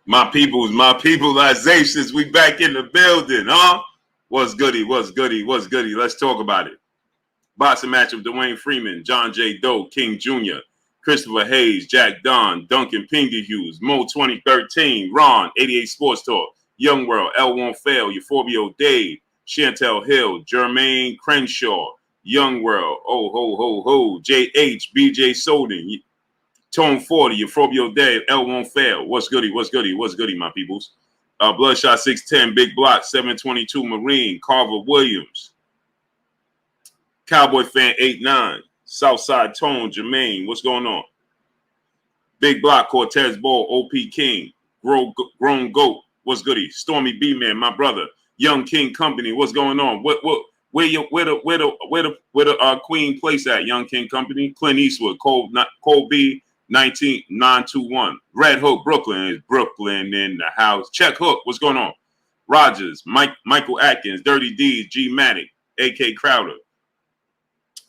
My peopleizations, we back in the building, huh? What's goody? What's goody? What's goody? Let's talk about it. Boxing match of Dwayne Freeman, John J. Doe, King Jr., Christopher Hayes, Jack Don, Duncan Pinga Hughes, Mo 2013, Ron, 88 Sports Talk, Young World, L. Won't Fail, Euphorbio Dave, Chantel Hill, Jermaine Crenshaw, Young World, Oh Ho Ho Ho, JH, BJ Soden, Tone 40, Euphorbio Dave, L. Won't Fail. What's goody? What's goody? What's goody, my peoples? Bloodshot 610, Big Block, 722 Marine, Carver Williams, Cowboy Fan 89, Southside Tone, Jermaine, what's going on? Big Block, Cortez Ball, OP King, Grown Goat, what's goody? Stormy B-Man, my brother, Young King Company, what's going on? Where the Queen place at, Young King Company? Clint Eastwood, Cole B, 19921. Red Hook, Brooklyn, is Brooklyn in the house. Check Hook, what's going on? Rogers, Michael Atkins, Dirty D's, G Matic, AK Crowder,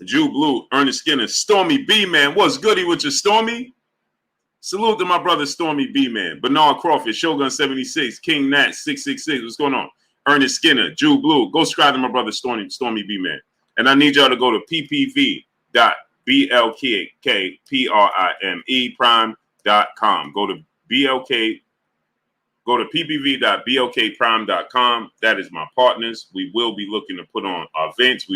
Jew Blue, Ernest Skinner, Stormy B-Man. What's goody with your Stormy? Salute to my brother Stormy B-Man. Bernard Crawford, Shogun 76, King Nat 666. What's going on? Ernest Skinner, Jew Blue. Go subscribe to my brother Stormy B-Man. And I need y'all to go to ppv.blkprime.com. Go to ppv.blkprime.com. That is my partners. We will be looking to put on events.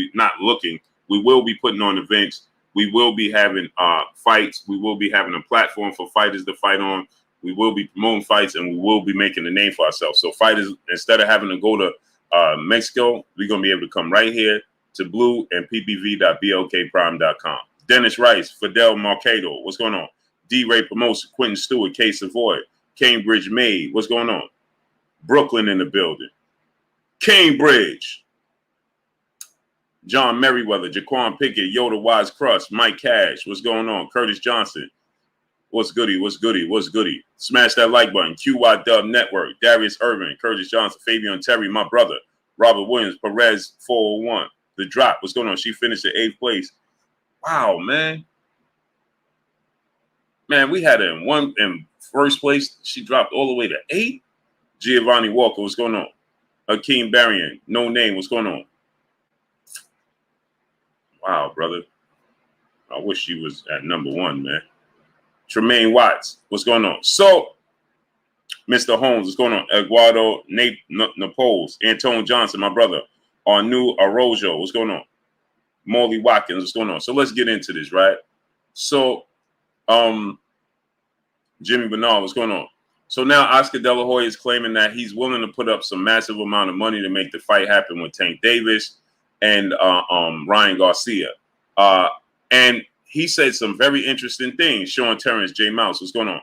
We will be putting on events. We will be having fights. We will be having a platform for fighters to fight on. We will be promoting fights, and we will be making a name for ourselves. So fighters, instead of having to go to Mexico, we're going to be able to come right here to Blue and ppv.blkprime.com. Dennis Rice, Fidel Marcado, what's going on? D-Ray Promotion, Quentin Stewart, K. Savoy, Cambridge Maid, what's going on? Brooklyn in the building. Cambridge. John Merriweather, Jaquan Pickett, Yoda Wise Crust, Mike Cash, what's going on? Curtis Johnson, what's goody? What's goody? What's goody? Smash that like button. QY Dub Network, Darius Irvin, Curtis Johnson, Fabian Terry, my brother, Robert Williams, Perez 401. The Drop, what's going on? She finished at 8th place. Wow, man. Man, we had her in first place. She dropped all the way to 8. Giovanni Walker, what's going on? Akeem Barrian, No Name, what's going on? Wow, brother. I wish she was at number 1, man. Tremaine Watts, what's going on? So, Mr. Holmes, what's going on? Eduardo Napoles, Antone Johnson, my brother. Arnu Arrojo, what's going on? Molly Watkins, what's going on? So let's get into this, right? So, Jimmy Bernard, what's going on? So now Oscar De La Hoya is claiming that he's willing to put up some massive amount of money to make the fight happen with Tank Davis and Ryan Garcia. And he said some very interesting things. Sean Terrence, J Mouse, what's going on?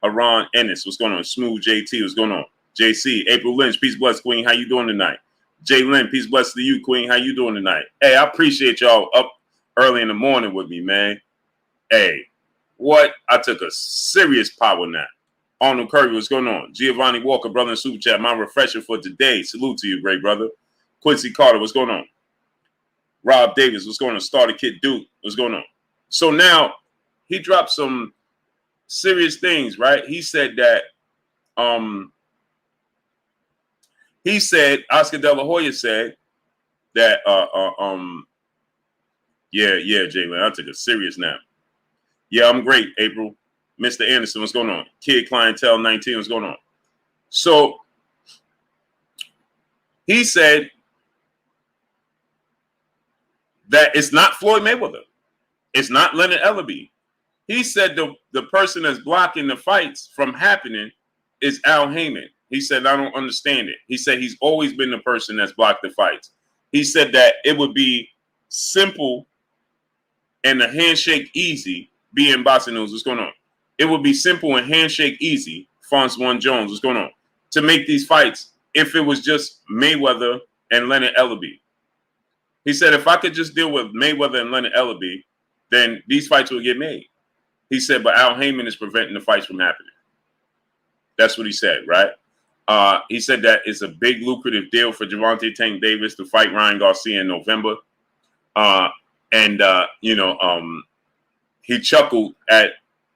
Aron Ennis, what's going on? Smooth JT, what's going on? JC, April Lynch, peace bless, Queen. How you doing tonight? Jay Lynn, peace bless to you, Queen. How you doing tonight? Hey, I appreciate y'all up early in the morning with me, man. Hey, what? I took a serious power nap. Arnold Curry, what's going on? Giovanni Walker, brother in Super Chat, my refresher for today. Salute to you, great brother. Quincy Carter, what's going on? Rob Davis, what's going on? Starter Kid Duke, what's going on? So now he dropped some serious things, right? He said that Oscar De La Hoya said that Jalen, I took a serious nap. Yeah, I'm great, April. Mr. Anderson, what's going on? Kid Clientele 19, what's going on? So he said that it's not Floyd Mayweather. It's not Leonard Ellaby. He said the person that's blocking the fights from happening is Al Haymon. He said, I don't understand it. He said he's always been the person that's blocked the fights. He said that it would be simple and a handshake easy, being Boxing News, what's going on? It would be simple and handshake easy, Fonz One Jones, what's going on? To make these fights if it was just Mayweather and Leonard Ellaby. He said, if I could just deal with Mayweather and Leonard Ellaby, then these fights would get made. He said, but Al Haymon is preventing the fights from happening. That's what he said, right? He said that it's a big lucrative deal for Gervonta Tank Davis to fight Ryan Garcia in November. He chuckled at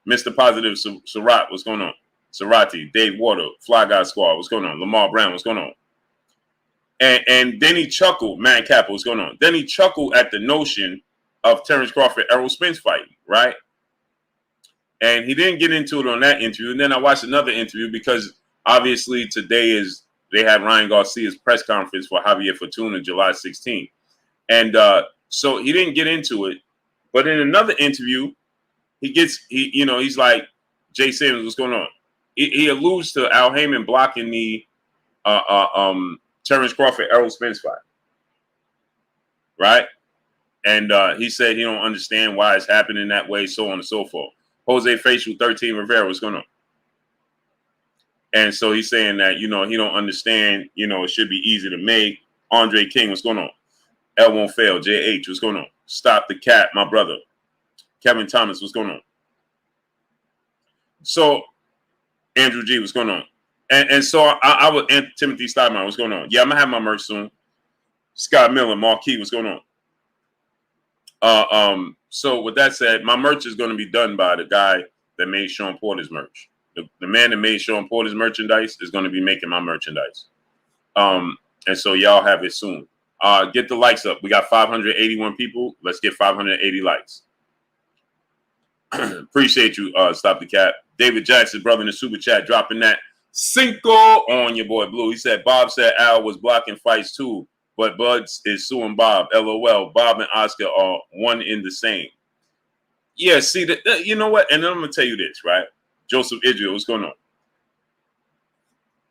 Mr. Positive Surratt. What's going on? Cerati, Dave Water, Fly Guy Squad, what's going on? Lamar Brown, what's going on? And then he chuckled, Man Kappa, what's going on? Then he chuckled at the notion of Terrence Crawford, Errol Spence fighting, right? And he didn't get into it on that interview. And then I watched another interview because obviously today they had Ryan Garcia's press conference for Javier Fortuna July 16th. And so he didn't get into it. But in another interview, he's like, Jay Simmons, what's going on? He alludes to Al Haymon blocking the Terrence Crawford, Errol Spence fight. Right? And he said he don't understand why it's happening that way, so on and so forth. Jose Facial 13 Rivera, what's going on? And so he's saying that, he don't understand, it should be easy to make. Andre King, what's going on? L won't fail. JH, what's going on? Stop the Cat, my brother. Kevin Thomas, what's going on? So, Andrew G, what's going on? And so I was Timothy Steinmeier, what's going on? Yeah, I'm going to have my merch soon. Scott Miller, Marquis, what's going on? So with that said, my merch is going to be done by the guy that made Sean Porter's merch. The man that made Sean Porter's merchandise is going to be making my merchandise. And so y'all have it soon. Get the likes up. We got 581 people. Let's get 580 likes. Appreciate you, Stop the Cap. David Jackson, brother in the super chat, dropping that Cinco on your boy Blue. He said, Bob said Al was blocking fights too, but Buds is suing Bob. LOL. Bob and Oscar are one in the same. Yeah, see, you know what? And then I'm going to tell you this, right? Joseph Israel, what's going on?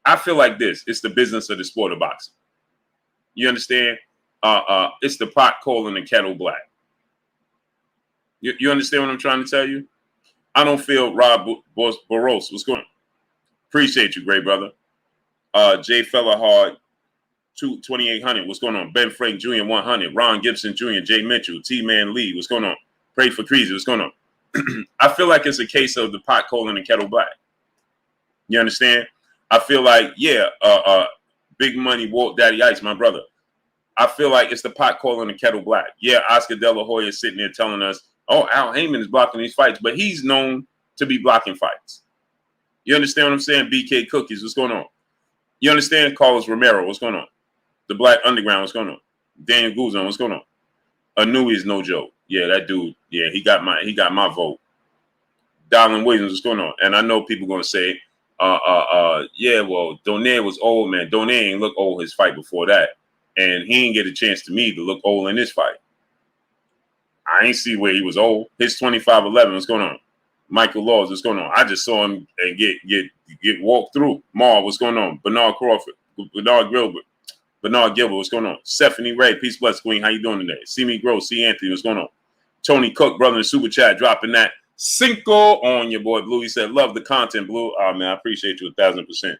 I feel like this. It's the business of the sport of boxing. You understand? It's the pot calling the kettle black. You understand what I'm trying to tell you? I don't feel Rob Boros. What's going on? Appreciate you, great brother. Jay Fella Hard, 2800. What's going on? Ben Frank Jr. 100. Ron Gibson Jr. Jay Mitchell. T-Man Lee. What's going on? Pray for Creasy. What's going on? I feel like it's a case of the pot calling the kettle black. You understand? I feel like, Big Money Walt Daddy Ice, my brother. I feel like it's the pot calling the kettle black. Yeah, Oscar De La Hoya is sitting there telling us, oh, Al Haymon is blocking these fights, but he's known to be blocking fights. You understand what I'm saying? BK Cookies, what's going on? You understand? Carlos Romero, what's going on? The Black Underground, what's going on? Daniel Guzman, what's going on? Anui is no joke. Yeah, that dude. Yeah, he got my vote. Donald Williams, what's going on? And I know people gonna say, well, Donaire was old, man. Donaire ain't look old his fight before that, and he didn't get a chance to me to look old in this fight. I ain't see where he was old. His 25-11, what's going on? Michael Laws, what's going on? I just saw him get walked through. Mar, what's going on? Bernard Crawford, Bernard Gilbert, what's going on? Stephanie Ray, peace bless Queen. How you doing today? See me grow. See Anthony, what's going on? Tony Cook, brother in super chat, dropping that Cinco on your boy Blue. He said, love the content, Blue. Oh man, I appreciate you 1,000%.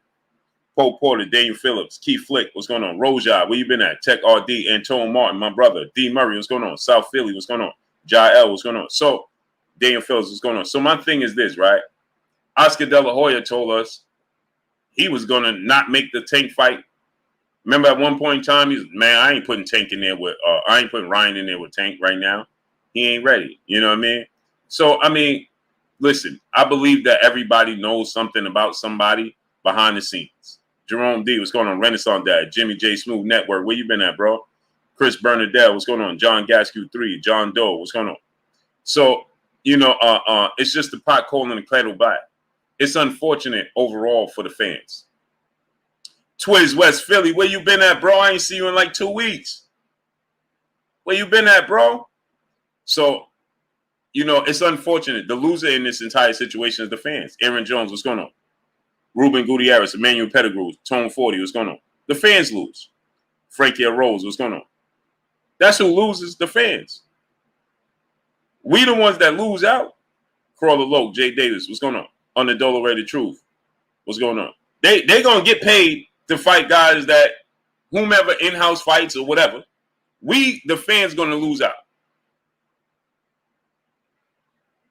Poe Porter, Daniel Phillips, Keith Flick, what's going on? Rojai, where you been at? Tech RD, Antone Martin, my brother. D Murray, what's going on? South Philly, what's going on? Jael, what's going on? So, Daniel Phillips, what's going on? So my thing is this, right? Oscar De La Hoya told us he was going to not make the Tank fight. Remember at one point in time, he's, man, I ain't putting Tank in there with, I ain't putting Ryan in there with Tank right now. He ain't ready. You know what I mean? So, I mean, listen, I believe that everybody knows something about somebody behind the scenes. Jerome D, what's going on? Renaissance Dad, Jimmy J Smooth Network, where you been at, bro? Chris Bernadette, what's going on? John Gaskew 3, John Doe, what's going on? So, you know, it's just the pot calling the kettle black. It's unfortunate overall for the fans. Twiz West Philly, where you been at, bro? I ain't see you in like 2 weeks. Where you been at, bro? So, you know, it's unfortunate. The loser in this entire situation is the fans. Aaron Jones, what's going on? Ruben Gutierrez, Emmanuel Pettigrew, Tone 40, what's going on? The fans lose. Frankie Rose, what's going on? That's who loses, the fans. We the ones that lose out. Crawler Loke, Jay Davis, what's going on? Unadulterated Truth, what's going on? They gonna get paid to fight guys that whomever in-house fights or whatever. We, the fans, gonna lose out.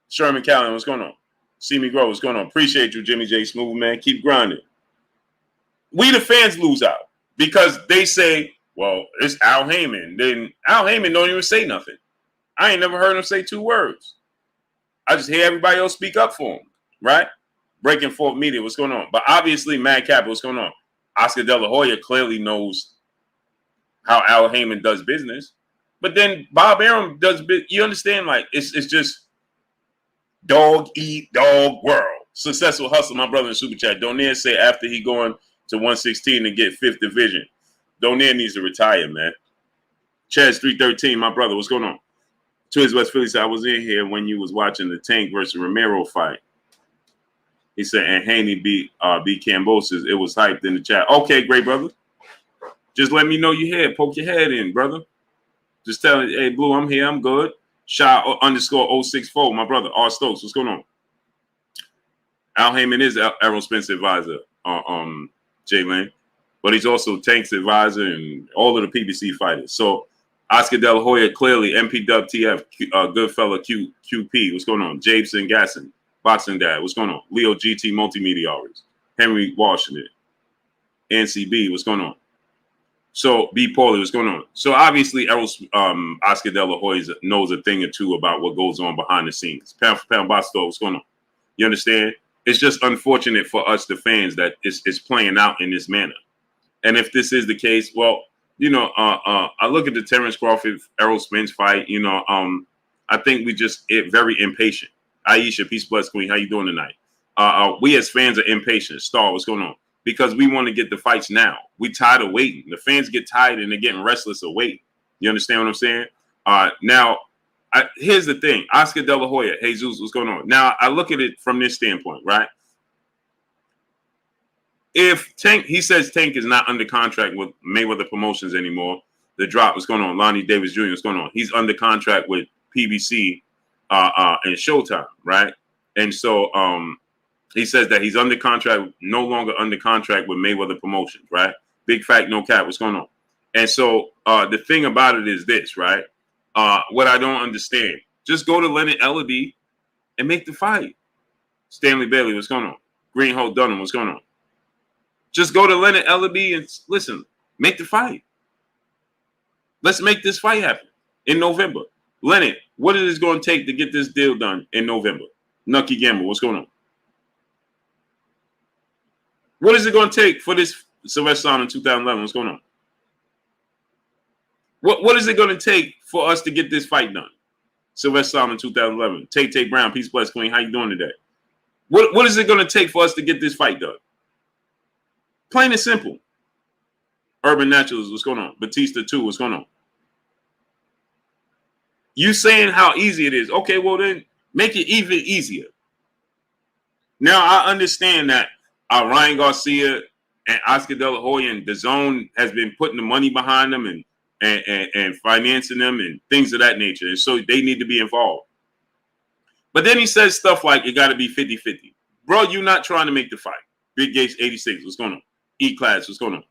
Sherman Callan, what's going on? See me grow, what's going on? Appreciate you, Jimmy J Smooth, man. Keep grinding. We, the fans, lose out because they say, well, it's Al Haymon. Then Al Haymon don't even say nothing. I ain't never heard him say 2 words. I just hear everybody else speak up for him, right? Breaking Forth Media, what's going on? But obviously, Madcap, what's going on? Oscar De La Hoya clearly knows how Al Haymon does business. But then Bob Arum does, you understand? Like, it's just dog eat dog world. Successful hustle, my brother in Super Chat. Donaire say after he going to 116 and get 5th division. Donaire needs to retire, man. Chaz 313, my brother, what's going on? To his West Philly said, I was in here when you was watching the Tank versus Romero fight. He said, and Haney beat Cambosis. It was hyped in the chat. Okay, great, brother. Just let me know you're here. Poke your head in, brother. Just tell me, hey, Blue, I'm here. I'm good. Shot _ 064, my brother. R. Stokes, what's going on? Al Haymon is Errol Spence advisor, Jay Lane. But he's also Tank's advisor and all of the PBC fighters. So Oscar De La Hoya, clearly, MPW TF, good fella QP, what's going on? Jameson Gasson, Boxing Dad, what's going on? Leo GT Multimedia Artists, Henry Washington, NCB, what's going on? So B. Paulie, what's going on? So obviously, Oscar De La Hoya knows a thing or two about what goes on behind the scenes. Pound for pound, Boston, what's going on? You understand? It's just unfortunate for us, the fans, that it's playing out in this manner. And if this is the case, well, you know, I look at the Terrence Crawford Errol Spence fight. You know, I think we just very impatient. Aisha, peace, bless, queen. How you doing tonight? We as fans are impatient. Star, what's going on? Because we want to get the fights now. We tired of waiting. The fans get tired and they're getting restless of waiting. You understand what I'm saying? Now, here's the thing. Oscar De La Hoya, Jesus, what's going on? Now, I look at it from this standpoint, right? If Tank, he says Tank is not under contract with Mayweather Promotions anymore. The drop, what's going on? Lonnie Davis Jr., what's going on? He's under contract with PBC and Showtime, right? And so he says that he's under contract, no longer under contract with Mayweather Promotions, right? Big fact, no cap, what's going on? And so the thing about it is this, right? What I don't understand, just go to Leonard Ellaby and make the fight. Stanley Bailey, what's going on? Greenhold Dunham, what's going on? Just go to Leonard Ellaby and listen, make the fight. Let's make this fight happen in November. Leonard, what is it going to take to get this deal done in November? Nucky Gamble, what's going on? What is it going to take for this Sylvester Sound in 2011? What's going on? What is it going to take for us to get this fight done? Sylvester Sound in 2011. Tay Brown, peace, bless, queen. How you doing today? What is it going to take for us to get this fight done? Plain and simple. Urban Naturals, what's going on? Batista 2, what's going on? You saying how easy it is. Okay, well then make it even easier. Now I understand that Ryan Garcia and Oscar De La Hoya and DAZN has been putting the money behind them and financing them and things of that nature. And so they need to be involved. But then he says stuff like it got to be 50-50. Bro, you're not trying to make the fight. Big Gates 86, what's going on? E-Class, what's going on?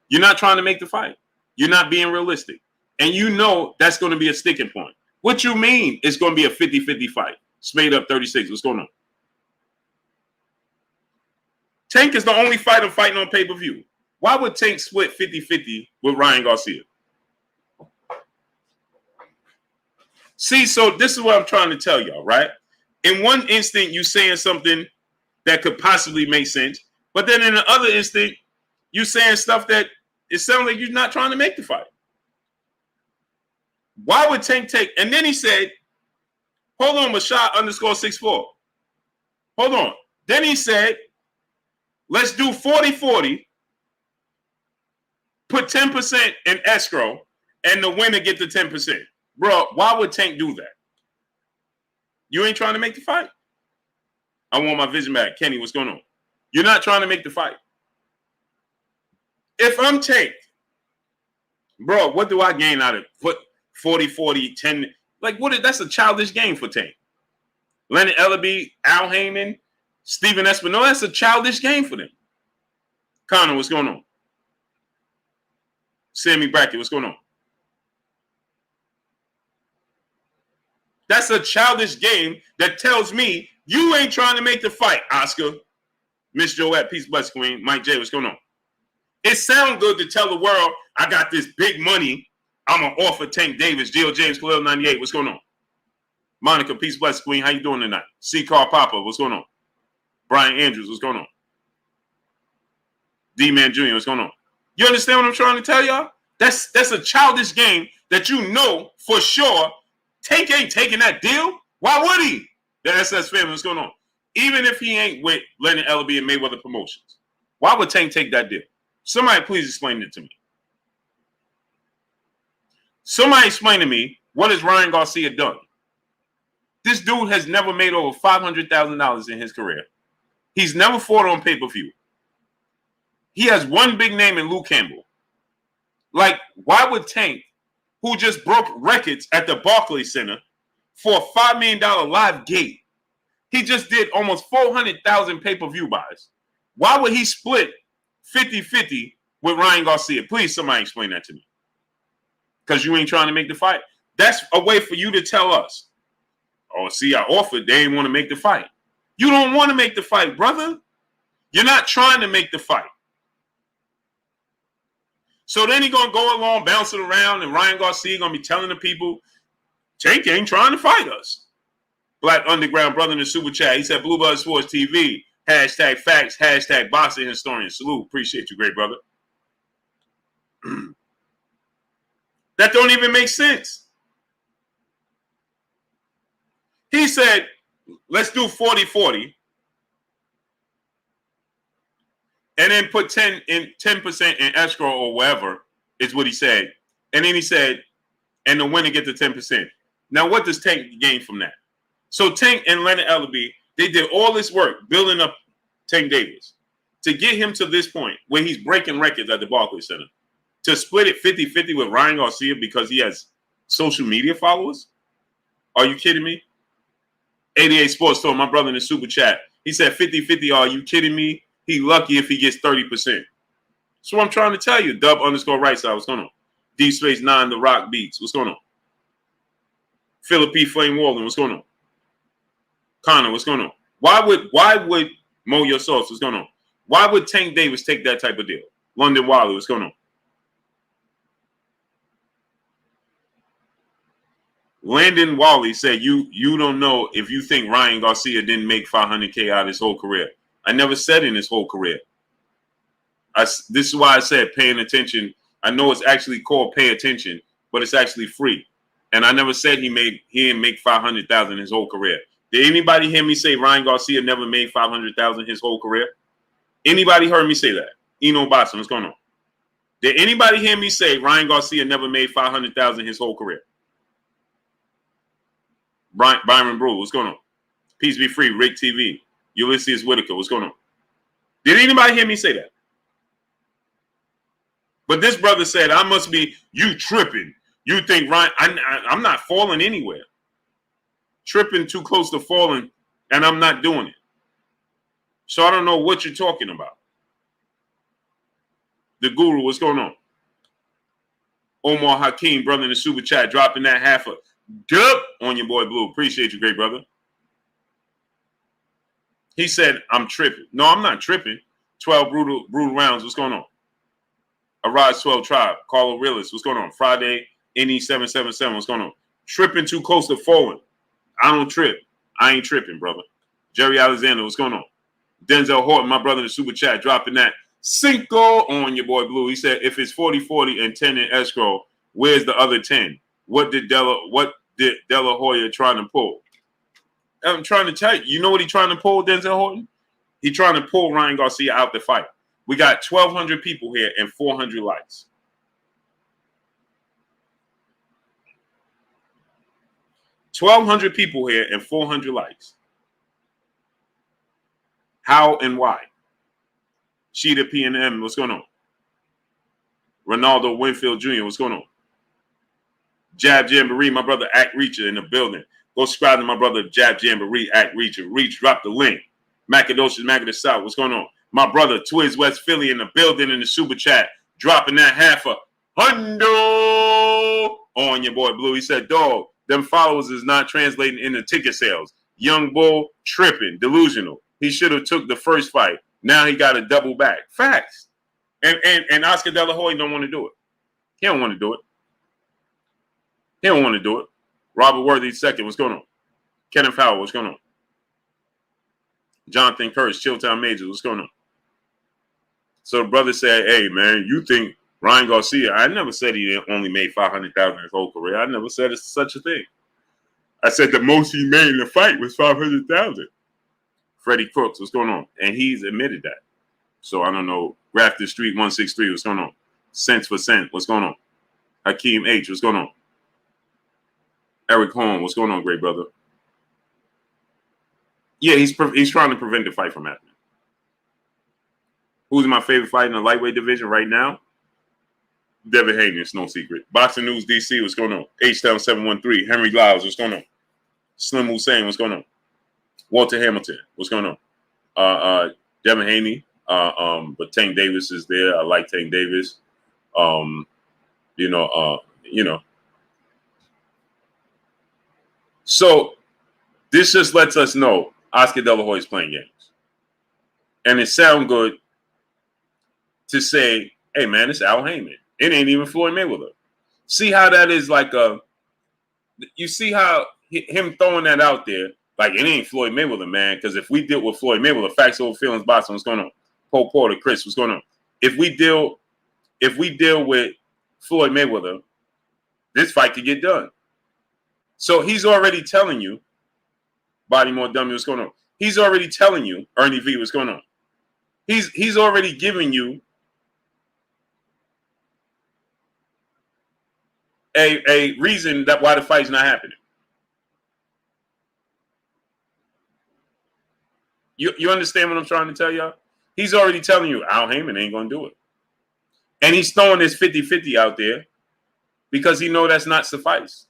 You're not trying to make the fight. You're not being realistic. And you know that's going to be a sticking point. What you mean it's going to be a 50-50 fight? Spade up 36, what's going on? Tank is the only fighter fighting on pay-per-view. Why would Tank split 50-50 with Ryan Garcia? See, so this is what I'm trying to tell y'all, right? In one instant, you're saying something that could possibly make sense. But then in the other instant, you're saying stuff that it sounds like you're not trying to make the fight. Why would Tank take? And then he said, hold on, Mashad _64. Hold on. Then he said, let's do 40-40, put 10% in escrow, and the winner get the 10%. Bro, why would Tank do that? You ain't trying to make the fight. I want my vision back. Kenny, what's going on? You're not trying to make the fight. If I'm Tank, bro, what do I gain out of put 40-40, 10? Like, that's a childish game for Tank. Leonard Ellaby, Al Haymon, Steven Espinosa, that's a childish game for them. Connor, what's going on? Sammy Brackett, what's going on? That's a childish game that tells me you ain't trying to make the fight, Oscar. Miss Joette, peace, bless, queen. Mike J, what's going on? It sounds good to tell the world I got this big money. I'm going to offer Tank Davis, Gio James, Khalil 98. What's going on? Monica, peace, bless, queen. How you doing tonight? C. Carl Papa, what's going on? Brian Andrews, what's going on? D-Man Jr., what's going on? You understand what I'm trying to tell y'all? That's a childish game that you know for sure Tank ain't taking that deal. Why would he? The SS family, what's going on? Even if he ain't with Lennon Ellaby and Mayweather Promotions, why would Tank take that deal? Somebody please explain it to me. Somebody explain to me, what has Ryan Garcia done? This dude has never made over $500,000 in his career. He's never fought on pay-per-view. He has one big name in Lou Campbell. Like, why would Tank, who just broke records at the Barclays Center for a $5 million live gate, he just did almost 400,000 pay-per-view buys. Why would he split 50-50 with Ryan Garcia? Please, somebody explain that to me. Because you ain't trying to make the fight. That's a way for you to tell us, oh, see, I offered, they didn't want to make the fight. You don't want to make the fight, brother. You're not trying to make the fight. So then he's going to go along, bouncing around, and Ryan Garcia going to be telling the people, Tank ain't trying to fight us. Black Underground Brother in the Super Chat. He said, Blue Blood Sports TV, hashtag facts, hashtag boxing historian. Salute. Appreciate you, great brother. That don't even make sense. He said, let's do 40-40. And then put 10% in escrow or whatever, is what he said. And then he said, and the winner get the 10%. Now, what does Tank gain from that? So Tank and Leonard Ellaby, they did all this work building up Tank Davis to get him to this point where he's breaking records at the Barclays Center. To split it 50-50 with Ryan Garcia because he has social media followers? Are you kidding me? 88 Sports Store, my brother in the Super Chat. He said 50-50, are you kidding me? He lucky if he gets 30%. So I'm trying to tell you. Dub_right side, what's going on? D Space 9, The Rock Beats, what's going on? Philip P. Flame Walden, what's going on? Connor, what's going on? Why would Mo Your Sauce, what's going on? Why would Tank Davis take that type of deal? London Wally, what's going on? Landon Wally said, you don't know if you think Ryan Garcia didn't make $500K out of his whole career. I never said in his whole career. This is why I said paying attention. I know it's actually called pay attention, but it's actually free. And I never said he didn't make $500,000 in his whole career. Did anybody hear me say Ryan Garcia never made $500,000 in his whole career? Anybody heard me say that? Eno Boston, what's going on? Did anybody hear me say Ryan Garcia never made $500,000 in his whole career? Byron Brew, what's going on? Peace be free, Rick TV. Ulysses Whitaker, what's going on? Did anybody hear me say that? But this brother said, I must be, you tripping. You think Ryan, I'm not falling anywhere. Tripping too close to falling, and I'm not doing it. So I don't know what you're talking about. The Guru, what's going on? Omar Hakeem, brother in the Super Chat, dropping that half a dub on your boy Blue. Appreciate you, great brother. He said, I'm tripping. No, I'm not tripping. 12 brutal rounds. What's going on? Arise 12 Tribe. Carlo Realist. What's going on? Friday, NE 777. What's going on? Tripping too close to falling. I don't trip. I ain't tripping, brother. Jerry Alexander. What's going on? Denzel Horton, my brother in the Super Chat, dropping that Cinco on your boy Blue. He said, if it's 40-40 and 10 in escrow, where's the other 10? What did Dela Hoya trying to pull? I'm trying to tell you. You know what he's trying to pull, Denzel Horton? He's trying to pull Ryan Garcia out the fight. We got 1,200 people here and 400 likes. $1,200 people here and 400 likes. How and why? Sheeta P&M, what's going on? Ronaldo Winfield Jr., what's going on? Jab Jamboree, my brother Act Reacher in the building. Go subscribe to my brother Jab Jamboree, Act Reacher. Reach, drop the link. Macadocious, Macadocious South, what's going on? My brother Twiz West Philly in the building in the Super Chat, dropping that half a hundo on your boy Blue. He said, dog, them followers is not translating into ticket sales. Young Bull tripping, delusional. He should have took the first fight. Now he got to double back. Facts. And Oscar De La Hoya don't want to do it. He don't want to do it. He don't want to do it. Robert Worthy second, what's going on? Kenneth Howard, what's going on? Jonathan Curse, Chilltown Majors, what's going on? So the brother said, hey, man, you think Ryan Garcia, I never said he only made $500,000 in his whole career. I never said it's such a thing. I said the most he made in the fight was $500,000. Freddie Crooks, what's going on? And he's admitted that. So I don't know. Grafton Street 163, what's going on? Cents for Cent, what's going on? Hakeem H, what's going on? Eric Holm, what's going on, great brother? Yeah, he's trying to prevent the fight from happening. Who's my favorite fight in the lightweight division right now? Devin Haney, it's no secret. Boxing News DC, what's going on? H-Town 713, Henry Lyles, what's going on? Slim Hussein, what's going on? Walter Hamilton, what's going on? Devin Haney, but Tank Davis is there. I like Tank Davis. So this just lets us know Oscar De La Hoya is playing games. And it sounds good to say, hey, man, it's Al Haymon. It ain't even Floyd Mayweather. See how that is like you see how him throwing that out there, like it ain't Floyd Mayweather, man, because if we deal with Floyd Mayweather, facts over feelings, boxing, what's going on? Paul Porter, Chris, what's going on? If we deal with Floyd Mayweather, this fight could get done. So he's already telling you, Body More Dummy, what's going on? He's already telling you, Ernie V, what's going on? He's already giving you a reason that why the fight's not happening. You understand what I'm trying to tell y'all? He's already telling you Al Haymon ain't going to do it. And he's throwing this 50-50 out there because he know that's not suffice.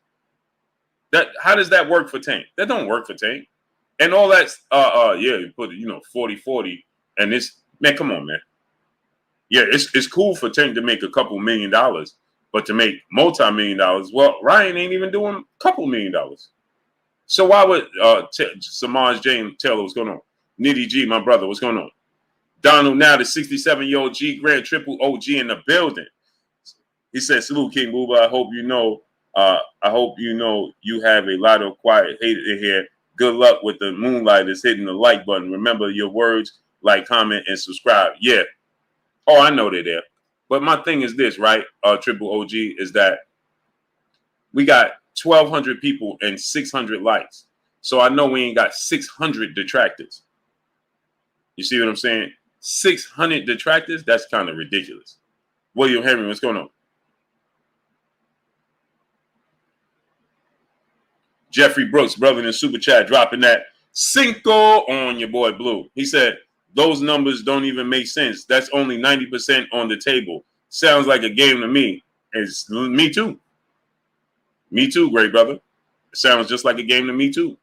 How does that work for Tank? That don't work for Tank. And all that's you put 40-40 and this, man, come on, man. Yeah, it's cool for Tank to make a couple $1 million, but to make multi-$1 million, well, Ryan ain't even doing a couple $1 million. So why would Samaj James Taylor, what's going on? Nitty G, my brother, what's going on? Donald now, the 67-year-old G Grand Triple OG in the building. He said, salute, King Booba. I hope you know you have a lot of quiet hate in here. Good luck with the Moonlighters hitting the like button. Remember your words, like, comment, and subscribe. Yeah. Oh, I know they're there. But my thing is this, right? Triple OG is that we got 1,200 people and 600 likes. So I know we ain't got 600 detractors. You see what I'm saying? 600 detractors? That's kind of ridiculous. William Henry, what's going on? Jeffrey Brooks, brother in the super chat, dropping that Cinco on your boy Blue. He said, those numbers don't even make sense. That's only 90% on the table. Sounds like a game to me. It's me too. Me too, great brother. It sounds just like a game to me too.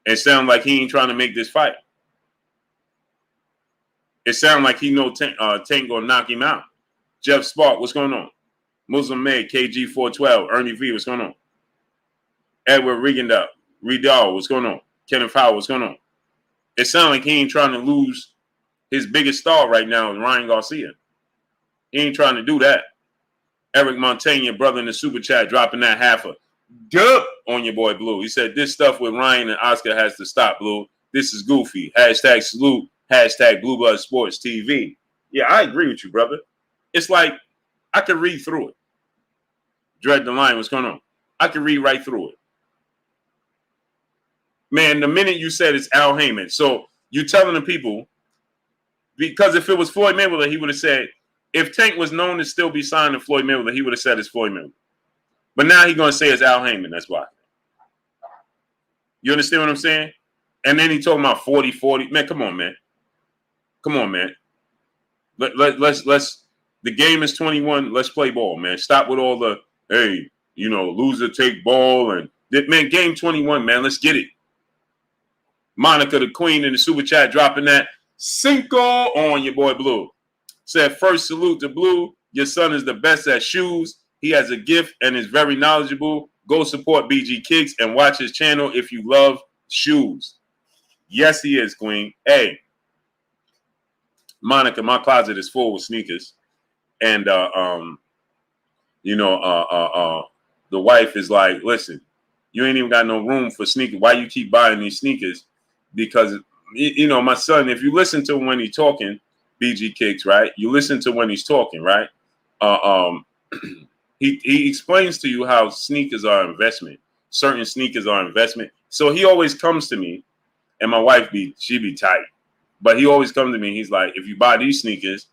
It sounds like he ain't trying to make this fight. It sounds like he know Tank gonna knock him out. Jeff Spark, what's going on? Muslim Maid, KG412, Ernie V, what's going on? Edward Riedel, what's going on? Kenneth Howard, what's going on? It sounds like he ain't trying to lose his biggest star right now, Ryan Garcia. He ain't trying to do that. Eric Montaigne, brother in the super chat, dropping that half a dub on your boy Blue. He said, this stuff with Ryan and Oscar has to stop, Blue. This is goofy. Hashtag salute. Hashtag Blue Blood Sports TV. Yeah, I agree with you, brother. It's like I can read through it. Dread the Line, what's going on? I can read right through it. Man, the minute you said it's Al Haymon, so you're telling the people, because if it was Floyd Mayweather, he would have said, if Tank was known to still be signed to Floyd Mayweather, he would have said it's Floyd Mayweather. But now he's going to say it's Al Haymon. That's why. You understand what I'm saying? And then he talking about 40-40. Man, come on, man. Come on, man. Let's the game is 21. Let's play ball, man. Stop with all the, hey, loser take ball. And man, game 21, man. Let's get it. Monica, the queen in the super chat, dropping that Cinco on your boy Blue. Said, first salute to Blue. Your son is the best at shoes. He has a gift and is very knowledgeable. Go support BG Kicks and watch his channel if you love shoes. Yes, he is, queen. Hey, Monica, my closet is full with sneakers. And, the wife is like, listen, you ain't even got no room for sneakers. Why you keep buying these sneakers? Because my son, if you listen to when he's talking, BG Kicks, right? You listen to when he's talking, right? He explains to you how sneakers are investment. Certain sneakers are investment. So he always comes to me, and my wife she be tight, but he always comes to me. He's like, if you buy these sneakers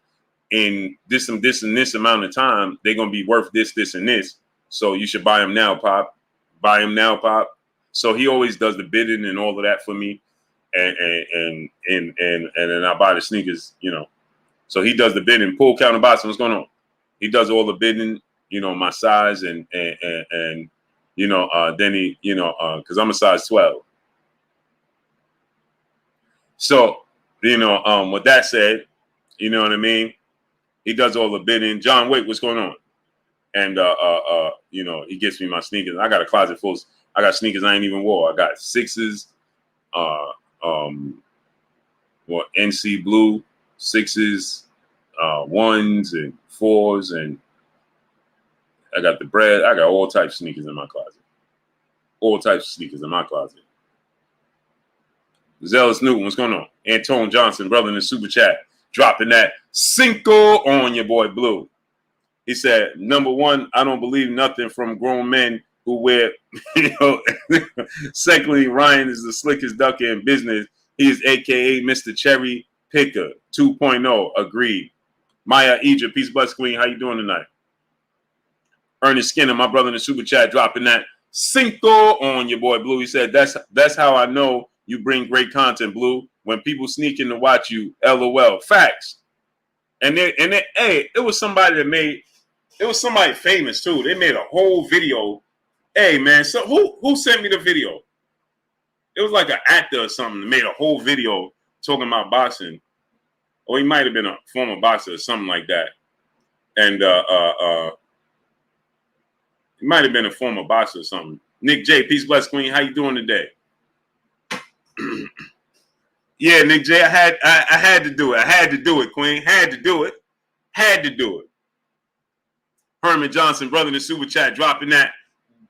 in this and this amount of time, they're gonna be worth this, this, and this. So you should buy them now, Pop. Buy them now, Pop. So he always does the bidding and all of that for me, and then I buy the sneakers, So he does the bidding. Pool counter boxing, what's going on? He does all the bidding, my size and then he, because I'm a size 12. So, with that said, you know what I mean? He does all the bidding. John Wick, what's going on? And he gets me my sneakers. I got a closet full. I got sneakers I ain't even wore. I got 6s, NC blue 6s, 1s and 4s, and I got the bread. I got all types of sneakers in my closet. All types of sneakers in my closet. Zealous Newton, what's going on? Antone Johnson, brother in the super chat, dropping that Cinco on your boy Blue. He said, number one, I don't believe nothing from grown men who wear, Secondly, Ryan is the slickest ducker in business. He is AKA Mr. Cherry Picker 2.0. Agreed. Maya Egypt, peace, bless, queen. How you doing tonight? Ernest Skinner, my brother in the super chat, dropping that Cinco on your boy Blue. He said, that's how I know you bring great content, Blue. When people sneak in to watch you, LOL. Facts. And hey, it was somebody famous too. They made a whole video. Hey man, so who sent me the video? It was like an actor or something that made a whole video talking about boxing. Or he might have been a former boxer or something like that. And he might have been a former boxer or something. Nick J, peace, bless, queen. How you doing today? Yeah, Nick J, I had to do it. I had to do it, queen. Had to do it. Had to do it. Herman Johnson, brother in the super chat, dropping that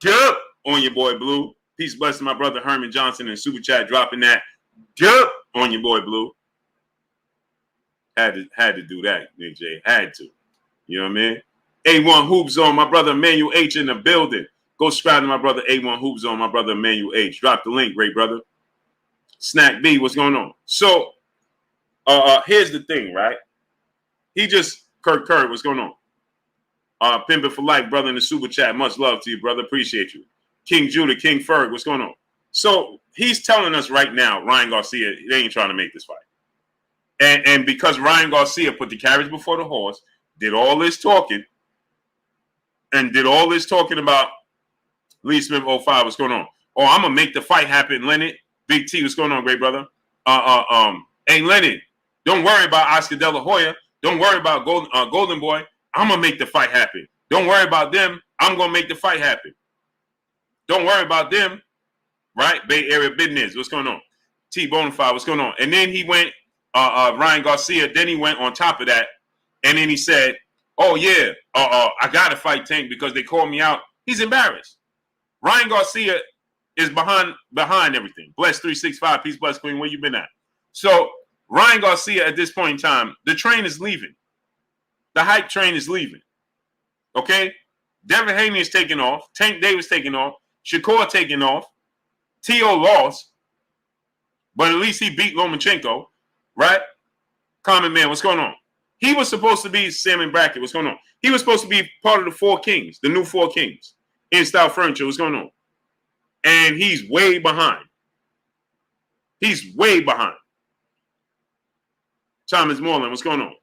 dup on your boy Blue. Peace, bless to my brother Herman Johnson in the super chat, dropping that dup on your boy Blue. Had to do that, Nick J. Had to. You know what I mean? A1 Hoop Zone, my brother Emmanuel H in the building. Go subscribe to my brother A1 Hoop Zone, my brother Emmanuel H. Drop the link, great brother. Snack B, what's going on? So, here's the thing, right? He just Kurt Curry, what's going on? Pimpin' for life, brother in the super chat. Much love to you, brother. Appreciate you. King Judah, King Ferg, what's going on? So he's telling us right now, Ryan Garcia, they ain't trying to make this fight. And because Ryan Garcia put the carriage before the horse, did all this talking, and did all this talking about Lee Smith 05, what's going on? Oh, I'm gonna make the fight happen, Leonard. Big T, what's going on, great brother? Hey, Leonard, don't worry about Oscar De La Hoya. Don't worry about Golden Boy. I'm gonna make the fight happen. Don't worry about them. I'm gonna make the fight happen. Don't worry about them, right? Bay Area business. What's going on? T Bonafide, what's going on? And then he went, Ryan Garcia. Then he went on top of that, and then he said, "Oh yeah, I gotta fight Tank because they called me out." He's embarrassed. Ryan Garcia is behind everything. Bless 365, peace, bless queen. Where you been at? So Ryan Garcia at this point in time, the train is leaving. The hype train is leaving. Okay? Devin Haney is taking off. Tank Davis taking off. Shakur taking off. T.O. lost. But at least he beat Lomachenko. Right? Common Man, what's going on? He was supposed to be Salmon Bracket. What's going on? He was supposed to be part of the Four Kings, the new Four Kings. In Style Furniture, what's going on? And he's way behind. He's way behind. Thomas Moreland, what's going on?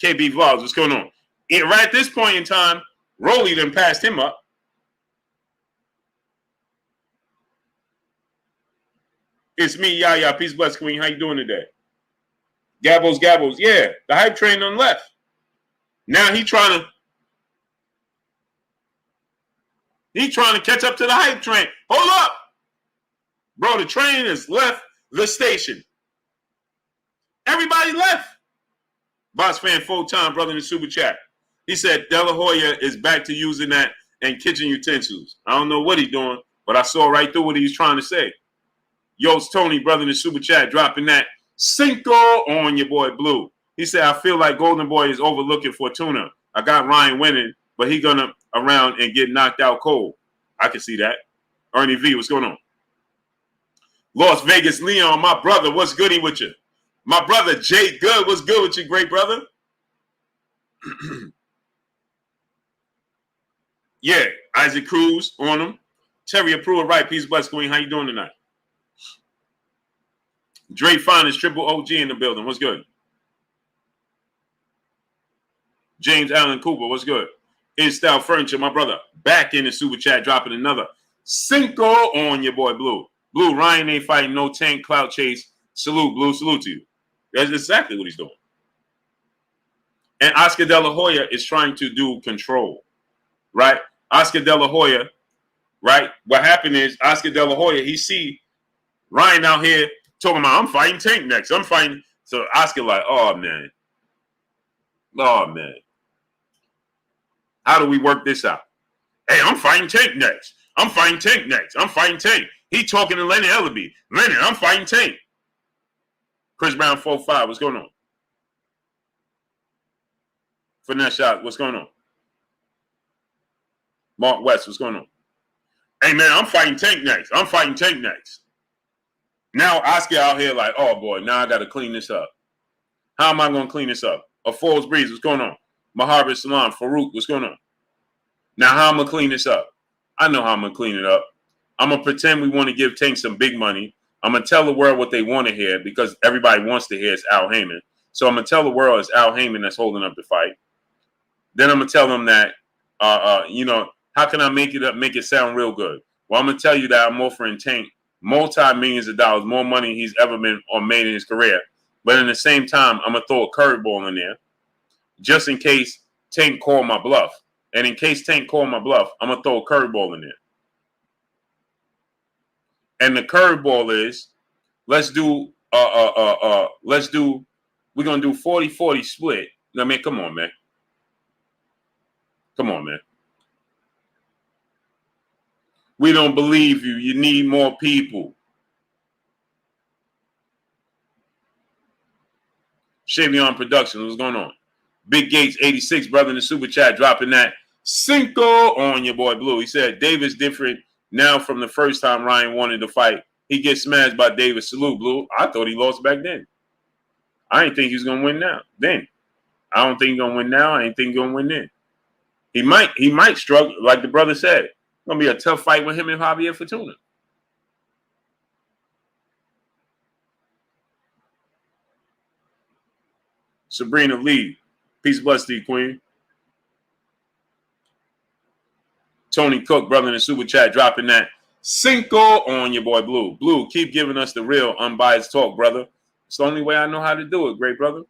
KB Vlogs, what's going on? Right at this point in time, Rolly then passed him up. It's me, Yaya. Peace, bless, queen. How you doing today? Gabbles. Yeah, the hype train done left. Now he trying to catch up to the hype train. Hold up. Bro, the train has left the station. Everybody left. Boss fan full-time, brother in the super chat. He said De La Hoya is back to using that and kitchen utensils. I don't know what he's doing, but I saw right through what he was trying to say. Yo's Tony, brother in the super chat, dropping that Cinco on your boy Blue. He said, I feel like Golden Boy is overlooking Fortuna. I got Ryan winning, but he gonna around and get knocked out cold. I can see that. Ernie V, what's going on? Las Vegas Leon, my brother, what's goody with you? My brother Jay Good, what's good with you, great brother? Yeah, Isaac Cruz on him. Terry Approve, right? Peace, bless, Queen. How you doing tonight? Dre Finest, Triple OG in the building. What's good? James Allen Cooper, what's good? In Style Furniture, my brother, back in the super chat, dropping another Cinco on your boy Blue. Blue, Ryan ain't fighting no Tank clout chase. Salute, Blue, salute to you. That's exactly what he's doing. And Oscar De La Hoya is trying to do control, right? Oscar De La Hoya, right? What happened is Oscar De La Hoya, he see Ryan out here talking about, I'm fighting Tank next. I'm fighting. So Oscar like, oh, man. Oh, man. How do we work this out? Hey, I'm fighting Tank next. I'm fighting Tank next. I'm fighting Tank. He talking to Lenny Ellaby. Lenny, I'm fighting Tank. Chris Brown 4-5, what's going on? Finesse shot, what's going on? Mark West, what's going on? Hey, man, I'm fighting Tank next. I'm fighting Tank next. Now Oscar out here like, oh, boy, now I got to clean this up. How am I going to clean this up? A Falls Breeze, what's going on? Maharba Salam, Farouk, what's going on? Now, how I'm going to clean this up? I know how I'm going to clean it up. I'm going to pretend we want to give Tank some big money. I'm going to tell the world what they want to hear because everybody wants to hear is Al Haymon. So I'm going to tell the world it's Al Haymon that's holding up the fight. Then I'm going to tell them that, how can I make it sound real good? Well, I'm going to tell you that I'm offering Tank multi-millions of dollars, more money he's ever been or made in his career. But in the same time, I'm going to throw a curveball in there just in case Tank call my bluff. And in case Tank call my bluff, I'm going to throw a curveball in there. And the curveball is, we're going to do 40-40 split. I mean, come on, man. Come on, man. We don't believe you. You need more people. Chevion Productions, what's going on? Big Gates 86, brother in the super chat, dropping that Cinco on your boy Blue. He said Davis different now from the first time Ryan wanted to fight. He gets smashed by Davis. Salute, Blue. I thought he lost back then. I didn't think he was gonna win now. Then I don't think he's gonna win now. I ain't think he's gonna win then. He might struggle, like the brother said. It's gonna be a tough fight with him and Javier Fortuna. Sabrina Lee, peace, bless to you, Queen. Tony Cook, brother in the super chat, dropping that Cinco on your boy Blue. Blue, keep giving us the real unbiased talk, brother. It's the only way I know how to do it, great brother.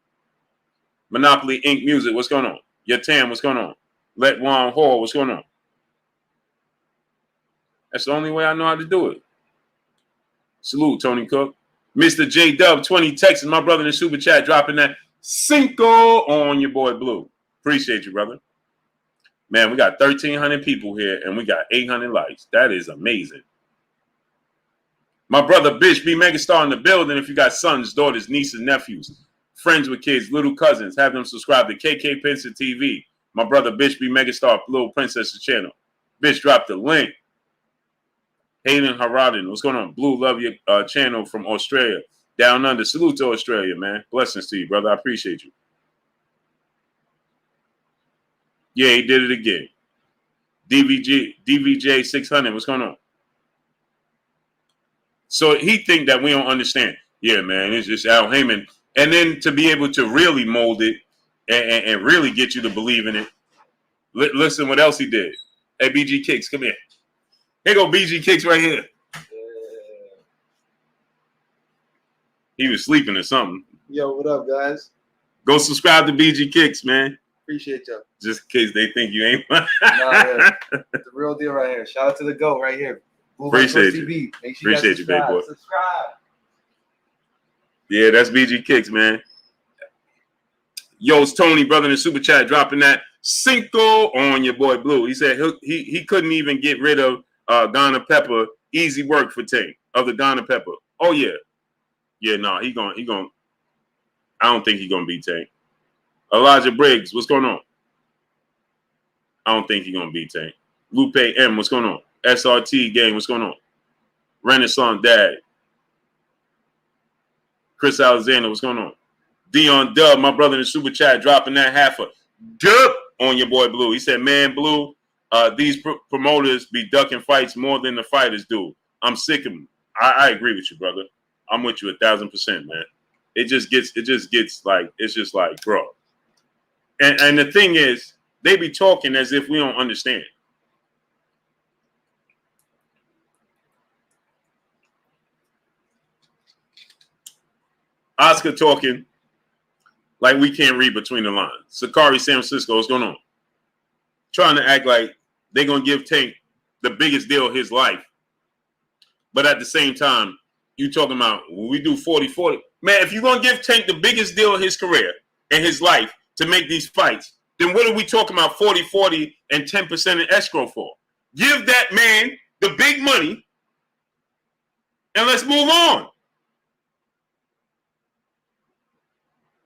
Monopoly Inc. Music, what's going on? Yatam, what's going on? Let Juan Hall, what's going on? That's the only way I know how to do it. Salute, Tony Cook. Mr. J Dub 20 Texas, my brother in the super chat, dropping that Cinco on your boy Blue. Appreciate you, brother. Man, we got 1,300 people here and we got 800 likes. That is amazing. My brother Bish B Megastar in the building. If you got sons, daughters, nieces, nephews, friends with kids, little cousins, have them subscribe to KK Penson TV. My brother Bish B Megastar, Little Princess's channel. Bish dropped the link. Hayden Haradin, what's going on? Blue, love your channel from Australia. Down under. Salute to Australia, man. Blessings to you, brother. I appreciate you. Yeah, he did it again. DVJ 600, what's going on? So he think that we don't understand. Yeah, man, it's just Al Haymon. And then to be able to really mold it and really get you to believe in it. Listen what else he did. Hey, BG Kicks, come here. Here go BG Kicks right here. He was sleeping or something. Yo, what up, guys? Go subscribe to BG Kicks, man. Appreciate y'all. Just in case they think you ain't. Yeah. The real deal right here. Shout out to the GOAT right here. Appreciate you. TV. Make Appreciate sure you, you, big boy. Subscribe. Yeah, that's BG Kicks, man. Yo, it's Tony, brother in the super chat, dropping that Cinco on your boy Blue. He said he couldn't even get rid of Ghana Pepper. Easy work for Tank of the Ghana Pepper. Oh yeah, yeah. No, he going I don't think he's gonna beat Tank. Elijah Briggs, what's going on? I don't think he's gonna beat Tank. Lupe M, what's going on? SRT gang, what's going on? Renaissance Dad. Chris Alexander, what's going on? Dion Dub, my brother in the super chat, dropping that half a dub on your boy Blue. He said, man, Blue, these promoters be ducking fights more than the fighters do. I'm sick of them. I agree with you, brother. I'm with you 1,000%, man. It just gets like, it's just like, bro. And the thing is, they be talking as if we don't understand. Oscar talking like we can't read between the lines. Sakari San Francisco, what's going on? Trying to act like they're going to give Tank the biggest deal of his life. But at the same time, you talking about when we do 40-40. Man, if you're going to give Tank the biggest deal of his career and his life to make these fights, then what are we talking about 40-40 and 10% in escrow for? Give that man the big money and let's move on.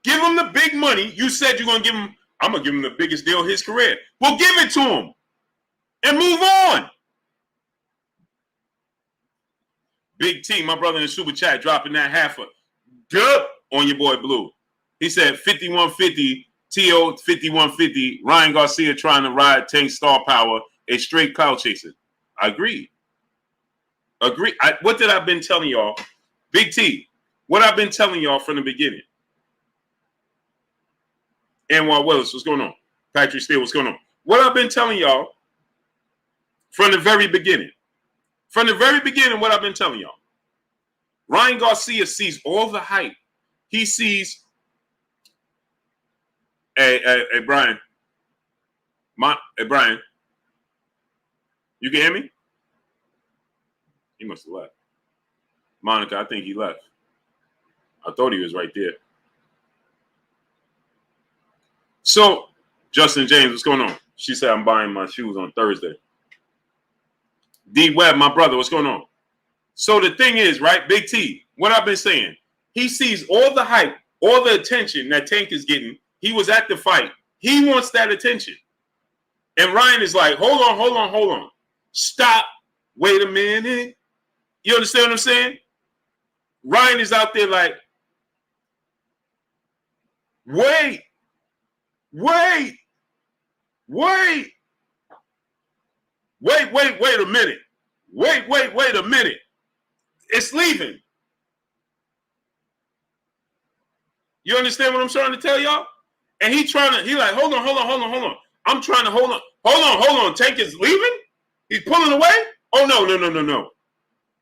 Give him the big money. You said you're going to give him, I'm going to give him the biggest deal of his career. Well, give it to him and move on. Big T, my brother in the super chat, dropping that half a dub on your boy Blue. He said 5150, TO 5150, Ryan Garcia trying to ride Tank star power, a straight cloud chaser. I agree. What did I been telling y'all? Big T, what I've been telling y'all from the beginning. Anwar Willis, what's going on? Patrick Steele, what's going on? What I've been telling y'all from the very beginning. From the very beginning, what I've been telling y'all. Ryan Garcia sees all the hype. He sees, hey, Brian. Hey, Brian. You can hear me? He must have left. Monica, I think he left. I thought he was right there. So, Justin James, what's going on? She said, I'm buying my shoes on Thursday. D Webb, my brother, what's going on? So the thing is, right, Big T, what I've been saying, he sees all the hype, all the attention that Tank is getting. He was at the fight. He wants that attention. And Ryan is like, hold on. Stop. Wait a minute. You understand what I'm saying? Ryan is out there like, wait a minute. Wait a minute. It's leaving. You understand what I'm trying to tell y'all? And he like, hold on. I'm trying to hold on. Hold on. Tank is leaving? He's pulling away? Oh, no.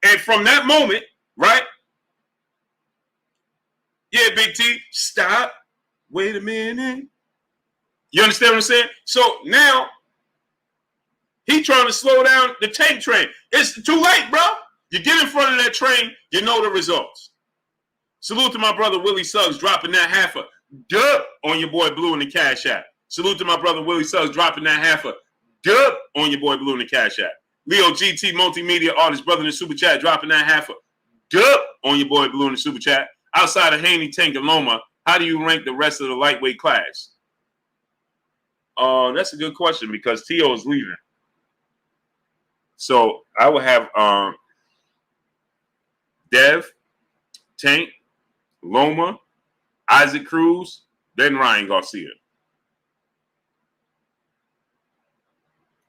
And from that moment, right? Yeah, Big T, stop. Wait a minute. You understand what I'm saying? So now he trying to slow down the Tank train. It's too late, bro. You get in front of that train, you know the results. Salute to my brother Willie Suggs dropping that half a dub on your boy Blue in the Cash App. Salute to my brother Willie Suggs dropping that half a dub on your boy Blue in the Cash App. Leo GT multimedia artist brother in the super chat dropping that half a dub on your boy Blue in the super chat. Outside of Haney, Tank, and Loma, how do you rank the rest of the lightweight class? That's a good question because T.O. is leaving. So I would have Dev, Tank, Loma, Isaac Cruz, then Ryan Garcia.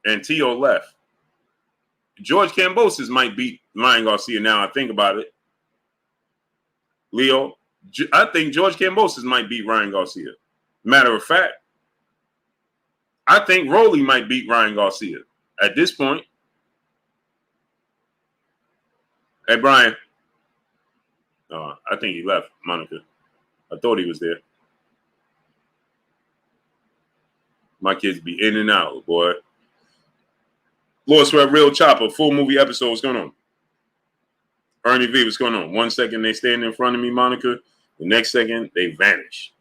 And T.O. left. George Kambosos might beat Ryan Garcia now I think about it. Leo, I think George Kambosos might beat Ryan Garcia. Matter of fact, I think Rolly might beat Ryan Garcia at this point. Hey, Brian. I think he left, Monica. I thought he was there. My kids be in and out, boy. Lord Sweat Real Chopper, full movie episode. What's going on? Ernie V, what's going on? 1 second they stand in front of me, Monica. The next second they vanish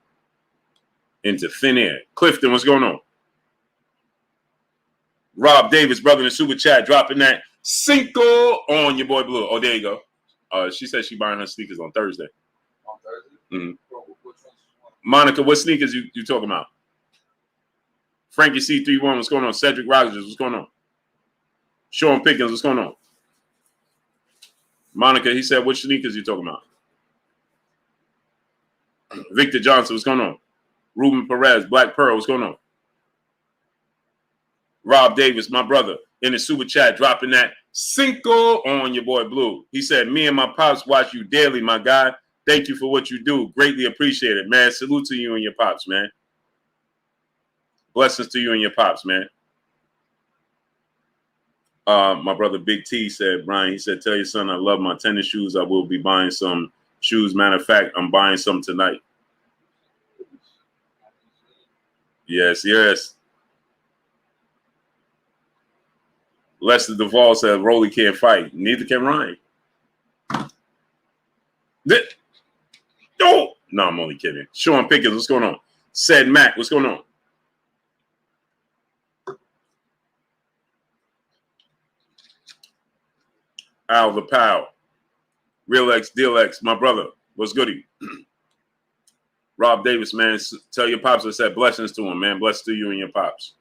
into thin air. Clifton, what's going on? Rob Davis, brother in the super chat, dropping that Cinco on your boy Blue. Oh, there you go. She said she buying her sneakers on Thursday. On Thursday? Mm-hmm. Bro, which ones? Monica, what sneakers you talking about? Frankie C31, what's going on? Cedric Rogers, what's going on? Sean Pickens, what's going on? Monica, he said, what sneakers you talking about? Victor Johnson, what's going on? Ruben Perez, Black Pearl, what's going on? Rob Davis, my brother, in the super chat, dropping that Cinco on your boy Blue. He said, me and my pops watch you daily, my guy. Thank you for what you do. Greatly appreciate it, man. Salute to you and your pops, man. Blessings to you and your pops, man. My brother Big T said, Brian, he said, tell your son I love my tennis shoes. I will be buying some shoes. Matter of fact, I'm buying some tonight. Yes, yes. Lester Duvall said, Rolly can't fight. Neither can Ryan. No, I'm only kidding. Sean Pickens, what's going on? Said Mac, what's going on? Al the Pal. Real X, Deal X, my brother. What's goody? Rob Davis, man. Tell your pops I said blessings to him, man. Blessings to you and your pops.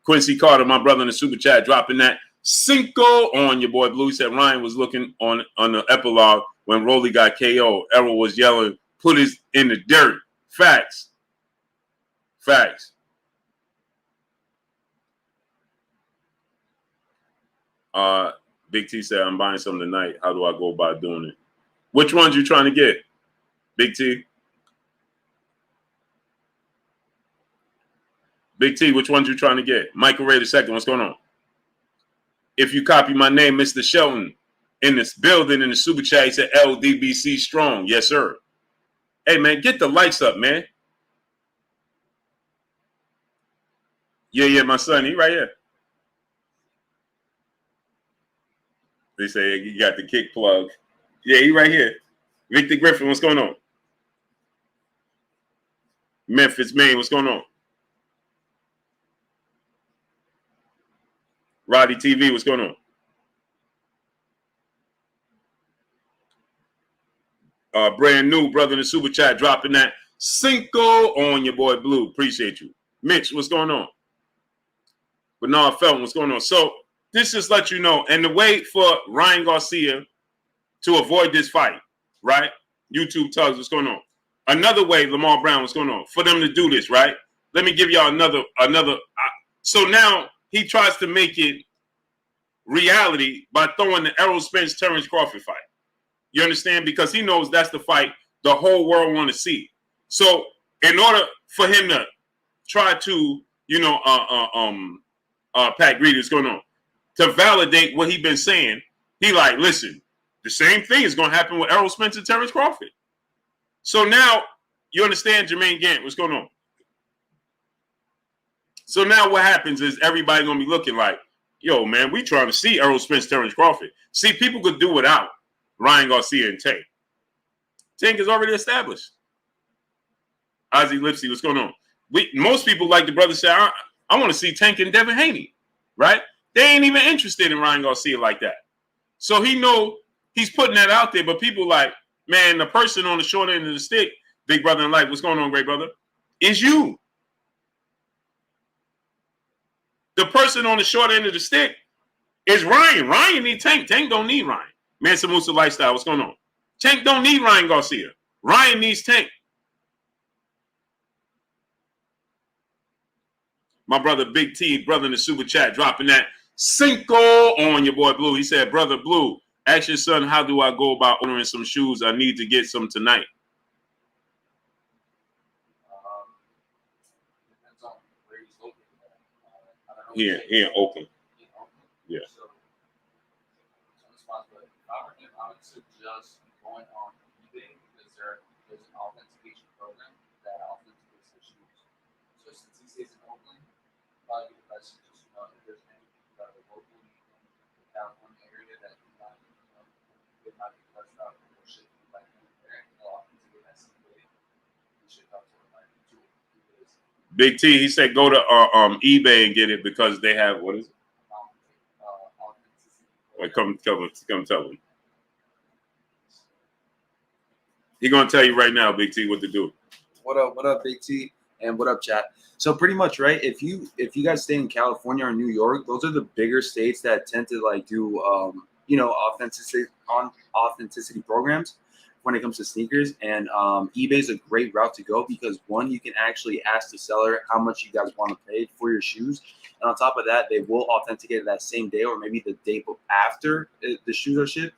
Quincy Carter, my brother in the super chat, dropping that Cinco on your boy Blue. He said Ryan was looking on the epilogue when Rolly got KO. Errol was yelling, put his in the dirt. Facts. Facts. Big T said, I'm buying some tonight. How do I go about doing it? Which ones you trying to get, Big T? Big T, which ones you trying to get? Michael Ray II, what's going on? If you copy my name, Mr. Shelton, in this building, in the super chat, he said LDBC strong. Yes, sir. Hey, man, get the lights up, man. Yeah, my son, he right here. They say you got the kick plug. Yeah, he right here. Victor Griffin, what's going on? Memphis, Maine, what's going on? Roddy TV, what's going on? Brand new brother in the super chat, dropping that Cinco on your boy Blue. Appreciate you. Mitch, what's going on? Bernard Felton, what's going on? So this just let you know, and the way for Ryan Garcia to avoid this fight, right? YouTube Tugs, what's going on? Another way, Lamar Brown, what's going on? For them to do this, right? Let me give y'all another. So now he tries to make it reality by throwing the Errol Spence Terrence Crawford fight. You understand? Because he knows that's the fight the whole world want to see. So in order for him to try to, Pat Greedy, what's going on? To validate what he been saying, he like, listen, the same thing is going to happen with Errol Spence and Terrence Crawford. So now you understand Jermaine Gant, what's going on? So now what happens is everybody going to be looking like, yo, man, we trying to see Errol Spence, Terrence Crawford. See, people could do without Ryan Garcia and Tank. Tank is already established. Ozzy Lipsy, what's going on? Most people, like the brother said, I want to see Tank and Devin Haney, right? They ain't even interested in Ryan Garcia like that. So he know he's putting that out there, but people like, man, the person on the short end of the stick, big brother in life, what's going on, great brother, is you. The person on the short end of the stick is Ryan. Ryan need Tank. Tank don't need Ryan. Mansa Musa Lifestyle, what's going on? Tank don't need Ryan Garcia. Ryan needs Tank. My brother Big T, brother in the super chat, dropping that Cinco on your boy Blue. He said, brother Blue, ask your son, how do I go about ordering some shoes? I need to get some tonight. Depends on where he's located. Here in Oakland. Yeah. I would suggest going on eBay because there's an authentication program that authenticates the shoes. So since he stays in Oakland, probably the best to just know if there's anything that are locally in the California area that you might, it might be pressed out or shipping back in there, and they'll authenticate that same way. We should have to remind you too. Big T, he said go to eBay and get it because they have, what is it? Wait, come tell him. He gonna tell you right now, Big T, what to do. What up, Big T? And what up, chat? So pretty much, right? If you guys stay in California or New York, those are the bigger states that tend to like do authenticity programs when it comes to sneakers. And eBay is a great route to go because one, you can actually ask the seller how much you guys want to pay for your shoes, and on top of that, they will authenticate it that same day or maybe the day after the shoes are shipped.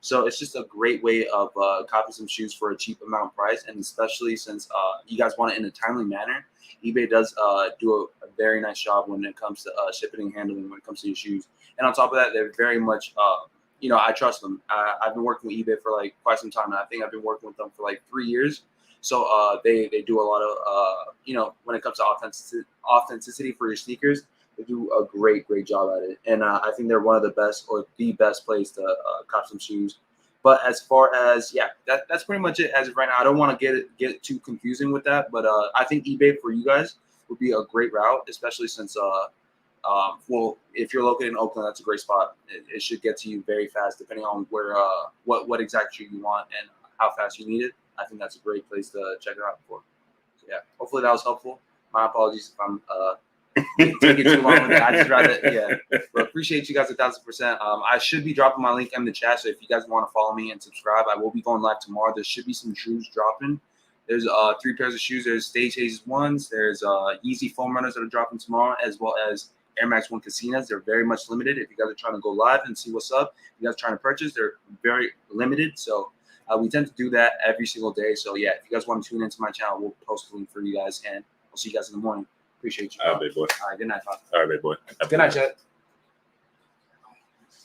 So it's just a great way of copying some shoes for a cheap amount of price, and especially since you guys want it in a timely manner, eBay does do a very nice job when it comes to shipping and handling when it comes to your shoes. And on top of that, they're very much, I trust them. I've been working with eBay for like quite some time, and I think I've been working with them for like 3 years. So they do a lot of, when it comes to authenticity for your sneakers, they do a great job at it. And I think they're one of the best or the best place to cop some shoes. But as far as, that's pretty much it as of right now. I don't want to get too confusing with that. But I think eBay for you guys would be a great route, especially since, if you're located in Oakland, that's a great spot. It should get to you very fast, depending on where, what exact shoe you want and how fast you need it. I think that's a great place to check it out for. So, yeah, hopefully that was helpful. My apologies if I'm taking too long with it. I just rather, but appreciate you guys 1,000%. I should be dropping my link in the chat, so if you guys want to follow me and subscribe, I will be going live tomorrow. There should be some shoes dropping. There's 3 pairs of shoes. There's Stage Haze ones. There's Yeezy foam runners that are dropping tomorrow, as well as Air Max 1 Casinas. They're very much limited. If you guys are trying to go live and see what's up, if you guys are trying to purchase, they're very limited. So we tend to do that every single day. So yeah, if you guys want to tune into my channel, we'll post a link for you guys, and we'll see you guys in the morning. Appreciate you. All right, big boy. All right, good night, Pop. All right, big boy. Good night, chat.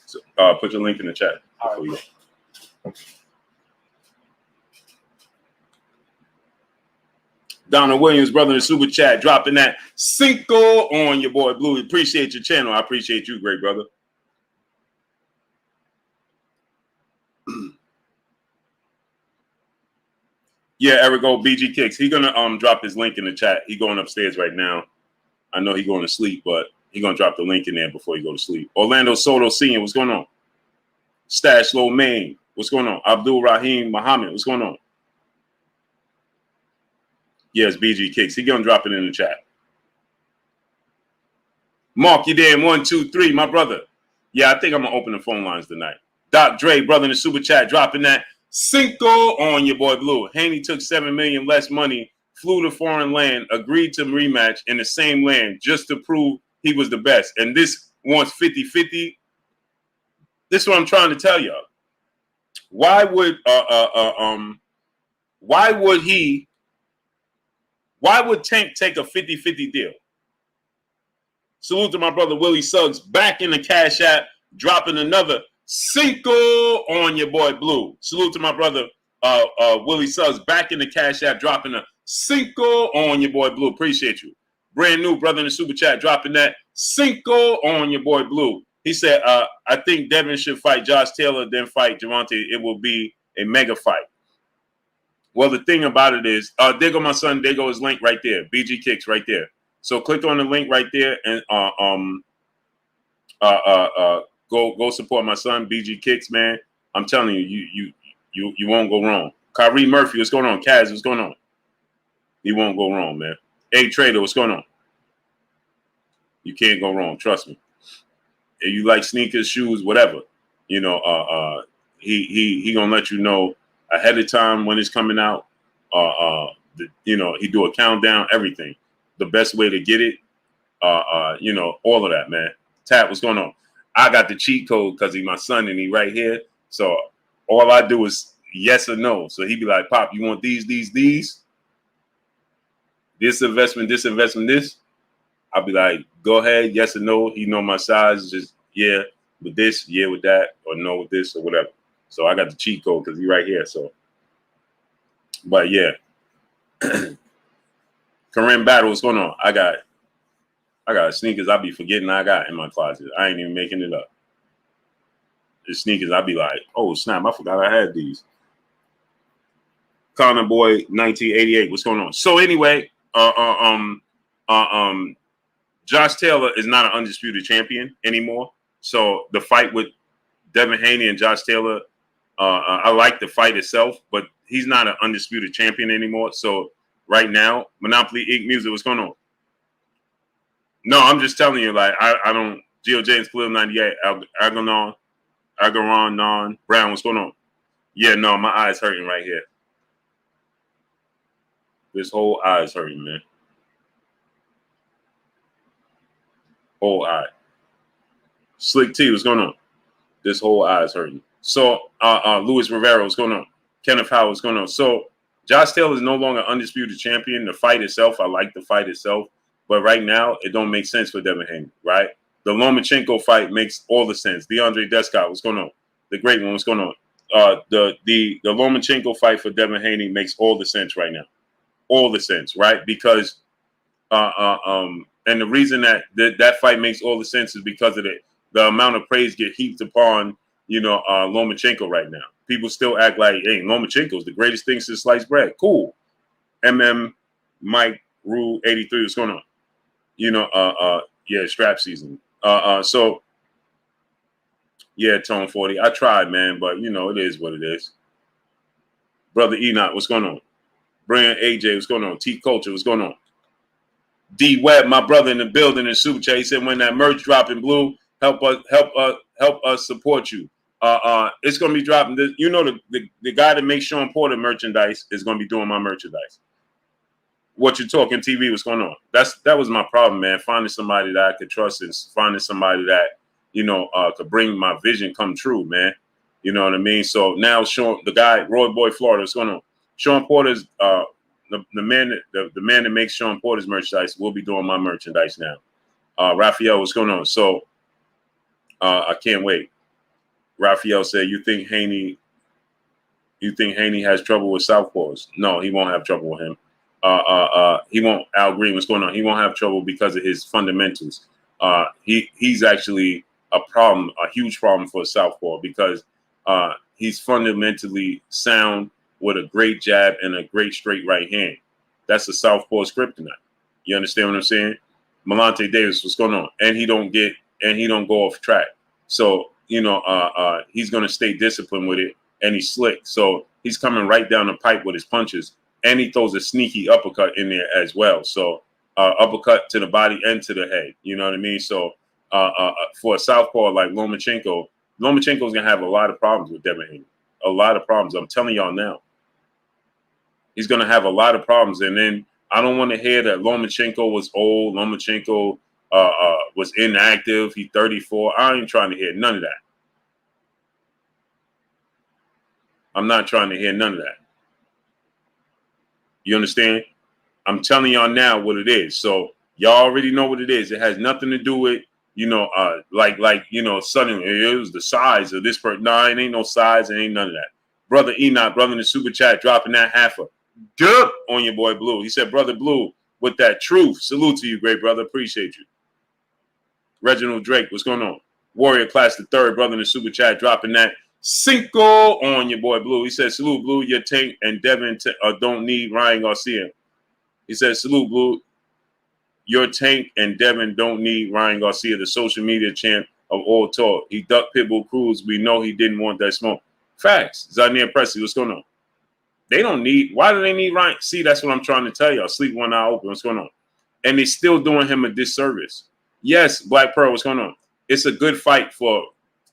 So, put your link in the chat. All right. Donald Williams, brother in the super chat, dropping that Cinco on your boy Blue. Appreciate your channel. I appreciate you, great brother. Yeah, Errol, BG Kicks. He's gonna drop his link in the chat. He going upstairs right now. I know he going to sleep, but he gonna drop the link in there before he go to sleep. Orlando Soto Senior, what's going on? Stash Low Main, what's going on? Abdul Rahim Muhammad, what's going on? Yes, BG Kicks. He gonna drop it in the chat. Mark, you there? 1, 2, 3, my brother. Yeah, I think I'm gonna open the phone lines tonight. Doc Dre, brother in the super chat, dropping that Cinco on your boy Blue. Haney took $7 million less money, flew to foreign land, agreed to rematch in the same land just to prove he was the best. And this wants 50-50. This is what I'm trying to tell y'all. Why would Tank take a 50-50 deal? Salute to my brother Willie Suggs back in the Cash App, dropping another Cinco on your boy Blue. Salute to my brother Willie Suggs back in the Cash App, dropping a Cinco on your boy Blue. Appreciate you. Brand new brother in the super chat, dropping that Cinco on your boy Blue. He said, I think Devin should fight Josh Taylor, then fight Javante. It will be a mega fight. Well, the thing about it is, there go my son. There go his link right there. BG Kicks right there. So click on the link right there and go support my son, BG Kicks, man. I'm telling you, you won't go wrong. Kyrie Murphy, what's going on? Kaz, what's going on? You won't go wrong, man. Hey, Trader, what's going on? You can't go wrong. Trust me. If you like sneakers, shoes, whatever, he gonna let you know ahead of time when it's coming out. He do a countdown, everything. The best way to get it, all of that, man. Tap, what's going on? I got the cheat code because he's my son and he right here. So all I do is yes or no. So he be like, Pop, you want these? This investment, this? I'll be like, go ahead, yes or no. He know my size, just yeah with this, yeah with that, or no with this, or whatever. So I got the cheat code because he right here. So, but yeah. Kareem Battle, what's going on? I got sneakers I be forgetting I got in my closet. I ain't even making it up. The sneakers I be like, oh snap, I forgot I had these. Connor Boy 1988, what's going on? So anyway, Josh Taylor is not an undisputed champion anymore. So the fight with Devin Haney and Josh Taylor, I like the fight itself, but he's not an undisputed champion anymore. So right now. Monopoly Inc. Music, what's going on? No, I'm just telling you, like, I don't. Geo James Cliff 98, Agaron, Non, Brown, what's going on? Yeah, no, my eye's hurting right here. This whole eye is hurting, man. Whole eye. Slick T, what's going on? This whole eye is hurting. So, Luis Rivera, what's going on? Kenneth Howard, what's going on? So, Josh Taylor is no longer undisputed champion. The fight itself, I like the fight itself. But right now, it don't make sense for Devin Haney, right? The Lomachenko fight makes all the sense. DeAndre Descott, what's going on? The great one, what's going on? The Lomachenko fight for Devin Haney makes all the sense right now. All the sense, right? Because and the reason that fight makes all the sense is because of the amount of praise get heaped upon, Lomachenko right now. People still act like, hey, Lomachenko's the greatest thing since sliced bread. Cool. Mike Rule 83, what's going on? Yeah, strap season. So yeah, Tone 40. I tried, man, but it is what it is. Brother Enoch, what's going on? Brian AJ, what's going on? T Culture, what's going on? D Webb, my brother in the building in Super Chat. He said when that merch dropping, Blue, help us support you. It's gonna be dropping. The guy that makes Sean Porter merchandise is gonna be doing my merchandise. What you talking TV? What's going on? That was my problem, man. Finding somebody that I could trust and finding somebody that could bring my vision come true, man. You know what I mean? So now Sean, the guy, Roy Boy Florida, what's going on? Sean Porter's the man that makes Sean Porter's merchandise will be doing my merchandise now. Raphael, what's going on? So I can't wait. Raphael said, you think Haney has trouble with southpaws? No, he won't have trouble with him. He won't. Al Green, what's going on? He won't have trouble because of his fundamentals. He's actually a huge problem for a southpaw because he's fundamentally sound with a great jab and a great straight right hand. That's a southpaw kryptonite. You understand what I'm saying? Malante Davis, what's going on? And he don't go off track. So he's gonna stay disciplined with it, and he's slick. So he's coming right down the pipe with his punches. And he throws a sneaky uppercut in there as well. So uppercut to the body and to the head. You know what I mean? So for a southpaw like Lomachenko's going to have a lot of problems with Devin Haney. A lot of problems. I'm telling y'all now. He's going to have a lot of problems. And then I don't want to hear that Lomachenko was old. Lomachenko was inactive. He's 34. I ain't trying to hear none of that. I'm not trying to hear none of that. You understand? I'm telling y'all now what it is. So y'all already know what it is. It has nothing to do with, suddenly it was the size of this person. No, it ain't no size. It ain't none of that. Brother Enoch, brother in the super chat, dropping that half a dub on your boy Blue. He said, Brother Blue, with that truth. Salute to you, great brother. Appreciate you. Reginald Drake, what's going on? Warrior Class the Third, brother in the super chat, dropping that Cinco on your boy Blue. He said, salute, Blue. Your Tank and Devin don't need Ryan Garcia. He said, salute, Blue. Your Tank and Devin don't need Ryan Garcia, the social media champ of all talk. He ducked Pitbull Cruz. We know he didn't want that smoke. Facts. Zania Presley, what's going on? They don't need. Why do they need Ryan? See, that's what I'm trying to tell y'all. Sleep one eye open. What's going on? And they're still doing him a disservice. Yes, Black Pearl, what's going on? It's a good fight for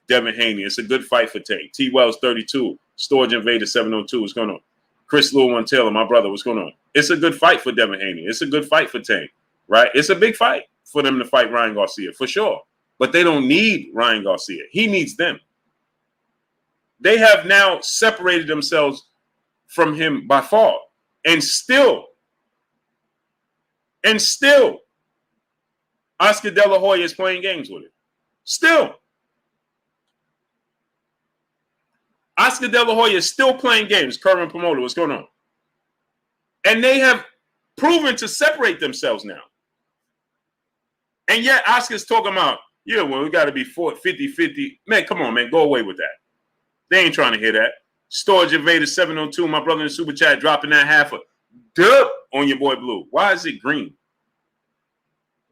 Devin Haney. It's a good fight for Tank. T. Wells 32. Storage Invader 702. What's going on? Chris Lil One Taylor, my brother. What's going on? It's a good fight for Devin Haney. It's a good fight for Tank, right? It's a big fight for them to fight Ryan Garcia for sure. But they don't need Ryan Garcia. He needs them. They have now separated themselves from him by far, and still, Oscar De La Hoya is playing games with it. Still. Oscar De La Hoya is still playing games, current promoter. What's going on? And they have proven to separate themselves now. And yet Oscar's talking about, yeah, well, we got to be 50-50. Man, come on, man. Go away with that. They ain't trying to hear that. Storage Invader 702, my brother in the super chat, dropping that half a dub on your boy Blue. Why is it green?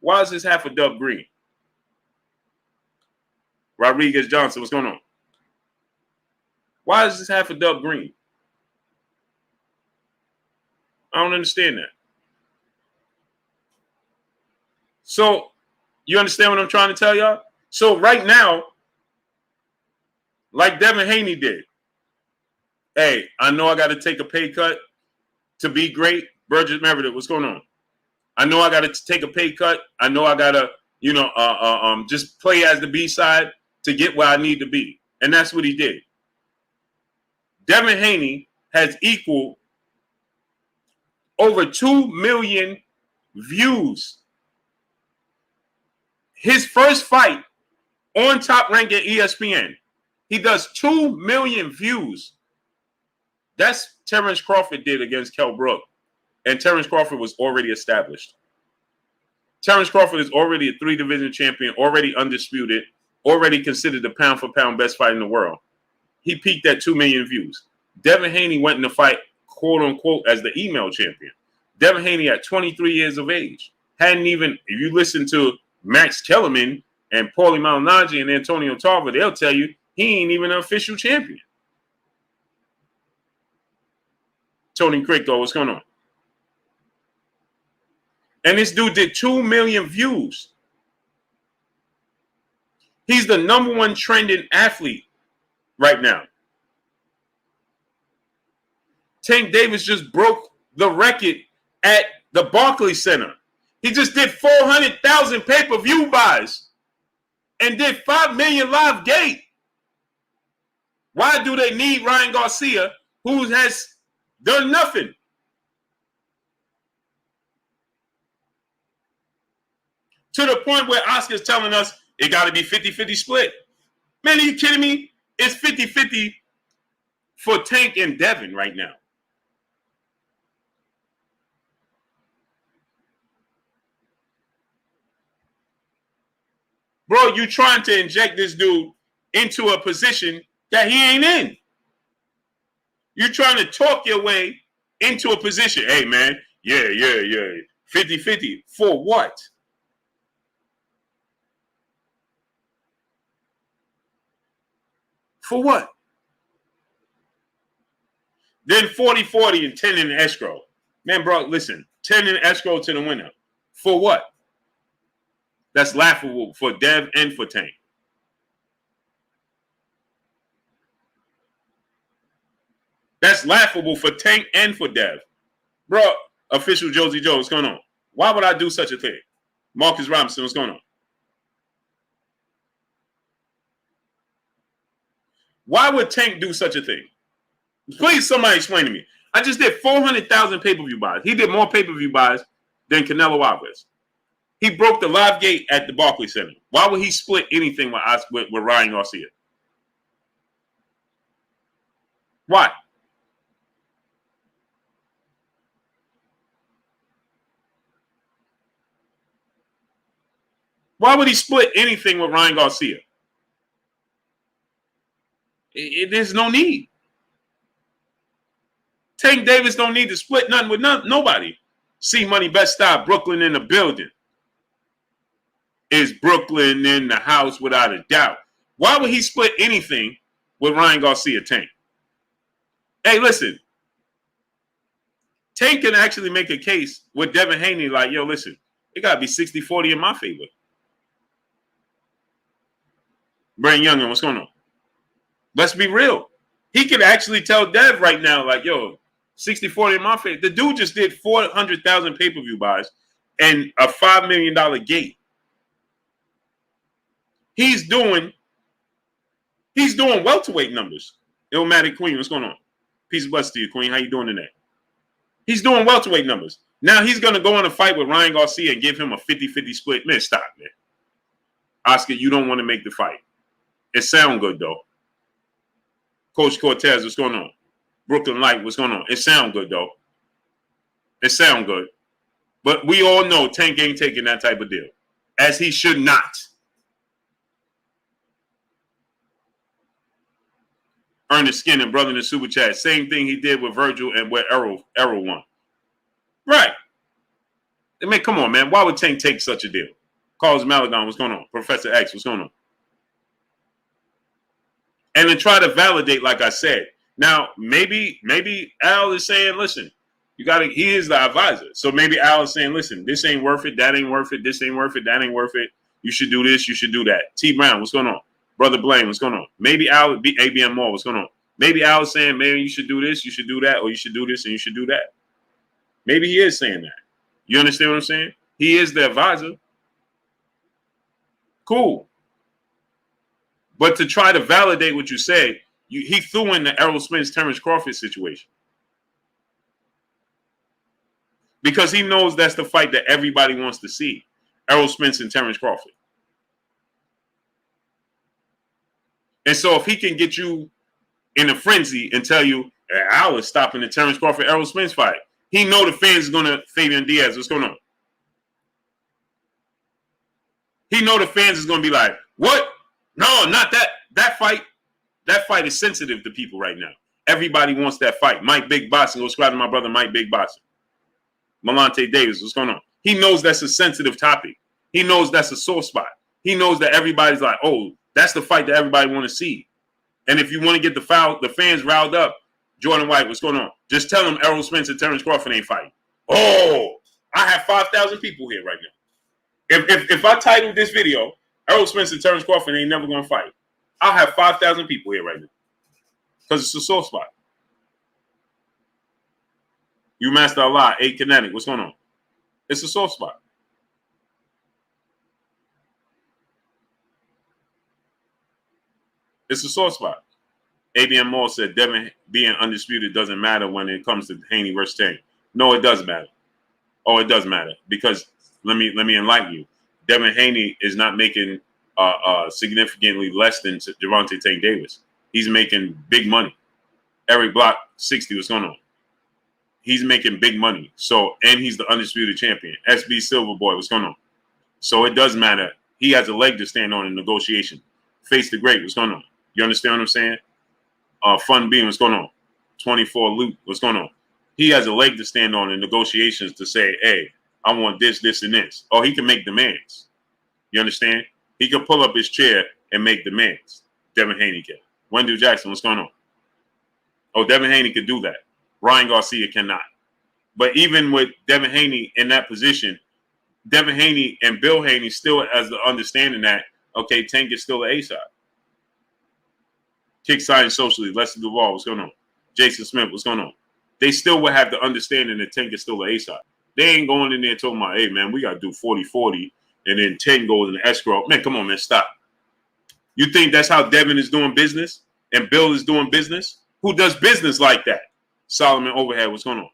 Why is this half a dub green? Rodriguez Johnson, what's going on? Why is this half a dub green? I don't understand that. So you understand what I'm trying to tell y'all? So right now, like Devin Haney did, hey, I know I got to take a pay cut to be great. Burgess Meredith, what's going on? I know I got to take a pay cut. I know I got to, just play as the B-side to get where I need to be. And that's what he did. Devin Haney has equaled over 2 million views. His first fight on Top Rank at ESPN, he does 2 million views. That's Terrence Crawford did against Kell Brook. And Terrence Crawford was already established. Terrence Crawford is already a 3-division champion, already undisputed, already considered the pound-for-pound best fight in the world. He peaked at 2 million views. Devin Haney went in the fight, quote-unquote, as the email champion. Devin Haney at 23 years of age. Hadn't even, if you listen to Max Kellerman and Paulie Malignaggi and Antonio Tarver, they'll tell you he ain't even an official champion. Tony Crick, what's going on? And this dude did 2 million views. He's the #1 trending athlete right now. Tank Davis just broke the record at the Barclays Center. He just did 400,000 pay-per-view buys and did 5 million live gate. Why do they need Ryan Garcia, who has done nothing? To the point where Oscar's telling us it got to be 50-50 split. Man, are you kidding me? It's 50-50 for Tank and Devin right now. Bro, you trying to inject this dude into a position that he ain't in. You're trying to talk your way into a position. Hey, man, yeah. 50-50. For what? For what? Then 40-40 and 10 in escrow. Man, bro, listen. 10 in escrow to the winner. For what? That's laughable for Dev and for Tank. That's laughable for Tank and for Dev. Bro, official Josie Joe, what's going on? Why would I do such a thing? Marcus Robinson, what's going on? Why would Tank do such a thing? Please, somebody explain to me. I just did 400,000 pay-per-view buys. He did more pay-per-view buys than Canelo Alvarez. He broke the live gate at the Barclays Center. Why would he split anything with Ryan Garcia? Why? Why would he split anything with Ryan Garcia? There's no need. Tank Davis don't need to split nothing with nobody. C Money Best Style, Brooklyn in the building. Is Brooklyn in the house without a doubt? Why would he split anything with Ryan Garcia, Tank? Hey, listen. Tank can actually make a case with Devin Haney like, yo, listen, it got to be 60-40 in my favor. Brandon Youngin, what's going on? Let's be real. He could actually tell Dev right now, like, yo, 60-40 in my favor. The dude just did 400,000 pay-per-view buys and a $5 million gate. He's doing welterweight numbers. Illmatic Queen, what's going on? Peace and blessings to you, Queen. How you doing today? He's doing welterweight numbers. Now he's going to go in a fight with Ryan Garcia and give him a 50-50 split. Man, stop, man. Oscar, you don't want to make the fight. It sound good, though. Coach Cortez, what's going on? Brooklyn Light, what's going on? It sound good, though. It sound good. But we all know Tank ain't taking that type of deal. As he should not. Ernest Skinner, brother in the super chat. Same thing he did with Virgil and where Errol won. Right. I mean, come on, man. Why would Tank take such a deal? Carlos Malagon, what's going on? Professor X, what's going on? And then try to validate, like I said. Now, maybe Al is saying, listen, He is the advisor. So maybe Al is saying, listen, this ain't worth it, that ain't worth it, this ain't worth it, that ain't worth it. You should do this, you should do that. T Brown, what's going on? Brother Blaine, what's going on? Maybe Al, ABM Moore, what's going on? Maybe Al is saying, maybe you should do this, you should do that, or you should do this and you should do that. Maybe he is saying that. You understand what I'm saying? He is the advisor. Cool. But to try to validate what you say, he threw in the Errol Spence, Terrence Crawford situation. Because he knows that's the fight that everybody wants to see. Errol Spence and Terrence Crawford. And so if he can get you in a frenzy and tell you, I was stopping the Terrence Crawford Errol Spence fight, he know the fans are going to Fabian Diaz. What's going on? He know the fans is going to be like, what? No, not that. That fight is sensitive to people right now. Everybody wants that fight. Mike Big Boxing. Go subscribe to my brother Mike Big Boxing. Malante Davis, what's going on? He knows that's a sensitive topic. He knows that's a sore spot. He knows that everybody's like, oh, that's the fight that everybody want to see. And if you want to get the fans riled up, Jordan White, what's going on? Just tell them Errol Spence and Terrence Crawford ain't fighting. Oh, I have 5,000 people here right now. If I title this video, Errol Spence and Terrence Crawford ain't never going to fight, I'll have 5,000 people here right now. Because it's a sore spot. You master a lot. 8 Kinetic. What's going on? It's a soft spot. It's a soft spot. ABM Moore said Devin being undisputed doesn't matter when it comes to Haney versus Tank. No, it does matter. Oh, it does matter. Because let me enlighten you. Devin Haney is not making significantly less than Gervonta Tank Davis. He's making big money. Eric Block 60. What's going on? He's making big money. So, and he's the undisputed champion. SB Silverboy, what's going on? So it does matter. He has a leg to stand on in negotiation. Face the Great, what's going on? You understand what I'm saying? Fun Bean, what's going on? 24 Loot, what's going on? He has a leg to stand on in negotiations to say, hey, I want this, this, and this. Oh, he can make demands. You understand? He can pull up his chair and make demands. Devin Haney can. Wendell Jackson, what's going on? Oh, Devin Haney could do that. Ryan Garcia cannot. But even with Devin Haney in that position, Devin Haney and Bill Haney still has the understanding that, okay, Tank is still the A-side. Kick Science Socially, Lester Duvall, what's going on? Jason Smith, what's going on? They still would have the understanding that Tank is still the A-side. They ain't going in there talking about, hey, man, we got to do 40-40, and then 10 goes in the escrow. Man, come on, man, stop. You think that's how Devin is doing business and Bill is doing business? Who does business like that? Solomon Overhead, what's going on?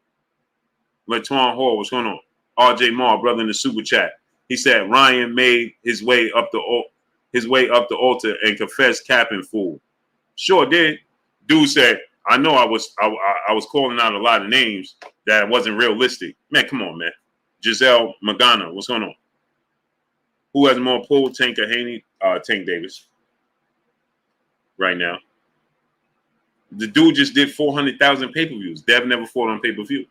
Latuan Hall, what's going on? RJ Moore, brother in the super chat. He said Ryan made his way up the altar and confessed capping fool. Sure did. Dude said, I know I was calling out a lot of names that wasn't realistic. Man, come on, man. Giselle Magana, what's going on? Who has more pull, Tank or Haney? Tank Davis. Right now. The dude just did 400,000 pay-per-views. Dev never fought on pay-per-view.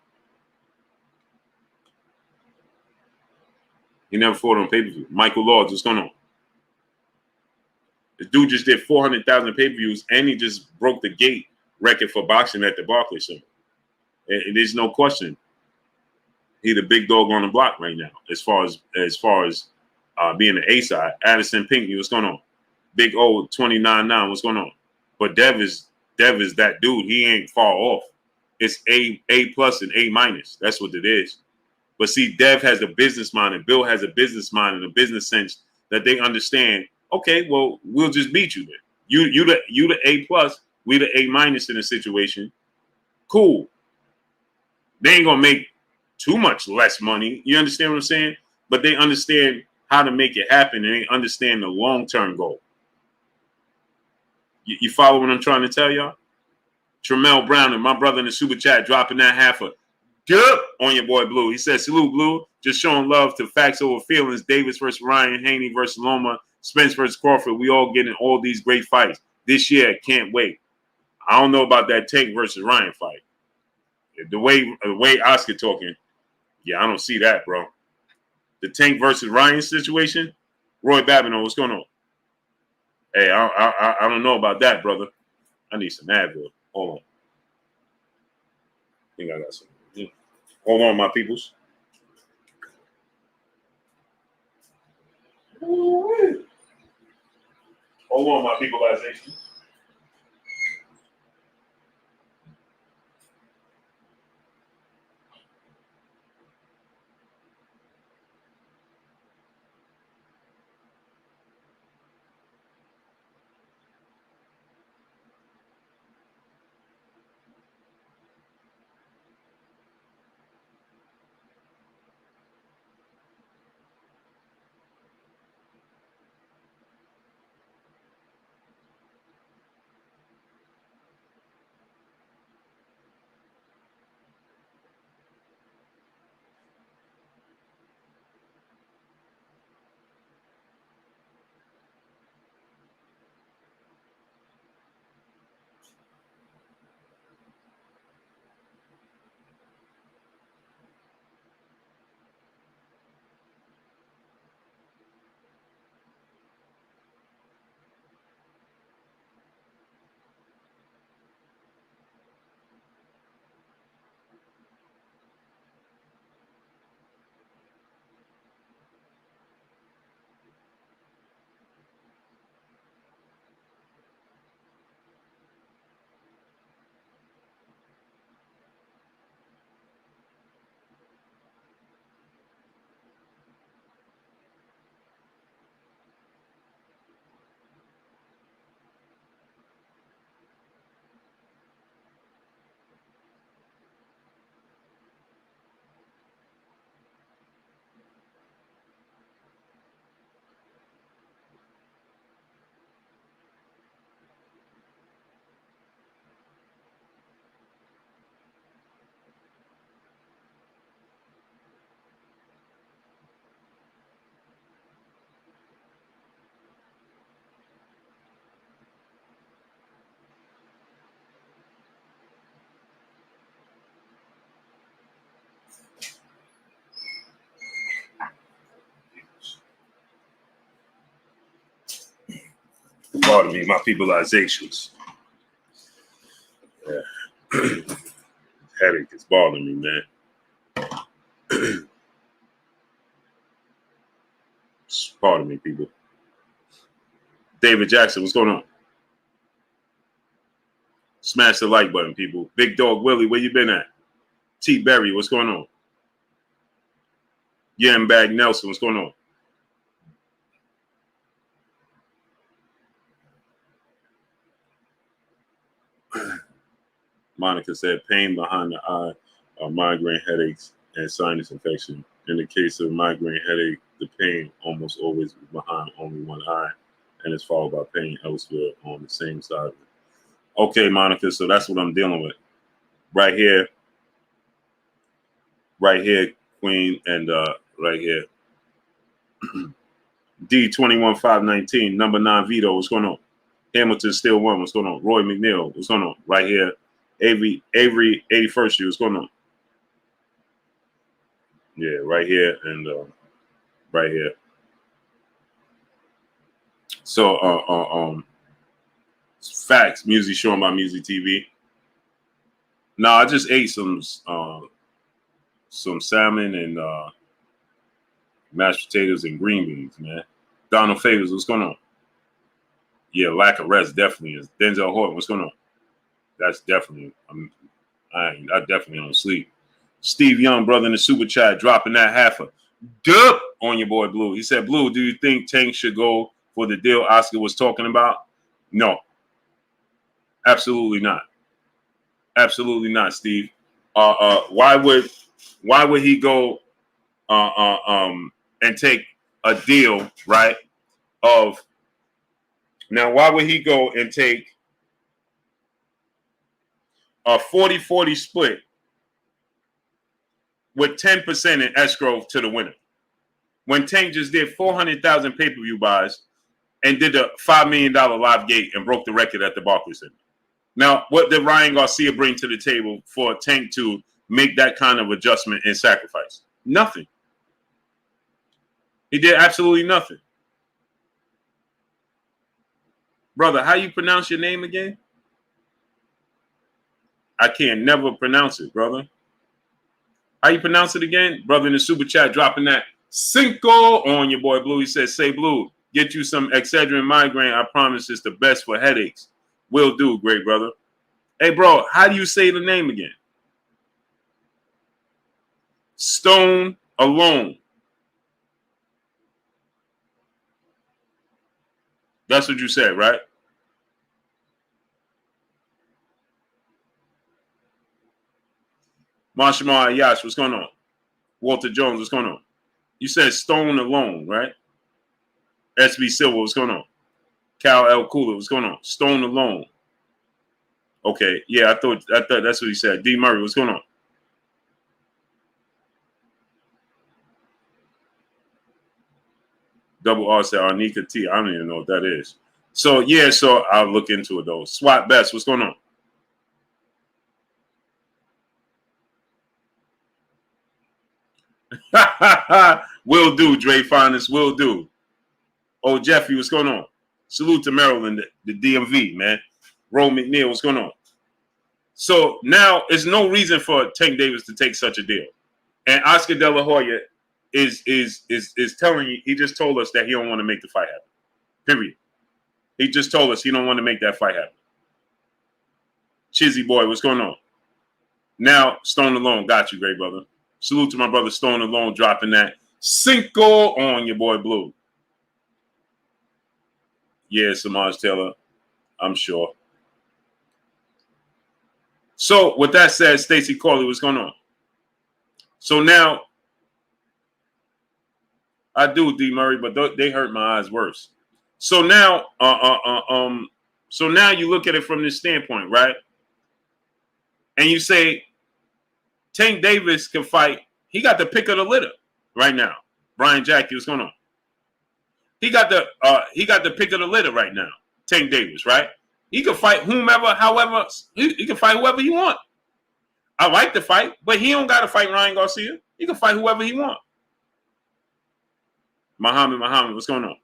He never fought on pay-per-view. Michael Lords, what's going on? The dude just did 400,000 pay-per-views, and he just broke the gate record for boxing at the Barclays Center. There's no question. He's the big dog on the block right now, as far as being an A-side. Addison Pinckney, what's going on? Big O 29-9, what's going on? But Dev is that dude. He ain't far off. It's A plus and A minus. That's what it is. But see, Dev has a business mind and Bill has a business mind and a business sense that they understand. Okay, well, we'll just beat you then. You the A plus, we the A minus in a situation. Cool. They ain't gonna make too much less money. You understand what I'm saying? But they understand how to make it happen and they understand the long-term goal. You follow what I'm trying to tell y'all? Tremel Brown and my brother in the super chat dropping that half a dip on your boy Blue. He says, salute, Blue. Just showing love to facts over feelings. Davis versus Ryan, Haney versus Loma, Spence versus Crawford. We all getting all these great fights. This year, can't wait. I don't know about that Tank versus Ryan fight. The way Oscar talking, yeah, I don't see that, bro. The Tank versus Ryan situation, Roy Babineau, what's going on? Hey, I don't know about that, brother. I need some Advil. Hold on. I think I got some. Yeah. Hold on, my peoples. Hold on, my peopleization. Pardon me, my peopleizations. Yeah. Headache is bothering me, man. Pardon me, people. David Jackson, what's going on? Smash the like button, people. Big Dog Willie, where you been at? T. Berry, what's going on? Yam Bag Nelson, what's going on? Monica said pain behind the eye are migraine headaches and sinus infection. In the case of migraine headache, the pain almost always is behind only one eye and is followed by pain elsewhere on the same side of it. Okay, Monica, so that's what I'm dealing with. Right here, Queen, and right here. D21519, number 9 Vito, what's going on? Hamilton still one, what's going on? Roy McNeil, what's going on? Right here. Avery 81st year, what's going on? Yeah, right here and right here. So facts, music showing by Music TV. No, I just ate some salmon and mashed potatoes and green beans, man. Donald Favors, what's going on? Yeah, lack of rest definitely is. Denzel Horton, what's going on? That's definitely. I definitely don't sleep. Steve Young, brother in the super chat, dropping that half a dub on your boy Blue. He said, Blue, do you think Tank should go for the deal Oscar was talking about? No, absolutely not. Absolutely not, Steve. Why would he go and take a deal, right? Why would he go and take a 40-40 split with 10% in escrow to the winner? When Tank just did 400,000 pay-per-view buys and did a $5 million live gate and broke the record at the Barclays Center. Now, what did Ryan Garcia bring to the table for Tank to make that kind of adjustment and sacrifice? Nothing. He did absolutely nothing. Brother, how you pronounce your name again? I can't never pronounce it, brother. How you pronounce it again? Brother in the super chat dropping that Cinco on your boy Blue. He says, say Blue, get you some Excedrin migraine. I promise it's the best for headaches. Will do, great brother. Hey, bro, how do you say the name again? Stone Alone. That's what you said, right? Marshall Yash, what's going on? Walter Jones, what's going on? You said Stone Alone, right? SB Silver, what's going on? Cal L. Cooler, what's going on? Stone Alone. Okay, yeah, I thought that's what he said. D. Murray, what's going on? Double R said Arnica T. I don't even know what that is. So, yeah, so I'll look into it, though. SWAT Best, what's going on? Will do, Dre Finest, will do. Oh, Jeffrey, what's going on? Salute to Maryland, the DMV, man. Ro McNeil, what's going on? So now there's no reason for Tank Davis to take such a deal. And Oscar De La Hoya is telling you, he just told us that he don't want to make the fight happen. Period. He just told us he don't want to make that fight happen. Chizzy boy, what's going on? Now, Stone Alone, got you, great brother. Salute to my brother Stone Alone dropping that Cinco on your boy Blue. Yeah, Samaj Taylor, I'm sure. So, with that said, Stacey Corley, what's going on? So now, I do, D. Murray, but they hurt my eyes worse. So now, so now you look at it from this standpoint, right? And you say, Tank Davis can fight. He got the pick of the litter right now. Brian Jackie, what's going on? He got the pick of the litter right now. Tank Davis, right? He can fight whomever, however, he can fight whoever he want. I like the fight, but he don't got to fight Ryan Garcia. He can fight whoever he want. Muhammad, what's going on?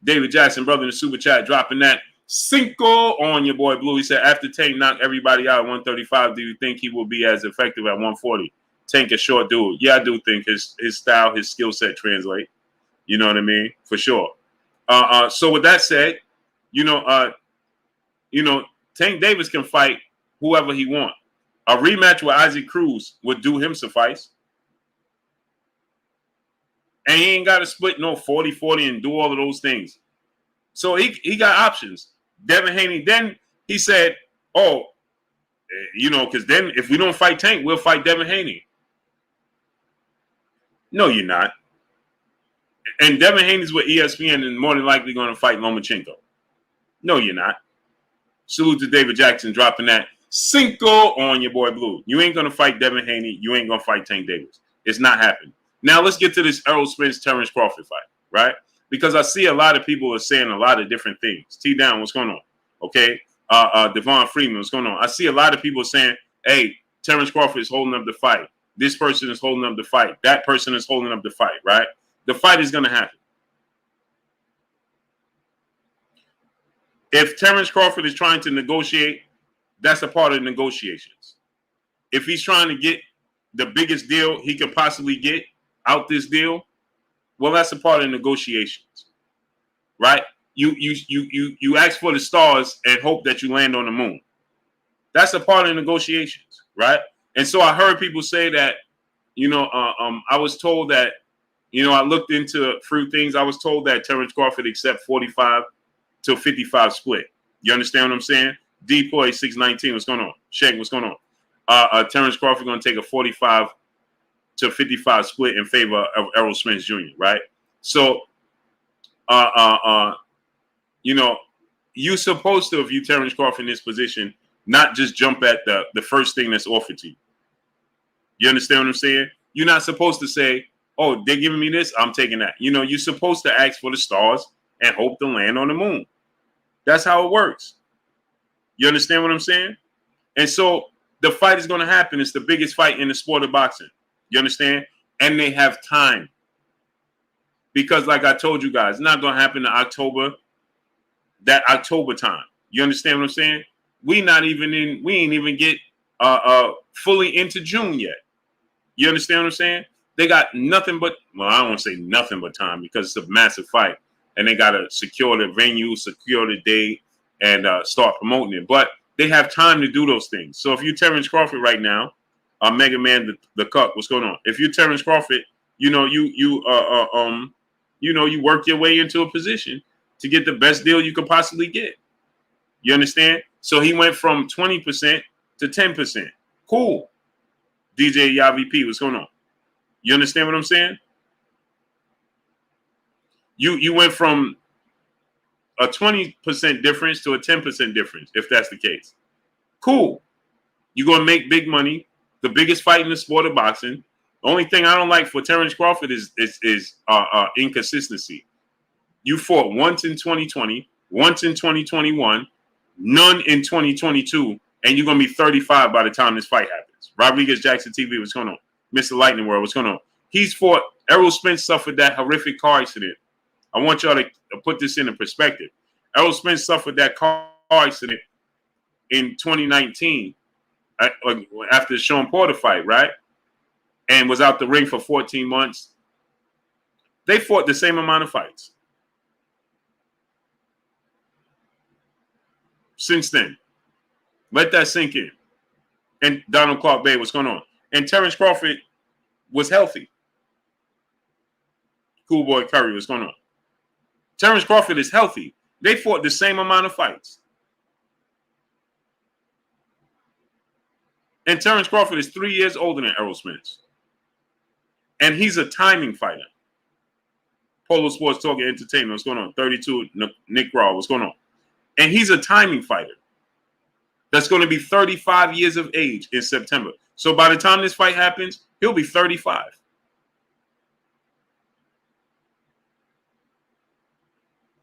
David Jackson, brother in the super chat, dropping that Cinco on your boy Blue. He said, after Tank knocked everybody out at 135, do you think he will be as effective at 140? Tank a short dude. Yeah, I do think his style, his skill set translate. You know what I mean? For sure. So with that said, Tank Davis can fight whoever he wants. A rematch with Isaac Cruz would do him suffice. And he ain't got to split no 40-40 and do all of those things. So he got options. Devin Haney, then he said, because then if we don't fight Tank, we'll fight Devin Haney. No, you're not. And Devin Haney's with ESPN and more than likely going to fight Lomachenko. No, you're not. Salute to David Jackson dropping that Cinco on your boy Blue. You ain't going to fight Devin Haney. You ain't going to fight Tank Davis. It's not happening. Now let's get to this Errol Spence, Terrence Crawford fight, right? Because I see a lot of people are saying a lot of different things. T-Down, what's going on? Okay. Devon Freeman, what's going on? I see a lot of people saying, hey, Terrence Crawford is holding up the fight. This person is holding up the fight. That person is holding up the fight, right? The fight is going to happen. If Terrence Crawford is trying to negotiate, that's a part of the negotiations. If he's trying to get the biggest deal he could possibly get out this deal, well, that's a part of negotiations, right? You ask for the stars and hope that you land on the moon. That's a part of negotiations, right? And so I heard people say that, I was told that, I looked into a few things. I was told that Terrence Crawford accept 45 to 55 split. You understand what I'm saying? Depoy 619, what's going on? Shank, what's going on? Terrence Crawford going to take a 45 to 55 split in favor of Errol Spence Jr., right? So, you're supposed to, if you Terrence Crawford in this position, not just jump at the first thing that's offered to you. You understand what I'm saying? You're not supposed to say, oh, they're giving me this, I'm taking that. You're supposed to ask for the stars and hope to land on the moon. That's how it works. You understand what I'm saying? And so the fight is going to happen. It's the biggest fight in the sport of boxing. You understand? And they have time. Because like I told you guys, it's not going to happen in October, that October time. You understand what I'm saying? We ain't even get fully into June yet. You understand what I'm saying? They got nothing but, well, I don't want to say nothing but time because it's a massive fight. And they got to secure the venue, secure the date, and start promoting it. But they have time to do those things. So if you're Terrence Crawford right now, Mega Man the Cuck, what's going on? If you're Terrence Crawford, you work your way into a position to get the best deal you could possibly get. You understand? So he went from 20% to 10%. Cool. DJ YVP, what's going on? You understand what I'm saying? You went from a 20% difference to a 10% difference, if that's the case. Cool. You're going to make big money, the biggest fight in the sport of boxing. The only thing I don't like for Terrence Crawford is inconsistency. You fought once in 2020, once in 2021, none in 2022, and you're going to be 35 by the time this fight happens. Rodriguez Jackson TV, what's going on? Mr. Lightning World, what's going on? He's fought. Errol Spence suffered that horrific car accident. I want y'all to put this into perspective. Errol Spence suffered that car accident in 2019 after the Sean Porter fight, right? And was out the ring for 14 months. They fought the same amount of fights. Since then. Let that sink in. And Donald Clark Bay, what's going on? And Terrence Crawford was healthy. Cool Boy Curry, what's going on? Terrence Crawford is healthy. They fought the same amount of fights. And Terrence Crawford is 3 years older than Errol Spence. And he's a timing fighter. Polo Sports Talk and Entertainment, what's going on? 32, Nick Raw, what's going on? And he's a timing fighter. That's going to be 35 years of age in September. So by the time this fight happens, he'll be 35.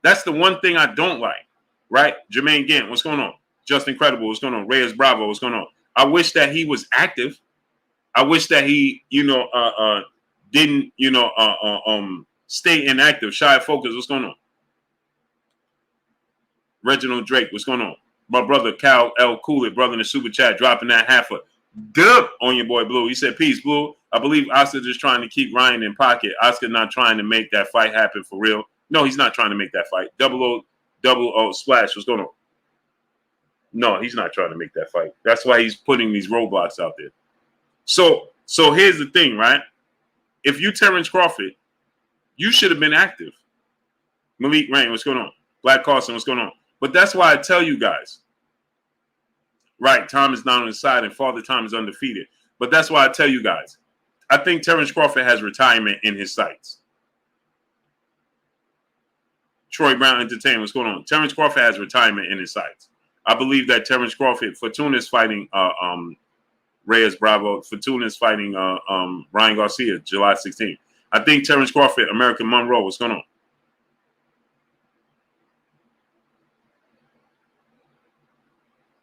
That's the one thing I don't like, right? Jermaine Gant, what's going on? Just Incredible, what's going on? Reyes Bravo, what's going on? I wish that he was active. I wish that he, didn't, stay inactive. Shy Focus, what's going on? Reginald Drake, what's going on? My brother Cal L. Cooley, brother in the super chat, dropping that half a dub on your boy Blue. He said, peace, Blue. I believe Oscar just trying to keep Ryan in pocket. Oscar not trying to make that fight happen for real. No, he's not trying to make that fight. 00 Splash, what's going on? No, he's not trying to make that fight. That's why he's putting these roadblocks out there. So here's the thing, right? If you Terrence Crawford, you should have been active. Malik Rain, what's going on? Black Carson, what's going on? But that's why I tell you guys, right, time is not on his side and Father Time is undefeated. But that's why I tell you guys, I think Terrence Crawford has retirement in his sights. Troy Brown Entertainment, what's going on? Terrence Crawford has retirement in his sights. I believe that Terrence Crawford, Fortuna is fighting Reyes Bravo. Fortuna is fighting Ryan Garcia, July 16th. I think Terrence Crawford, American Monroe, what's going on?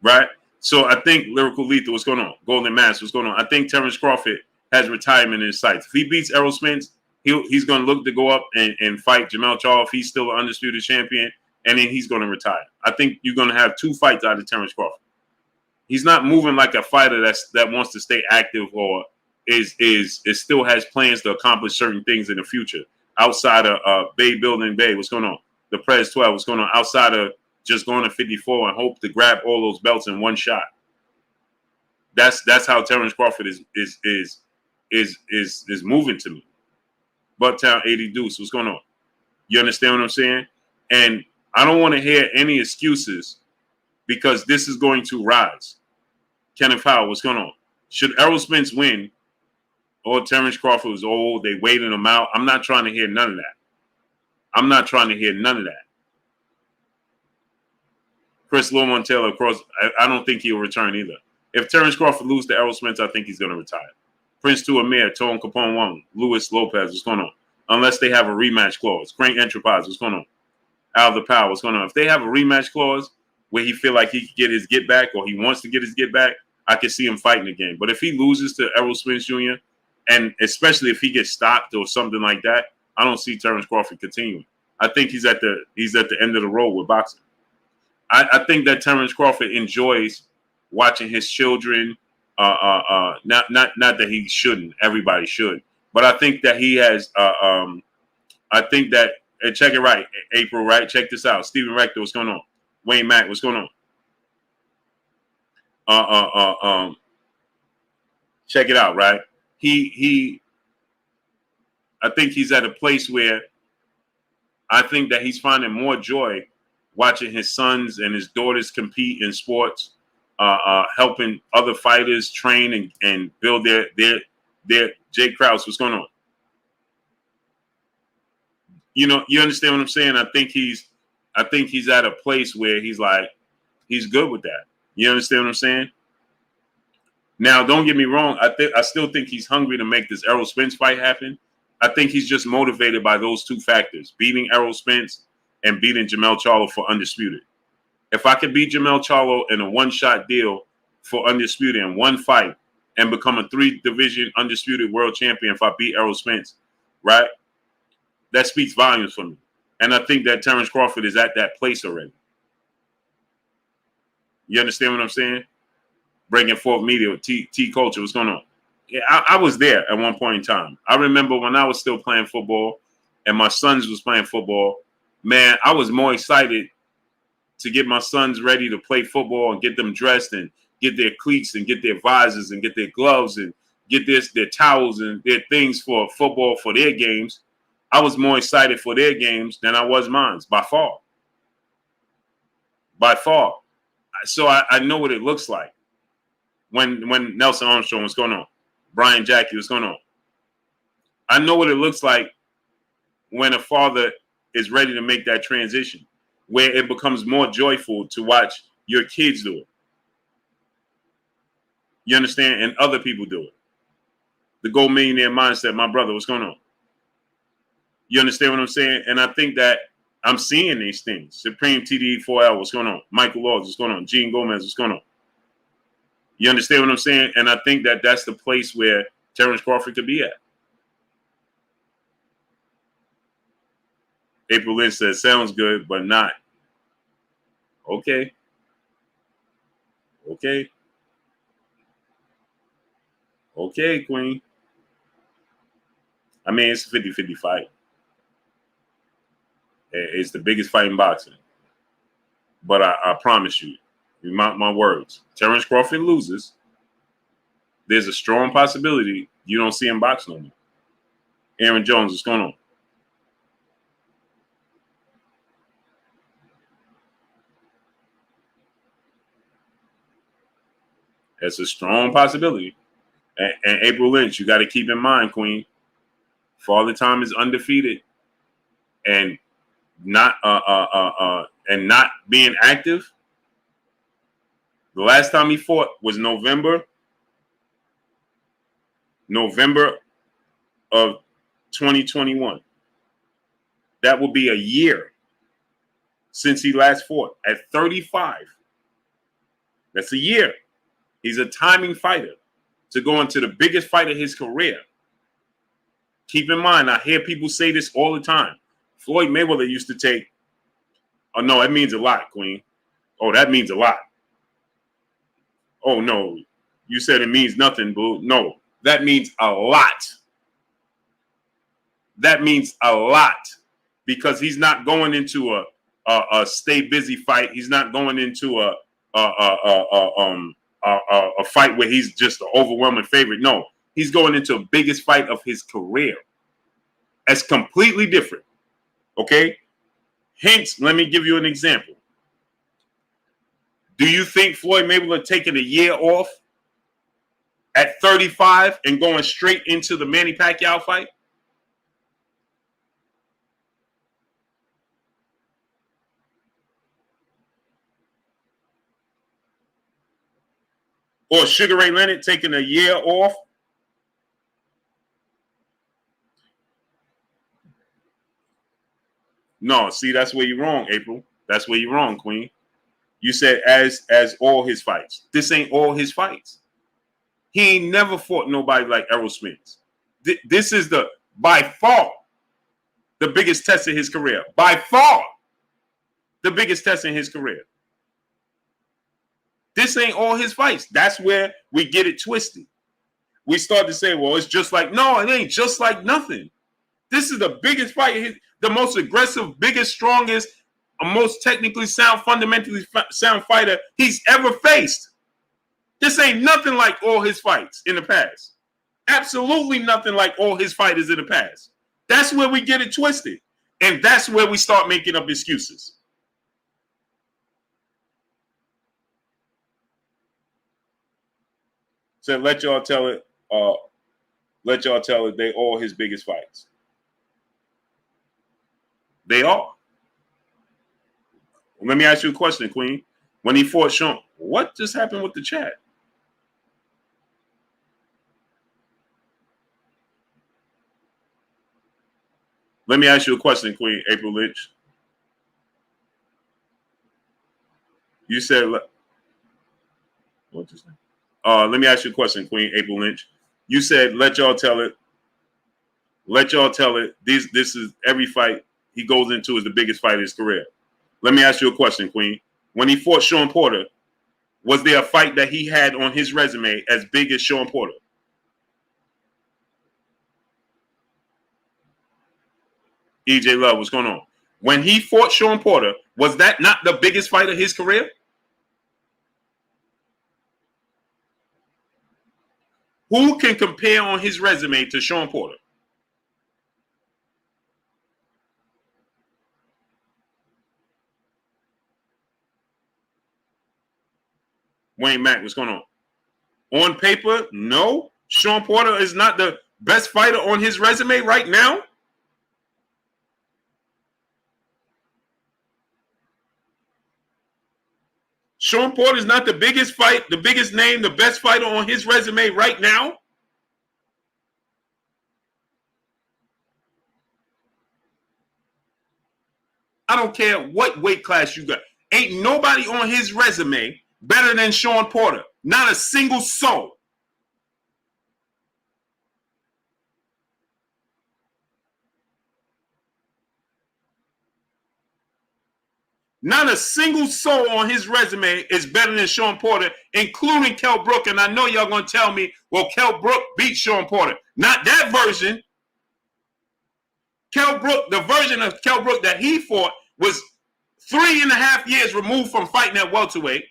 Right? So I think Lyrical Lethal, what's going on? Golden Mask, what's going on? I think Terrence Crawford has retirement in his sights. If he beats Errol Spence, he's going to look to go up and fight Jamel Charles if he's still an undisputed champion, and then he's going to retire. I think you're going to have 2 fights out of Terrence Crawford. He's not moving like a fighter that wants to stay active or is still has plans to accomplish certain things in the future outside of Bay Building Bay. What's going on? The Prez 12. What's going on? Outside of just going to 54 and hope to grab all those belts in one shot. That's how Terrence Crawford is moving to me. Bucktown 80 Deuce, what's going on? You understand what I'm saying? And I don't want to hear any excuses because this is going to rise. Kenneth Howell, what's going on? Should Errol Spence win or Terrence Crawford was old, they waited him out? I'm not trying to hear none of that. I'm not trying to hear none of that. Chris Lomon Taylor, of course, I don't think he'll return either. If Terrence Crawford loses to Errol Spence, I think he's going to retire. Prince to Amir, Tone Capone Wong, Luis Lopez, what's going on? Unless they have a rematch clause. Crank Enterprise, what's going on? Al the Power, what's going on? If they have a rematch clause where he feel like he can get his get back or he wants to get his get back, I can see him fighting again. But if he loses to Errol Spence Jr., and especially if he gets stopped or something like that, I don't see Terrence Crawford continuing. I think he's at the end of the road with boxing. I think that Terrence Crawford enjoys watching his children Not that he shouldn't. Everybody should, but I think that he has. I think that, and check it right, April. Right, check this out. Stephen Rector, what's going on? Wayne Mack, what's going on? Check it out, right? I think he's at a place where I think that he's finding more joy watching his sons and his daughters compete in sports, helping other fighters train and build their Jay Krause, what's going on? You know, you understand what I'm saying? I think he's at a place where he's like, he's good with that. You understand what I'm saying? Now, don't get me wrong. I still think he's hungry to make this Errol Spence fight happen. I think he's just motivated by those two factors: beating Errol Spence and beating Jermell Charlo for undisputed. If I could beat Jermell Charlo in a one-shot deal for undisputed in one fight and become a 3-division undisputed world champion, if I beat Errol Spence, right? That speaks volumes for me. And I think that Terrence Crawford is at that place already. You understand what I'm saying? Breaking forth media with T Culture. What's going on? Yeah, I was there at one point in time. I remember when I was still playing football and my sons was playing football. Man, I was more excited to get my sons ready to play football and get them dressed and get their cleats and get their visors and get their gloves and get their towels and their things for football for their games. I was more excited for their games than I was mine, by far. By far. So I know what it looks like. When Nelson Armstrong, what's going on? Brian Jackie, what's going on? I know what it looks like when a father is ready to make that transition, where it becomes more joyful to watch your kids do it. You understand? And other people do it. The gold millionaire mindset, my brother, what's going on? You understand what I'm saying? And I think that I'm seeing these things. Supreme TDE4L, what's going on? Michael Laws, what's going on? Gene Gomez, what's going on? You understand what I'm saying? And I think that that's the place where Terrence Crawford could be at. April Lynn says, sounds good, but not. Okay. Okay. Okay, Queen. I mean, it's a 50-50 fight. It's the biggest fight in boxing. But I promise you, you mark my words, Terrence Crawford loses, there's a strong possibility you don't see him box no more. Aaron Jones, what's going on? That's a strong possibility. And April Lynch, you got to keep in mind, Queen, Father Time is undefeated and not being active. The last time he fought was November of 2021. That will be a year since he last fought at 35. That's a year. He's a timing fighter to go into the biggest fight of his career. Keep in mind, I hear people say this all the time. Floyd Mayweather used to take, oh no, that means a lot, Queen. Oh, that means a lot. Oh no, you said it means nothing, boo. No, that means a lot. That means a lot because he's not going into a stay busy fight. He's not going into a fight where he's just an overwhelming favorite. No, he's going into the biggest fight of his career. That's completely different. Okay? Hence, let me give you an example. Do you think Floyd Mayweather taking a year off at 35 and going straight into the Manny Pacquiao fight? Or Sugar Ray Leonard taking a year off? No, see, that's where you're wrong, April. That's where you're wrong, Queen. You said as all his fights. This ain't all his fights. He ain't never fought nobody like Errol Spence. This is by far the biggest test in his career. By far the biggest test in his career. This ain't all his fights. That's where we get it twisted. We start to say, well, it's just like, no, it ain't just like nothing. This is the biggest fight, the most aggressive, biggest, strongest, most technically sound, fundamentally sound fighter he's ever faced. This ain't nothing like all his fights in the past. Absolutely nothing like all his fighters in the past. That's where we get it twisted. And that's where we start making up excuses. So let y'all tell it they all his biggest fights. They are. Let me ask you a question, Queen. When he fought Sean, what just happened with the chat? Let me ask you a question, Queen April Lynch. You said, what just happened? Let me ask you a question, Queen April Lynch. You said, let y'all tell it. Let y'all tell it. This is every fight he goes into is the biggest fight of his career. Let me ask you a question, Queen. When he fought Sean Porter, was there a fight that he had on his resume as big as Sean Porter? EJ Love, what's going on? When he fought Sean Porter, was that not the biggest fight of his career? Who can compare on his resume to Sean Porter? Wayne Mack, what's going on? On paper, no. Sean Porter is not the best fighter on his resume right now. Sean Porter is not the biggest fight, the biggest name, the best fighter on his resume right now. I don't care what weight class you got. Ain't nobody on his resume better than Sean Porter. Not a single soul. Not a single soul on his resume is better than Sean Porter, including Kell Brook. And I know y'all going to tell me, well, Kell Brook beat Sean Porter. Not that version. Kell Brook, the version of Kell Brook that he fought was 3.5 years removed from fighting at welterweight.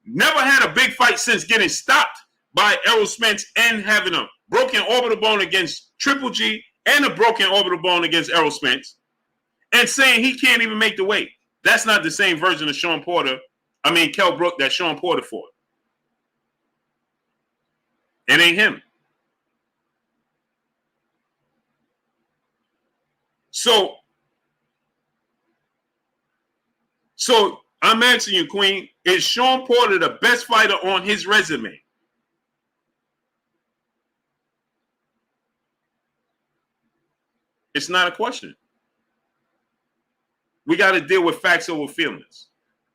Never had a big fight since getting stopped by Errol Spence and having a broken orbital bone against Triple G and a broken orbital bone against Errol Spence, and saying he can't even make the weight. That's not the same version of Sean Porter. I mean, Kell Brook that Sean Porter fought. It ain't him. So I'm asking you, Queen, is Sean Porter the best fighter on his resume? It's not a question. We got to deal with facts over feelings.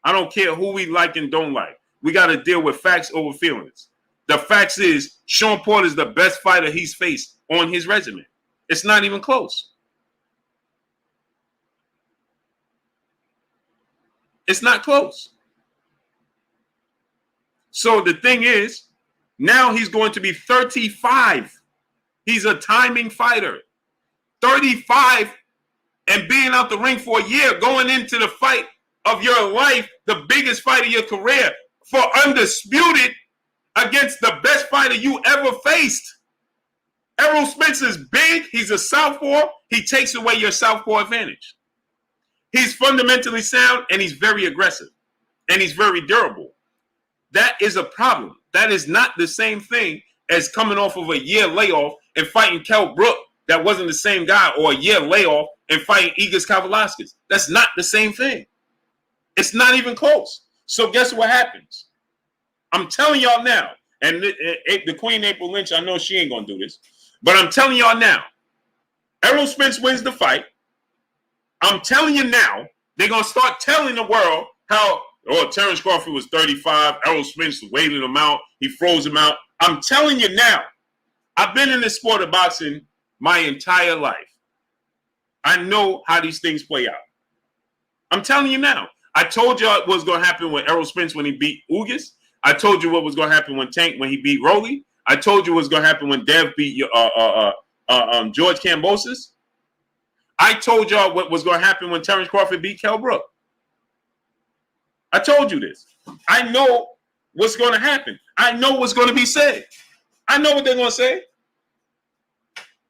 I don't care who we like and don't like. We got to deal with facts over feelings. The facts is Sean Porter is the best fighter he's faced on his resume. It's not even close. It's not close. So the thing is, now he's going to be 35. He's a timing fighter. 35 and being out the ring for a year, going into the fight of your life, the biggest fight of your career, for undisputed against the best fighter you ever faced. Errol Spence is big. He's a southpaw. He takes away your southpaw advantage. He's fundamentally sound, and he's very aggressive, and he's very durable. That is a problem. That is not the same thing as coming off of a year layoff and fighting Kell Brook that wasn't the same guy, or a year layoff and fighting Igor Kavalauskas. That's not the same thing. It's not even close. So guess what happens? I'm telling y'all now, and the Queen April Lynch, I know she ain't going to do this, but I'm telling y'all now, Errol Spence wins the fight. I'm telling you now, they're going to start telling the world how, Terrence Crawford was 35, Errol Spence waited him out, he froze him out. I'm telling you now, I've been in the sport of boxing my entire life. I know how these things play out. I'm telling you now, I told you what was going to happen with Errol Spence when he beat Ugas. I told you what was going to happen when Tank when he beat Rolly. I told you what was going to happen when Dev beat George Kambosos. I told y'all what was going to happen when Terrence Crawford beat Kell Brook. I told you this. I know what's going to happen. I know what's going to be said. I know what they're going to say.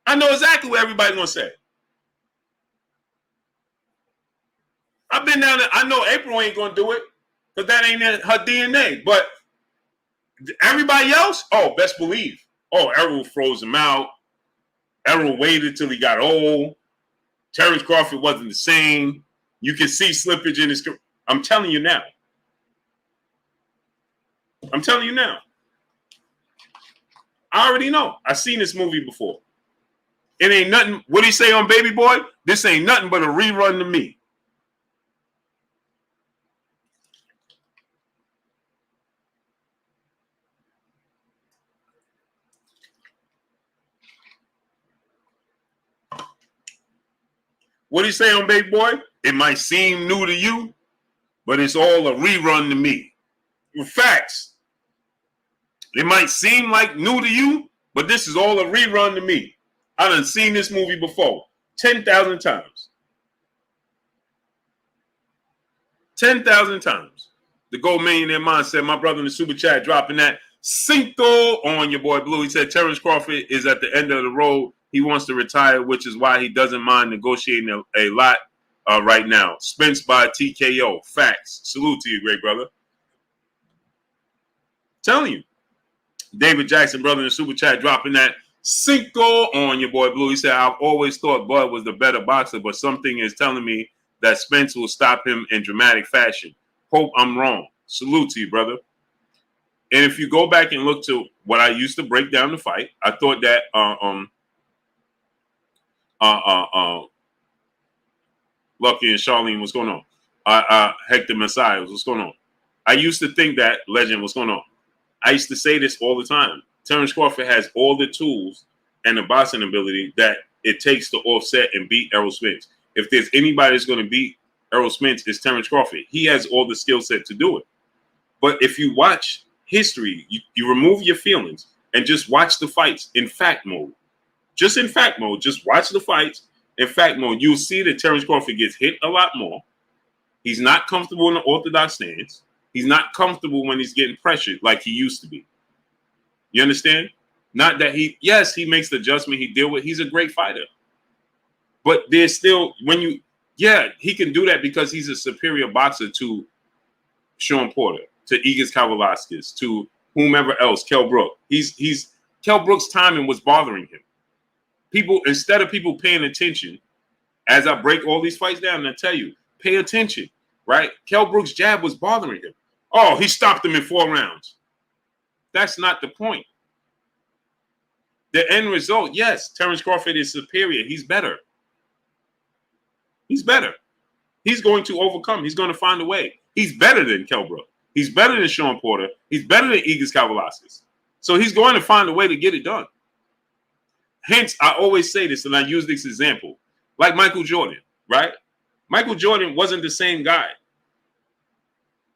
I know exactly what everybody's going to say. I've been down there. I know April ain't going to do it because that ain't in her DNA. But everybody else, oh, best believe. Oh, Errol froze him out. Errol waited till he got old. Terrence Crawford wasn't the same. You can see slippage in his career. I'm telling you now. I'm telling you now. I already know. I've seen this movie before. It ain't nothing. What he say on Baby Boy? This ain't nothing but a rerun to me. What he say on Baby Boy? It might seem new to you, but it's all a rerun to me. Facts. It might seem like new to you, but this is all a rerun to me. I done seen this movie before 10,000 times. 10,000 times. The Gold Millionaire Mindset, my brother in the super chat, dropping that Cinco on your boy Blue. He said Terrence Crawford is at the end of the road. He wants to retire, which is why he doesn't mind negotiating a lot right now. Spence by TKO. Facts. Salute to you, great brother. Telling you. David Jackson, brother in the super chat, dropping that Cinco on your boy Blue. He said, I've always thought Bud was the better boxer, but something is telling me that Spence will stop him in dramatic fashion. Hope I'm wrong. Salute to you, brother. And if you go back and look to what I used to break down the fight, I thought that Lucky and Charlene, what's going on? Hector Messiah, what's going on? I used to think that Legend, what's going on? I used to say this all the time. Terrence Crawford has all the tools and the boxing ability that it takes to offset and beat Errol Spence. If there's anybody that's going to beat Errol Spence, it's Terrence Crawford. He has all the skill set to do it. But if you watch history, you remove your feelings and just watch the fights in fact mode. Just in fact mode. Just watch the fights in fact mode. You'll see that Terrence Crawford gets hit a lot more. He's not comfortable in the orthodox stance. He's not comfortable when he's getting pressured like he used to be. You understand? Not that he makes the adjustment, he deal with. He's a great fighter. But there's still, he can do that because he's a superior boxer to Sean Porter, to Igis Kavalaskis, to whomever else, Kell Brook. Kell Brook's timing was bothering him. Instead of people paying attention, as I break all these fights down, and I tell you, pay attention, right? Kell Brook's jab was bothering him. Oh, he stopped him in 4 rounds. That's not the point. The end result, yes, Terrence Crawford is superior. He's better. He's better. He's going to overcome. He's going to find a way. He's better than Kell Brook. He's better than Sean Porter. He's better than Igis Kavalaskis. So he's going to find a way to get it done. Hence, I always say this, and I use this example. Like Michael Jordan, right? Michael Jordan wasn't the same guy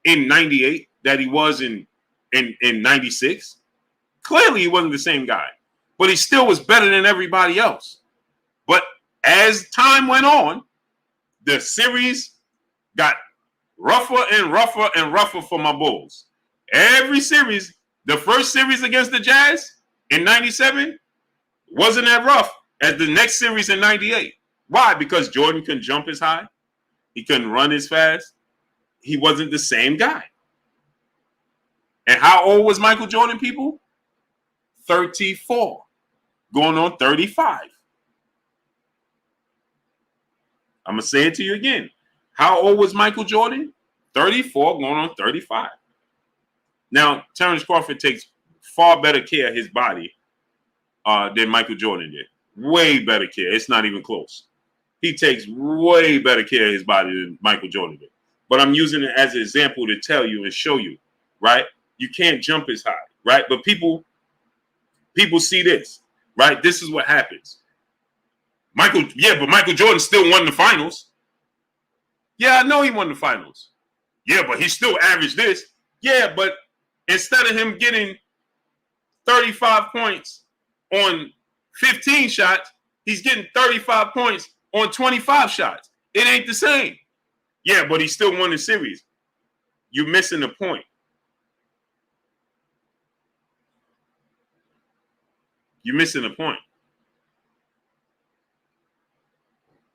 in 98 that he was in 96. Clearly, he wasn't the same guy. But he still was better than everybody else. But as time went on, the series got rougher and rougher and rougher for my Bulls. Every series, the first series against the Jazz in 97 wasn't that rough as the next series in 98. Why? Because Jordan couldn't jump as high. He couldn't run as fast. He wasn't the same guy. And how old was Michael Jordan, people? 34. Going on 35. I'm going to say it to you again. How old was Michael Jordan? 34, going on 35. Now, Terrence Crawford takes far better care of his body than Michael Jordan did. Way better care. It's not even close. He takes way better care of his body than Michael Jordan did. But I'm using it as an example to tell you and show you, right? You can't jump as high, right? But people see this, right? This is what happens. But Michael Jordan still won the finals. Yeah, I know he won the finals. Yeah, but he still averaged this. Yeah, but instead of him getting 35 points on 15 shots, he's getting 35 points on 25 shots. It ain't the same. Yeah, but he still won the series. You're missing the point. You're missing the point.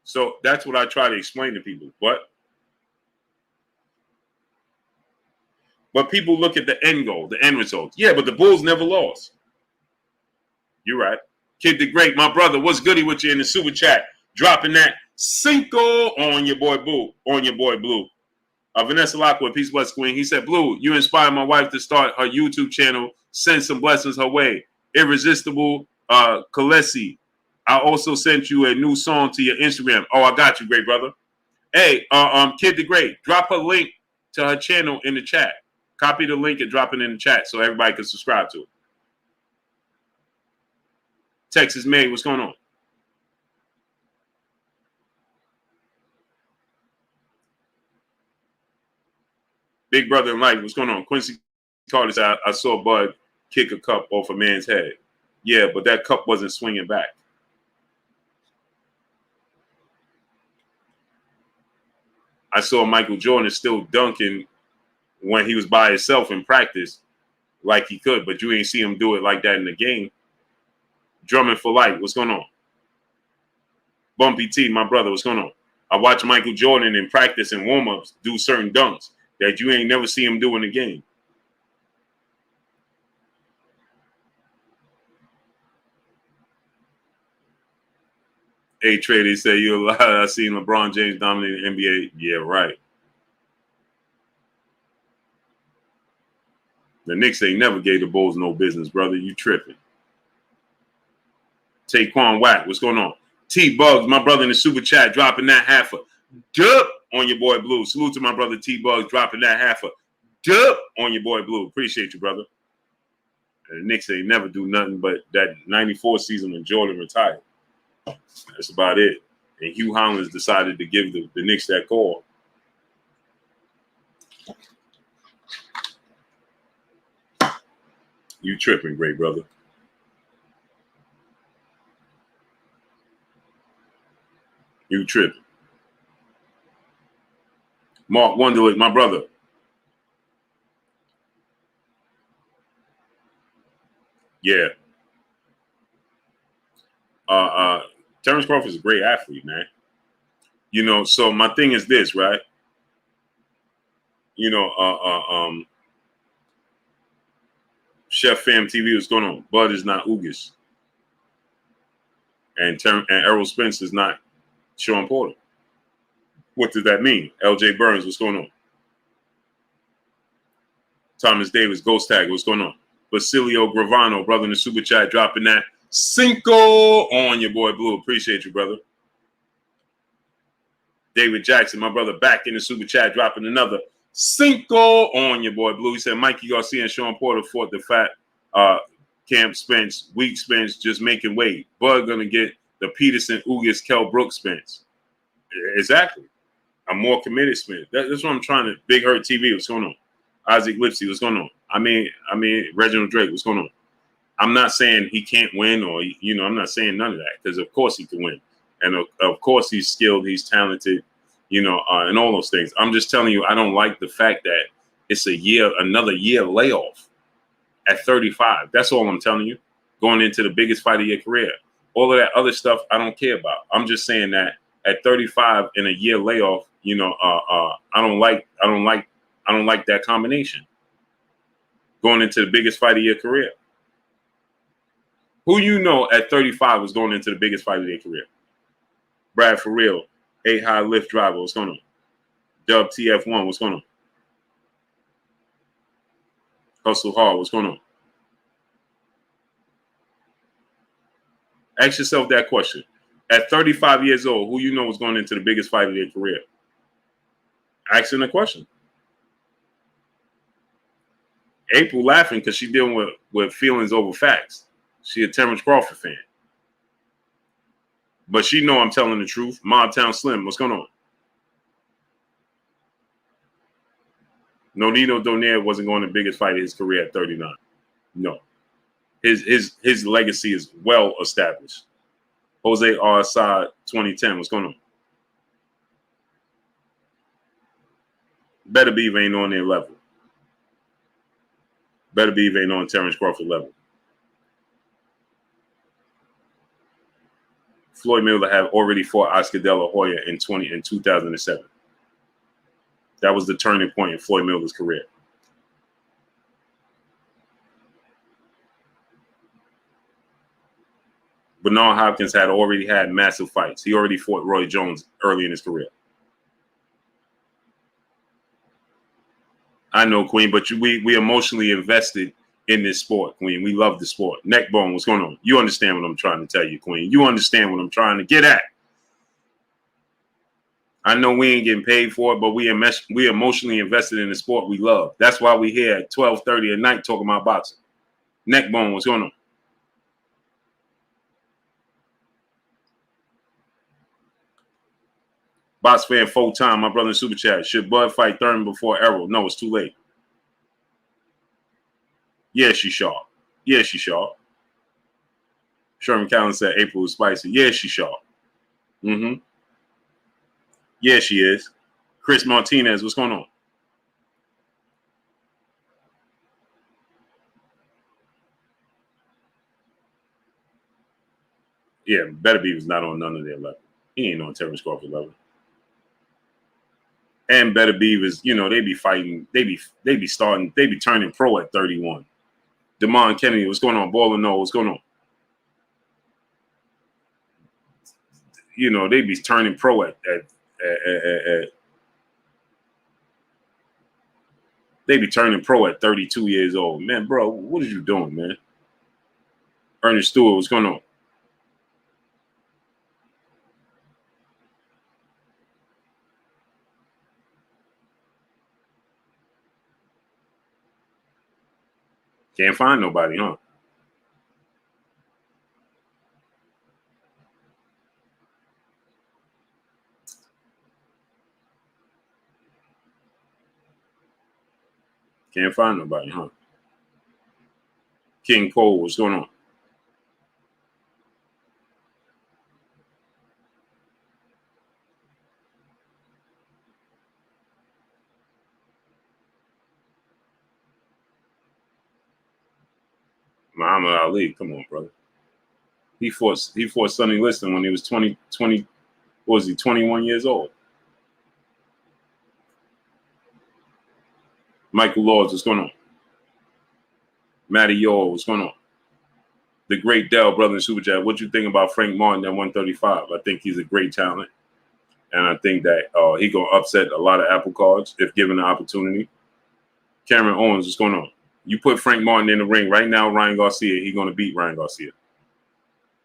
So that's what I try to explain to people. But people look at the end goal, the end result. Yeah, but the Bulls never lost. You're right. Kid the Great, my brother, what's goody with you in the super chat? Dropping that Cinco on your boy Blue. Vanessa Lockwood, peace, bless Queen. He said, Blue, you inspired my wife to start her YouTube channel. Send some blessings her way. Irresistible Kalesi. I also sent you a new song to your Instagram. Oh, I got you, great brother. Hey, Kid the Great, drop her link to her channel in the chat. Copy the link and drop it in the chat so everybody can subscribe to it. Texas Made, what's going on? Big brother in life, what's going on? Quincy Carter said, I saw Bud kick a cup off a man's head. Yeah, but that cup wasn't swinging back. I saw Michael Jordan still dunking when he was by himself in practice like he could, but you ain't see him do it like that in the game. Drumming for life, what's going on? Bumpy T, my brother, what's going on? I watch Michael Jordan in practice and warm-ups do certain dunks that you ain't never see him do in the game. Hey, Trey, they say you a lot. I seen LeBron James dominate the NBA. Yeah, right. The Knicks ain't never gave the Bulls no business, brother. You tripping. Taquan Wack, what's going on? T-Bugs, my brother in the super chat, dropping that half a dub on your boy Blue. Salute to my brother T-Bugs, dropping that half a dub on your boy Blue. Appreciate you, brother. And the Knicks ain't never do nothing but that 94 season when Jordan retired. That's about it. And Hugh Hollins decided to give the Knicks that call. You tripping, great brother. You tripping. Mark Wonderlick, my brother. Yeah. Terrence Crawford is a great athlete, man. You know, so my thing is this, right? You know, Chef Fam TV, what's going on? Bud is not Ugas. And Errol Spence is not Sean Porter. What does that mean? LJ Burns, what's going on? Thomas Davis, Ghost Tag, what's going on? Basilio Gravano, brother in the super chat, dropping that Cinco on your boy Blue. Appreciate you, brother. David Jackson, my brother, back in the super chat, dropping another Cinco on your boy Blue. He said Mikey Garcia and Sean Porter fought the fat Camp Spence, weak Spence, just making weight. Bud gonna get the Peterson, Ugas, Kell Brooks Spence. Exactly. A more committed Spence. That's what I'm trying to. Big Hurt TV, what's going on? Isaac Lipsy, what's going on? I mean, Reginald Drake, what's going on? I'm not saying he can't win, or I'm not saying none of that, because of course he can win, and of course he's skilled, he's talented, and all those things. I'm just telling you, I don't like the fact that it's another year layoff at 35. That's all I'm telling you. Going into the biggest fight of your career, all of that other stuff I don't care about. I'm just saying that at 35 in a year layoff, I don't like that combination. Going into the biggest fight of your career. Who at 35 was going into the biggest fight of their career? Brad for real. 8 high lift driver, what's going on? Dub TF1, what's going on? Hustle hard, what's going on? Ask yourself that question. At 35 years old, who was going into the biggest fight of their career? Asking the question. April laughing because she's dealing with feelings over facts. She a Terrence Crawford fan. But she know I'm telling the truth. Mobtown Slim, what's going on? Nonito Donaire wasn't going to the biggest fight of his career at 39. No. His legacy is well established. Jose R. Assad, 2010. What's going on? Better Beef ain't on their level. Better Beef ain't on Terrence Crawford level. Floyd Mayweather had already fought Oscar De La Hoya in 2007. That was the turning point in Floyd Mayweather's career. Bernard Hopkins had already had massive fights. He already fought Roy Jones early in his career. I know, Queen, but we emotionally invested in this sport, Queen. We love the sport. Neckbone, what's going on? You understand what I'm trying to tell you, Queen. You understand what I'm trying to get at. I know we ain't getting paid for it, but we emotionally invested in the sport we love. That's why we here at 12:30 at night talking about boxing. Neckbone, what's going on? Box fan full time, my brother in Super Chat. Should Bud fight Thurman before Errol? No, it's too late. Yeah, she's sharp. Yeah, she's sharp. Sherman Callan said April was spicy. Yeah, she's sharp. Mm-hmm. Yeah, she is. Chris Martinez, what's going on? Yeah, Better Beef is not on none of their level. He ain't on Terrence Crawford level. And Better Beef is, they be fighting, they be starting, they be turning pro at 31. Damon Kennedy, what's going on? Ball and No, what's going on? They be turning pro at they be turning pro at 32 years old. Man, bro, what are you doing, man? Ernest Stewart, what's going on? Can't find nobody, huh? Can't find nobody, huh? King Cole, what's going on? Muhammad Ali, come on, brother. He fought Sonny Liston when he was 20, what was he, 21 years old? Michael Lords, what's going on? Matty Yore, what's going on? The great Dell, brother in Super Chat, what you think about Frank Martin at 135? I think he's a great talent. And I think that he going to upset a lot of apple cards if given the opportunity. Cameron Owens, what's going on? You put Frank Martin in the ring right now, Ryan Garcia, he's going to beat Ryan Garcia.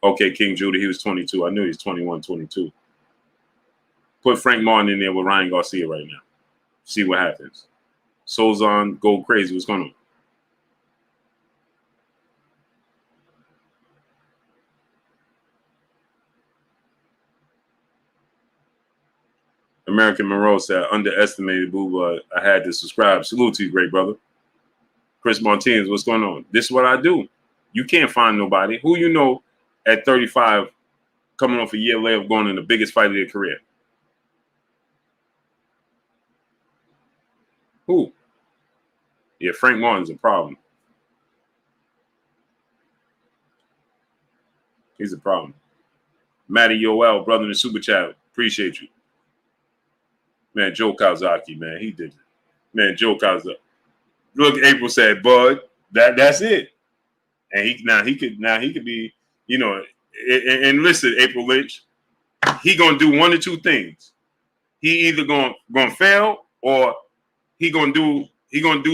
Okay, King Judah, he was 22. I knew he was 21, 22. Put Frank Martin in there with Ryan Garcia right now. See what happens. Soulzon, go crazy. What's going on? American Monroe said, underestimated, boo, I had to subscribe. Salute to you, great brother. Chris Martinez, what's going on? This is what I do. You can't find nobody. Who you know at 35 coming off a year later of going in the biggest fight of their career? Who? Yeah, Frank Martin's a problem. He's a problem. Matty Yoel, brother in the Super Chat, appreciate you. Man, Joe Kawasaki, man, he did it. Man, Joe Kawasaki. Look, April said, Bud, that's it. And he could be, and listen, April Lynch, he gonna do one or two things. He either gonna fail or he gonna do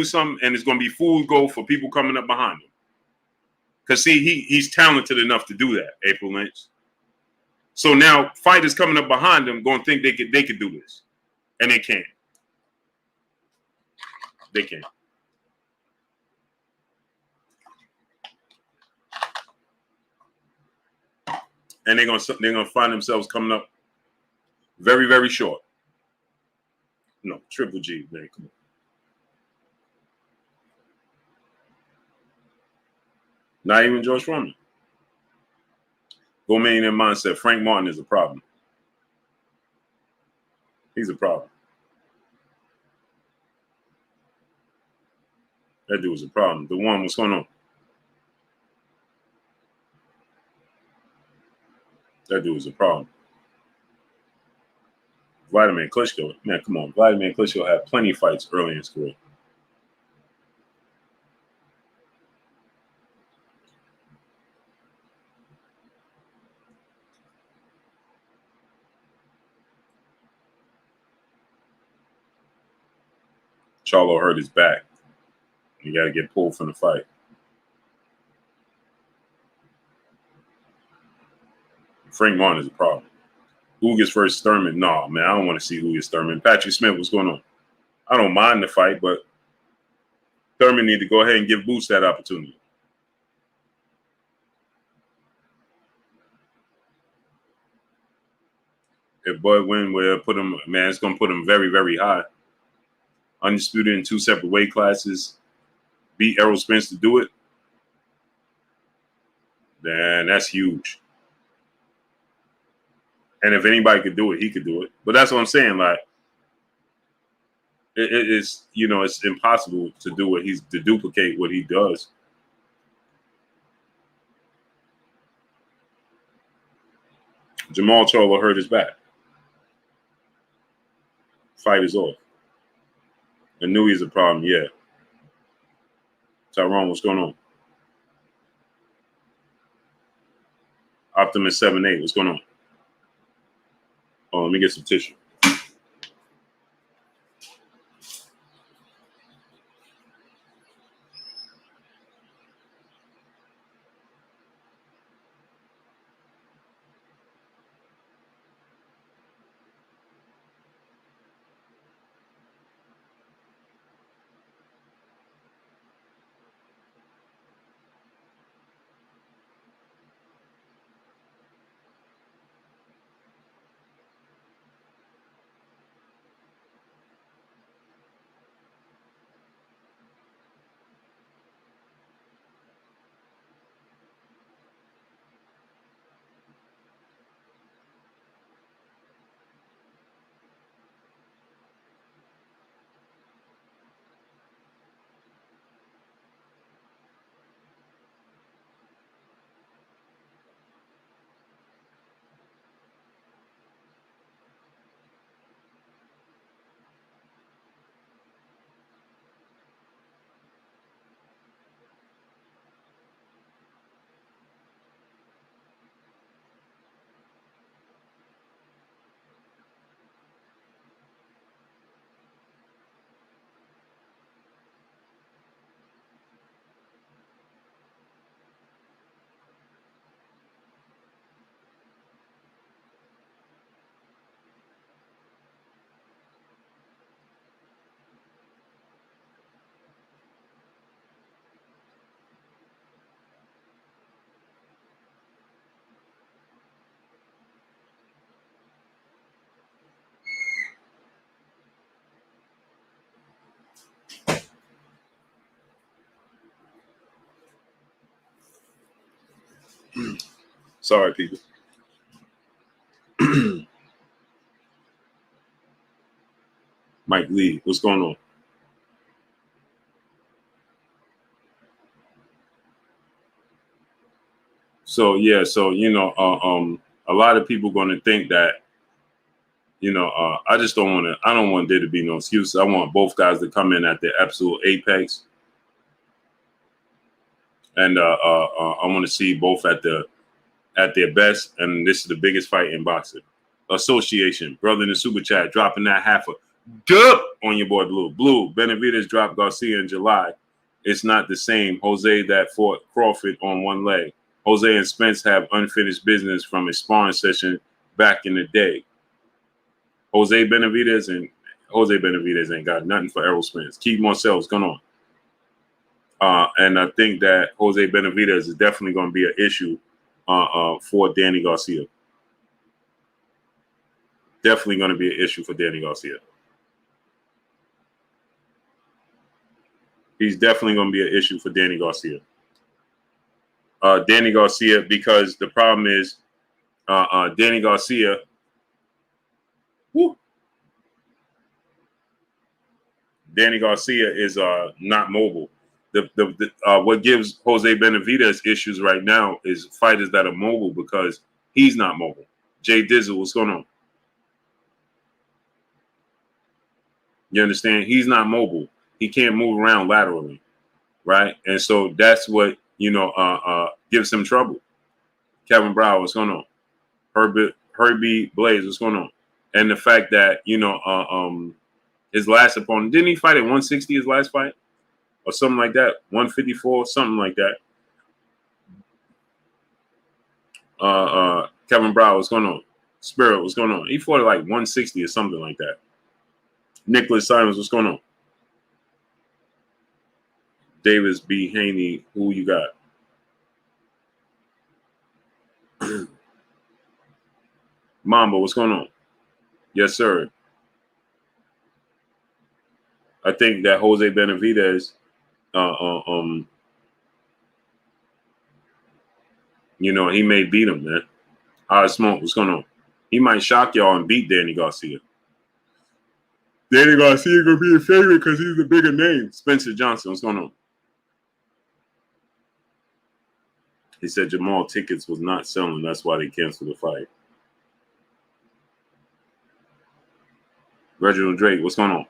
something and it's gonna be food gold for people coming up behind him. Cause see, he's talented enough to do that, April Lynch. So now fighters coming up behind him gonna think they could do this. And they can't. They can't. And they're gonna find themselves coming up very, very short. No, Triple G, man, come on. Not even George Foreman. Go Millionaire Mindset. Frank Martin is a problem. He's a problem. That dude was a problem. The one, what's going on? That dude was a problem. Vladimir Klitschko, man, come on. Vladimir Klitschko had plenty of fights early in his career. Charlo hurt his back. He got to get pulled from the fight. Frank Martin is a problem. Ugas versus Thurman. No, man, I don't want to see Ugas Thurman. Patrick Smith, what's going on? I don't mind the fight, but Thurman need to go ahead and give Boots that opportunity. If Bud win, we'll put him, man, it's going to put him very, very high. Undisputed in 2 separate weight classes. Beat Errol Spence to do it. Then that's huge. And if anybody could do it, he could do it. But that's what I'm saying. Like, it's, you know, it's impossible to do what to duplicate what he does. Jamal Charlo hurt his back. Fight is off. I knew he's a problem. Yeah. Tyrone, what's going on? Optimus 7-8, what's going on? Oh, let me get some tissue. Sorry, people. Mike Lee, what's going on? So yeah, so you know, a lot of people going to think that, you know, I just don't want to. I don't want there to be no excuses. I want both guys to come in at their absolute apex, and I want to see both at their best. And this is the biggest fight in boxing. Association, brother in the super chat, dropping that half a dub on your boy Blue. Blue, Benavidez dropped Garcia in July. It's not the same Jose that fought Crawford on one leg. Jose and Spence have unfinished business from a sparring session back in the day. Jose Benavidez ain't got nothing for Errol Spence. Keith Marcel, what's going on? And I think that Jose Benavidez is definitely going to be an issue for Danny Garcia. Definitely going to be an issue for Danny Garcia. He's definitely going to be an issue for Danny Garcia. Danny Garcia, because the problem is Danny Garcia. Woo, Danny Garcia is not mobile. The what gives Jose Benavidez issues right now is fighters that are mobile because he's not mobile. Jay Dizzle, what's going on? You understand? He's not mobile. He can't move around laterally, right? And so that's what gives him trouble. Kevin Brown, what's going on? Herbie Blaze, what's going on? And the fact that his last opponent, didn't he fight at 160 his last fight? Or something like that, 154, something like that. Kevin Brown, what's going on? Spirit, what's going on? He fought at like 160 or something like that. Nicholas Simons, what's going on? Davis B. Haney, who you got? Mamba, what's going on? Yes, sir. I think that Jose Benavidez, he may beat him, man. Hot Smoke, what's going on? He might shock y'all and beat Danny Garcia. Danny Garcia gonna be a favorite because he's the bigger name. Spencer Johnson, what's going on? He said Jamal tickets was not selling. That's why they canceled the fight. Reginald Drake, what's going on?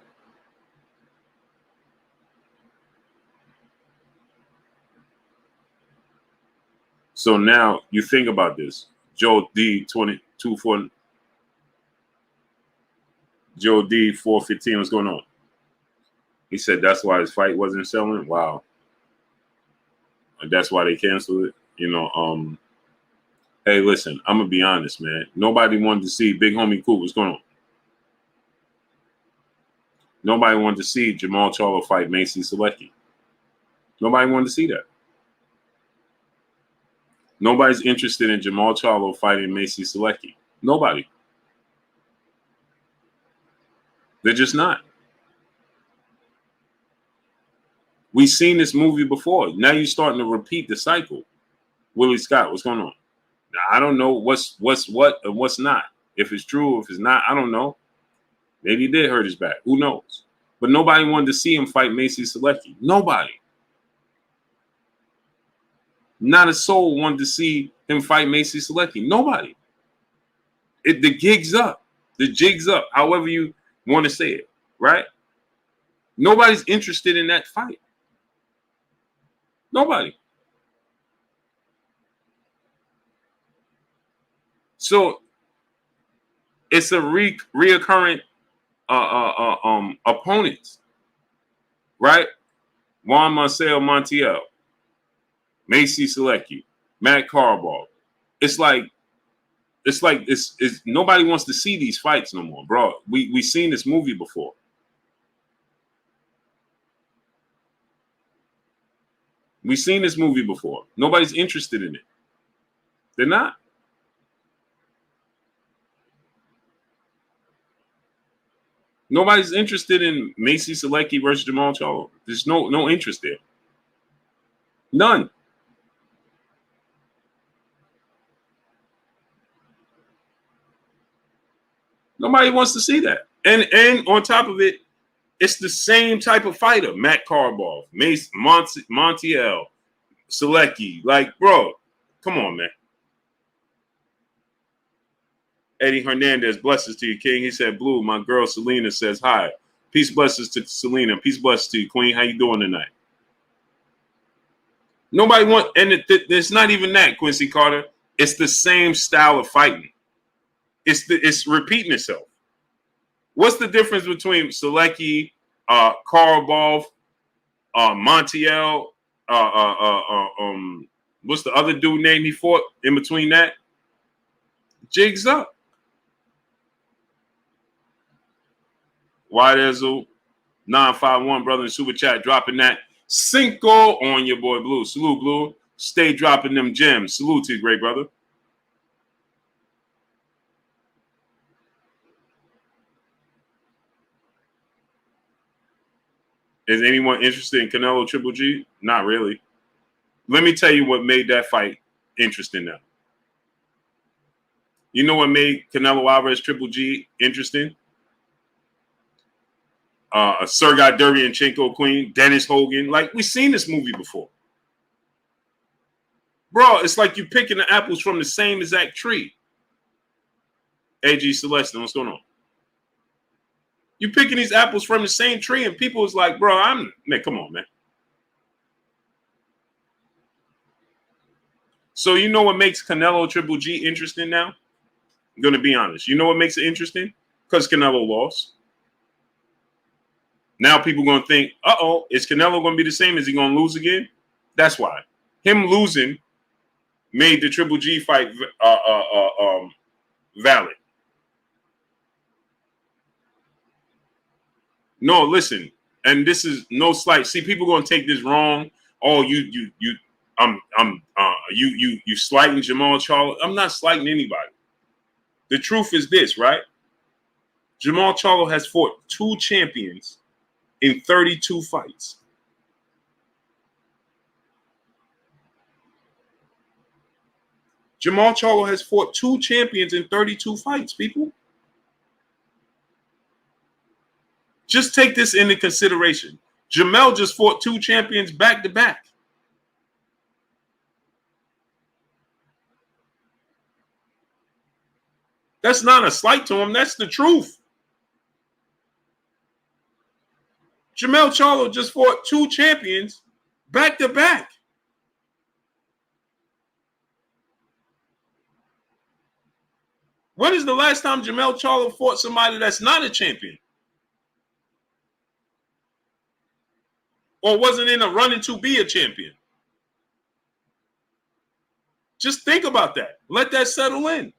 So now you think about this. Joe D 22 Joe D 415, what's going on? He said that's why his fight wasn't selling. Wow. And that's why they canceled it. Hey, listen, I'm gonna be honest, man. Nobody wanted to see Big Homie Cool. What's going on? Nobody wanted to see Jamal Charlo fight Macy Selecki. Nobody wanted to see that. Nobody's interested in Jamal Charlo fighting Macy Selecki. Nobody. They're just not. We've seen this movie before. Now you're starting to repeat the cycle. Willie Scott, what's going on? Now, I don't know what's what and what's not. If it's true, if it's not, I don't know. Maybe he did hurt his back. Who knows? But nobody wanted to see him fight Macy Selecki. Nobody. Not a soul wanted to see him fight Macy Selecki. Nobody. The gig's up. The jig's up. However you want to say it, right? Nobody's interested in that fight. Nobody. So it's a reoccurring opponents, right? Juan Marcel Montiel, Macy Selecki, Matt Carball. It's nobody wants to see these fights no more, bro. We seen this movie before. We've seen this movie before. Nobody's interested in it. They're not. Nobody's interested in Macy Selecki versus Jamal Charlo. There's no interest there. None. Nobody wants to see that. And on top of it, it's the same type of fighter. Matt Carball, Montiel, Selecki. Like, bro, come on, man. Eddie Hernandez, blessings to you, King. He said, Blue, my girl Selena says hi. Peace, blessings to Selena. Peace, blessings to you, Queen. How you doing tonight? Nobody want, and it's not even that, Quincy Carter. It's the same style of fighting. It's repeating itself. What's the difference between Selecki, Carball, Montiel, what's the other dude name he fought in between that? Jigs up. Wide Ezel, 951, brother in Super Chat, dropping that Cinco on your boy Blue. Salute, Blue. Stay dropping them gems. Salute to you, great brother. Is anyone interested in Canelo Triple G? Not really. let me tell you what made that fight interesting now. You know what made Canelo Alvarez Triple G interesting? Sergei Derevyanchenko Queen, Dennis Hogan. Like, we've seen this movie before. Bro, it's like you're picking the apples from the same exact tree. AG Celeste, what's going on? You picking these apples from the same tree, and people is like, bro, man, come on, man. So you know what makes Canelo Triple G interesting now? I'm going to be honest. You know what makes it interesting? Because Canelo lost. Now people going to think, uh-oh, is Canelo going to be the same? Is he going to lose again? That's why. Him losing made the Triple G fight valid. No, listen, and this is no slight. See, people going to take this wrong. Oh, you slighting Jamal Charlo. I'm not slighting anybody. The truth is this, right? Jamal Charlo has fought 2 champions in 32 fights. Jamal Charlo has fought 2 champions in 32 fights, people. Just take this into consideration. Jamel just fought 2 champions back to back. That's not a slight to him. That's the truth. Jamel Charlo just fought 2 champions back to back. When is the last time Jamel Charlo fought somebody that's not a champion? Or wasn't in a running to be a champion? Just think about that. Let that settle in.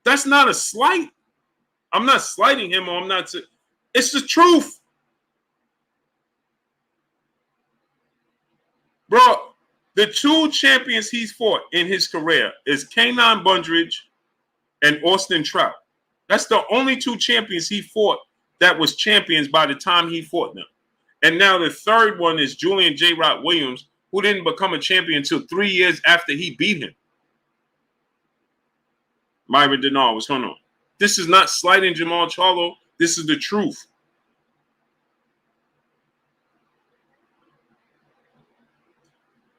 That's not a slight. I'm not slighting him, or I'm not. It's the truth. Bro, the 2 champions he's fought in his career is K9 Bundridge and Austin Trout. That's the only 2 champions he fought that was champions by the time he fought them. And now the third one is Julian J. Rock Williams, who didn't become a champion until 3 years after he beat him. Myra Denard, what's going on? This is not slighting Jamal Charlo. This is the truth.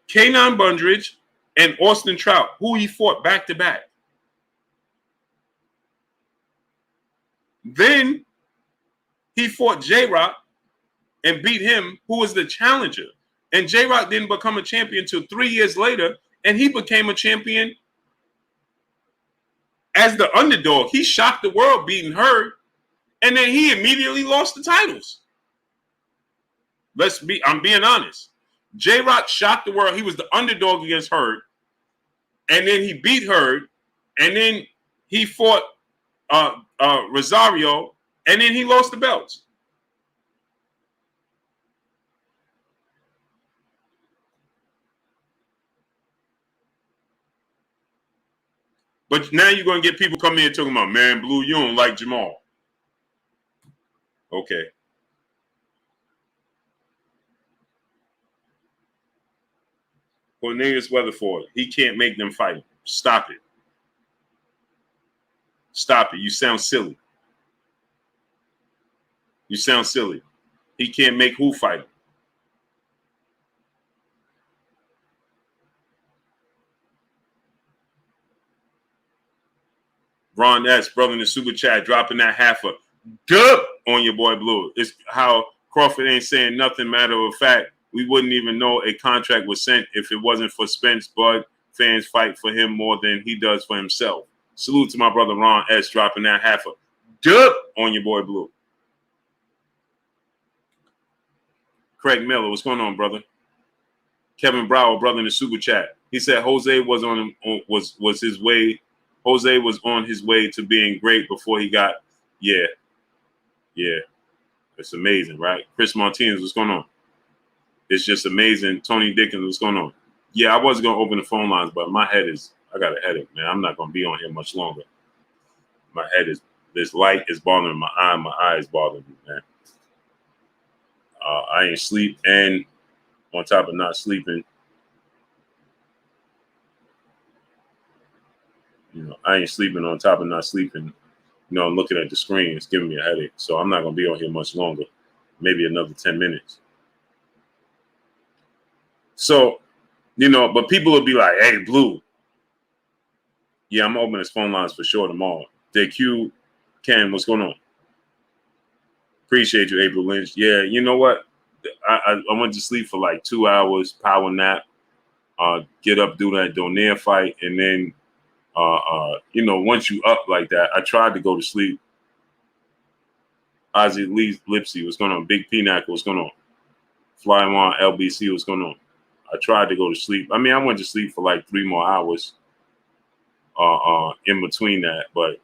K9 Bundridge and Austin Trout, who he fought back to back. Then he fought J-Rock and beat him, who was the challenger. And J-Rock didn't become a champion until 3 years later, and he became a champion as the underdog. He shocked the world beating Hurd, and then he immediately lost the titles. I'm being honest. J-Rock shocked the world. He was the underdog against Hurd, and then he beat Hurd, and then he fought Rosario, and then he lost the belts. But now you're going to get people coming in talking about, man, Blue, you don't like Jamal. Okay. Cornelius Weatherford, he can't make them fight. Stop it. Stop it. You sound silly. You sound silly. He can't make who fight him? Ron S., brother in the super chat, dropping that half a dub on your boy Blue. It's how Crawford ain't saying nothing. Matter of fact, we wouldn't even know a contract was sent if it wasn't for Spence. Bud fans fight for him more than he does for himself. Salute to my brother Ron S., dropping that half a dub on your boy Blue. Craig Miller, what's going on, brother? Kevin Brower, brother in the super chat. He said Jose was his way. Jose was on his way to being great before he got, yeah. It's amazing, right? Chris Martinez, what's going on? It's just amazing. Tony Dickens, what's going on? Yeah, I was going to open the phone lines, but I got a headache, man. I'm not going to be on here much longer. My head is, this light is bothering my eye is bothering me, man. I ain't sleep, and on top of not sleeping, You know, I ain't sleeping on top of not sleeping. You know, I'm looking at the screen. It's giving me a headache. So I'm not going to be on here much longer. Maybe another 10 minutes. So, you know, but people will be like, hey, Blue. Yeah, I'm opening his phone lines for sure tomorrow. DQ, Ken, what's going on? Appreciate you, April Lynch. Yeah, you know what? I went to sleep for like 2 hours, power nap, get up, do that Donaire fight, and then, you know, once you up like that, I tried to go to sleep. Ozzy Lipsy, what's going on? Big Pinac, what's going on? Fly on LBC, what's going on? I tried to go to sleep. I mean, I went to sleep for like 3 more hours in between that, but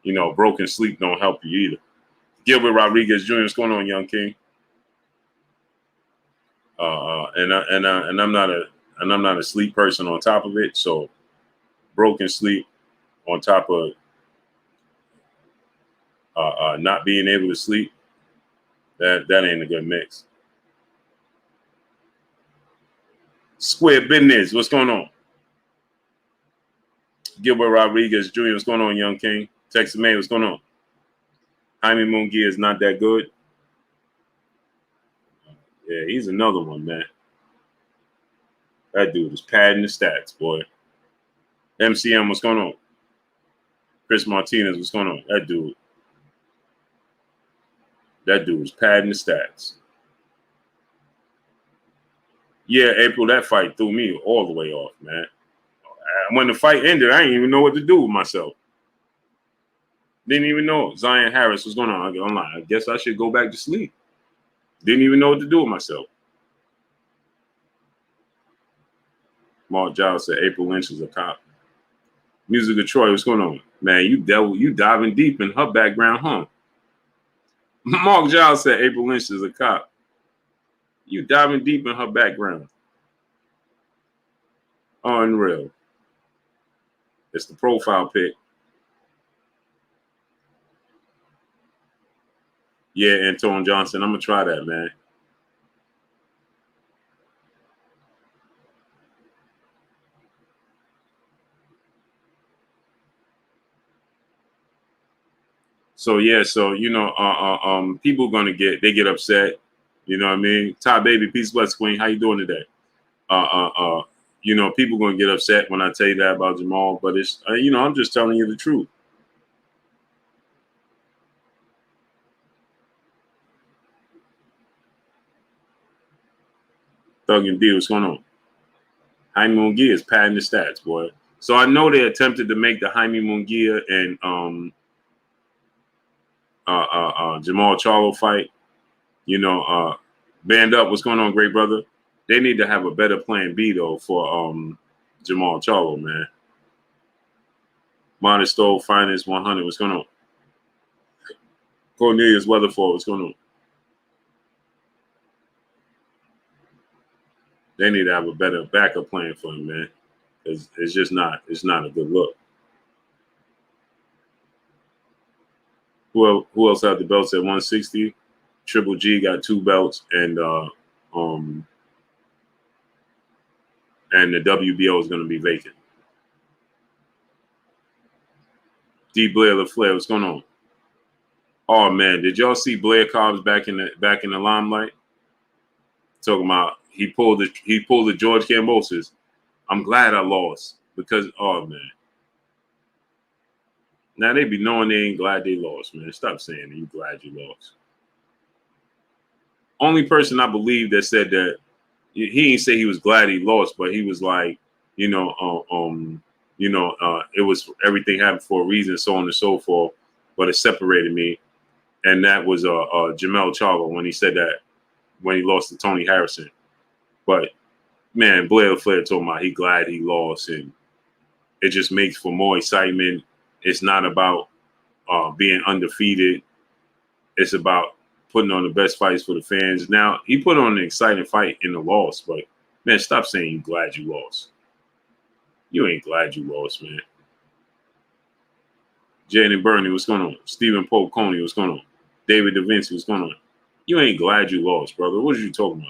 you know, broken sleep don't help you either. Gilbert Rodriguez Jr., what's going on, young king? And I'm not a sleep person on top of it, so broken sleep on top of not being able to sleep, that ain't a good mix. Square Business, what's going on? Gilbert Rodriguez Jr., what's going on, young king? Texas May, what's going on? Jaime Munguia is not that good. Yeah, he's another one, man. That dude is padding the stats, boy. MCM, what's going on? Chris Martinez, what's going on? That dude is padding the stats. Yeah, April, that fight threw me all the way off, man. When the fight ended, I didn't even know what to do with myself. Didn't even know. Zion Harris was going on. I'm like, I guess I should go back to sleep. Didn't even know what to do with myself. Mark Giles said April Lynch is a cop. Music of Troy, what's going on? Man, you diving deep in her background, huh? Mark Giles said April Lynch is a cop. You diving deep in her background. Unreal. It's the profile pic. Yeah, Anton Johnson. I'm going to try that, man. So, yeah, so, you know, people going to get upset. You know what I mean? Ty Baby, peace, bless, Queen. How you doing today? You know, people going to get upset when I tell you that about Jamal, but it's, you know, I'm just telling you the truth. Thug and D, what's going on? Jaime Munguia is padding the stats, boy. So I know they attempted to make the Jaime Munguia and Jamal Charlo fight. You know, band up. What's going on, great brother? They need to have a better plan B though for Jamal Charlo, man. Modest Stove Finest 100. What's going on? Cornelius Weatherford. What's going on? They need to have a better backup plan for him, man. It's just not. It's not a good look. Who else had the belts at 160? Triple G got 2 belts, and the WBO is going to be vacant. D. Blair LaFleur, what's going on? Oh man, did y'all see Blair Cobbs back in the limelight? Talking about he pulled the George Kambosos. I'm glad I lost because oh man. Now they be knowing they ain't glad they lost, man. Stop saying you glad you lost. Only person I believe that said that he didn't say he was glad he lost, but he was like, it was everything happened for a reason, so on and so forth. But it separated me, and that was Jamel Charlo when he said that when he lost to Tony Harrison. But man, Blair Flair told me he glad he lost, and it just makes for more excitement. It's not about being undefeated. It's about putting on the best fights for the fans. Now, he put on an exciting fight in the loss, but, man, stop saying you glad you lost. You ain't glad you lost, man. Jaden Burney, what's going on? Stephen Pope Coney, what's going on? David Da Vinci, what's going on? You ain't glad you lost, brother. What are you talking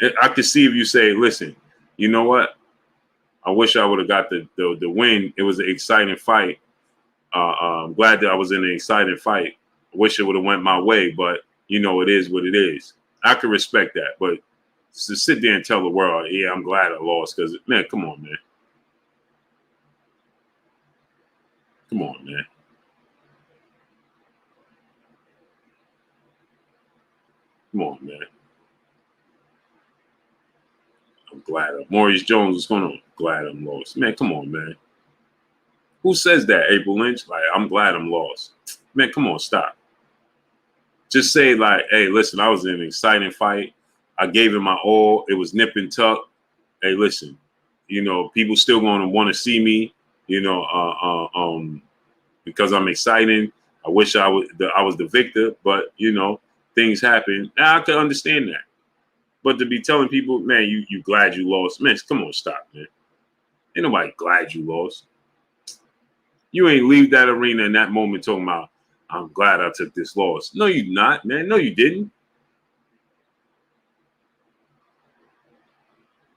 about? I could see if you say, listen, you know what? I wish I would have got the win. It was an exciting fight. I'm glad that I was in an exciting fight. I wish it would have went my way, but you know, it is what it is. I can respect that, but to sit there and tell the world, yeah, I'm glad I lost, because man, come on, man. Come on, man. Come on, man. I'm glad. Maurice Jones, what's going on? Glad I'm lost. Man, come on, man. Who says that, April Lynch? Like, I'm glad I'm lost. Man, come on, stop. Just say, like, hey, listen, I was in an exciting fight. I gave it my all. It was nip and tuck. Hey, listen, you know, people still going to want to see me, you know, because I'm exciting. I wish I was the victor, but, you know, things happen. Now, I can understand that. But to be telling people, man, you glad you lost. Man, come on, stop, man. Ain't nobody glad you lost. You ain't leave that arena in that moment talking about, I'm glad I took this loss. No, you not, man. No, you didn't.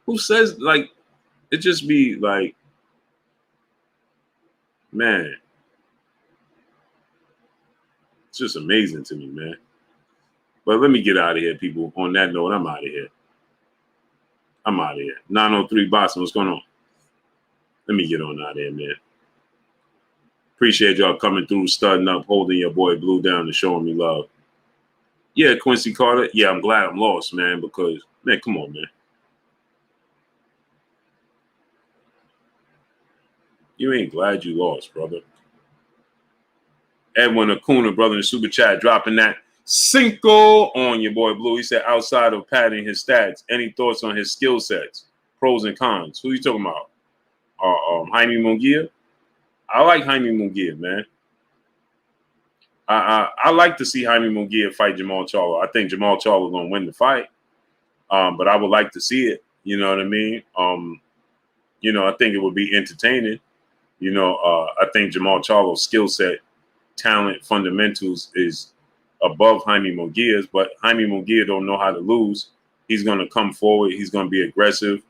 Who says, like, it just be like, man, it's just amazing to me, man. But let me get out of here, people. On that note, I'm out of here. 903 Boston, what's going on? Let me get on out of here, man. Appreciate y'all coming through, studding up, holding your boy Blue down and showing me love. Yeah, Quincy Carter. Yeah, I'm glad I'm lost, man, because, man, come on, man. You ain't glad you lost, brother. Edwin Acuna, brother, in the super chat, dropping that Cinco on your boy Blue. He said, outside of padding his stats, any thoughts on his skill sets, pros and cons? Who you talking about? Jaime Munguia? I like Jaime Munguia, man. I like to see Jaime Munguia fight Jamal Charlo. I think Jamal Charlo is going to win the fight, but I would like to see it. You know what I mean? You know, I think it would be entertaining. You know, I think Jamal Charlo's skill set, talent, fundamentals is above Jaime Munguia's, but Jaime Munguia don't know how to lose. He's going to come forward. He's going to be aggressive,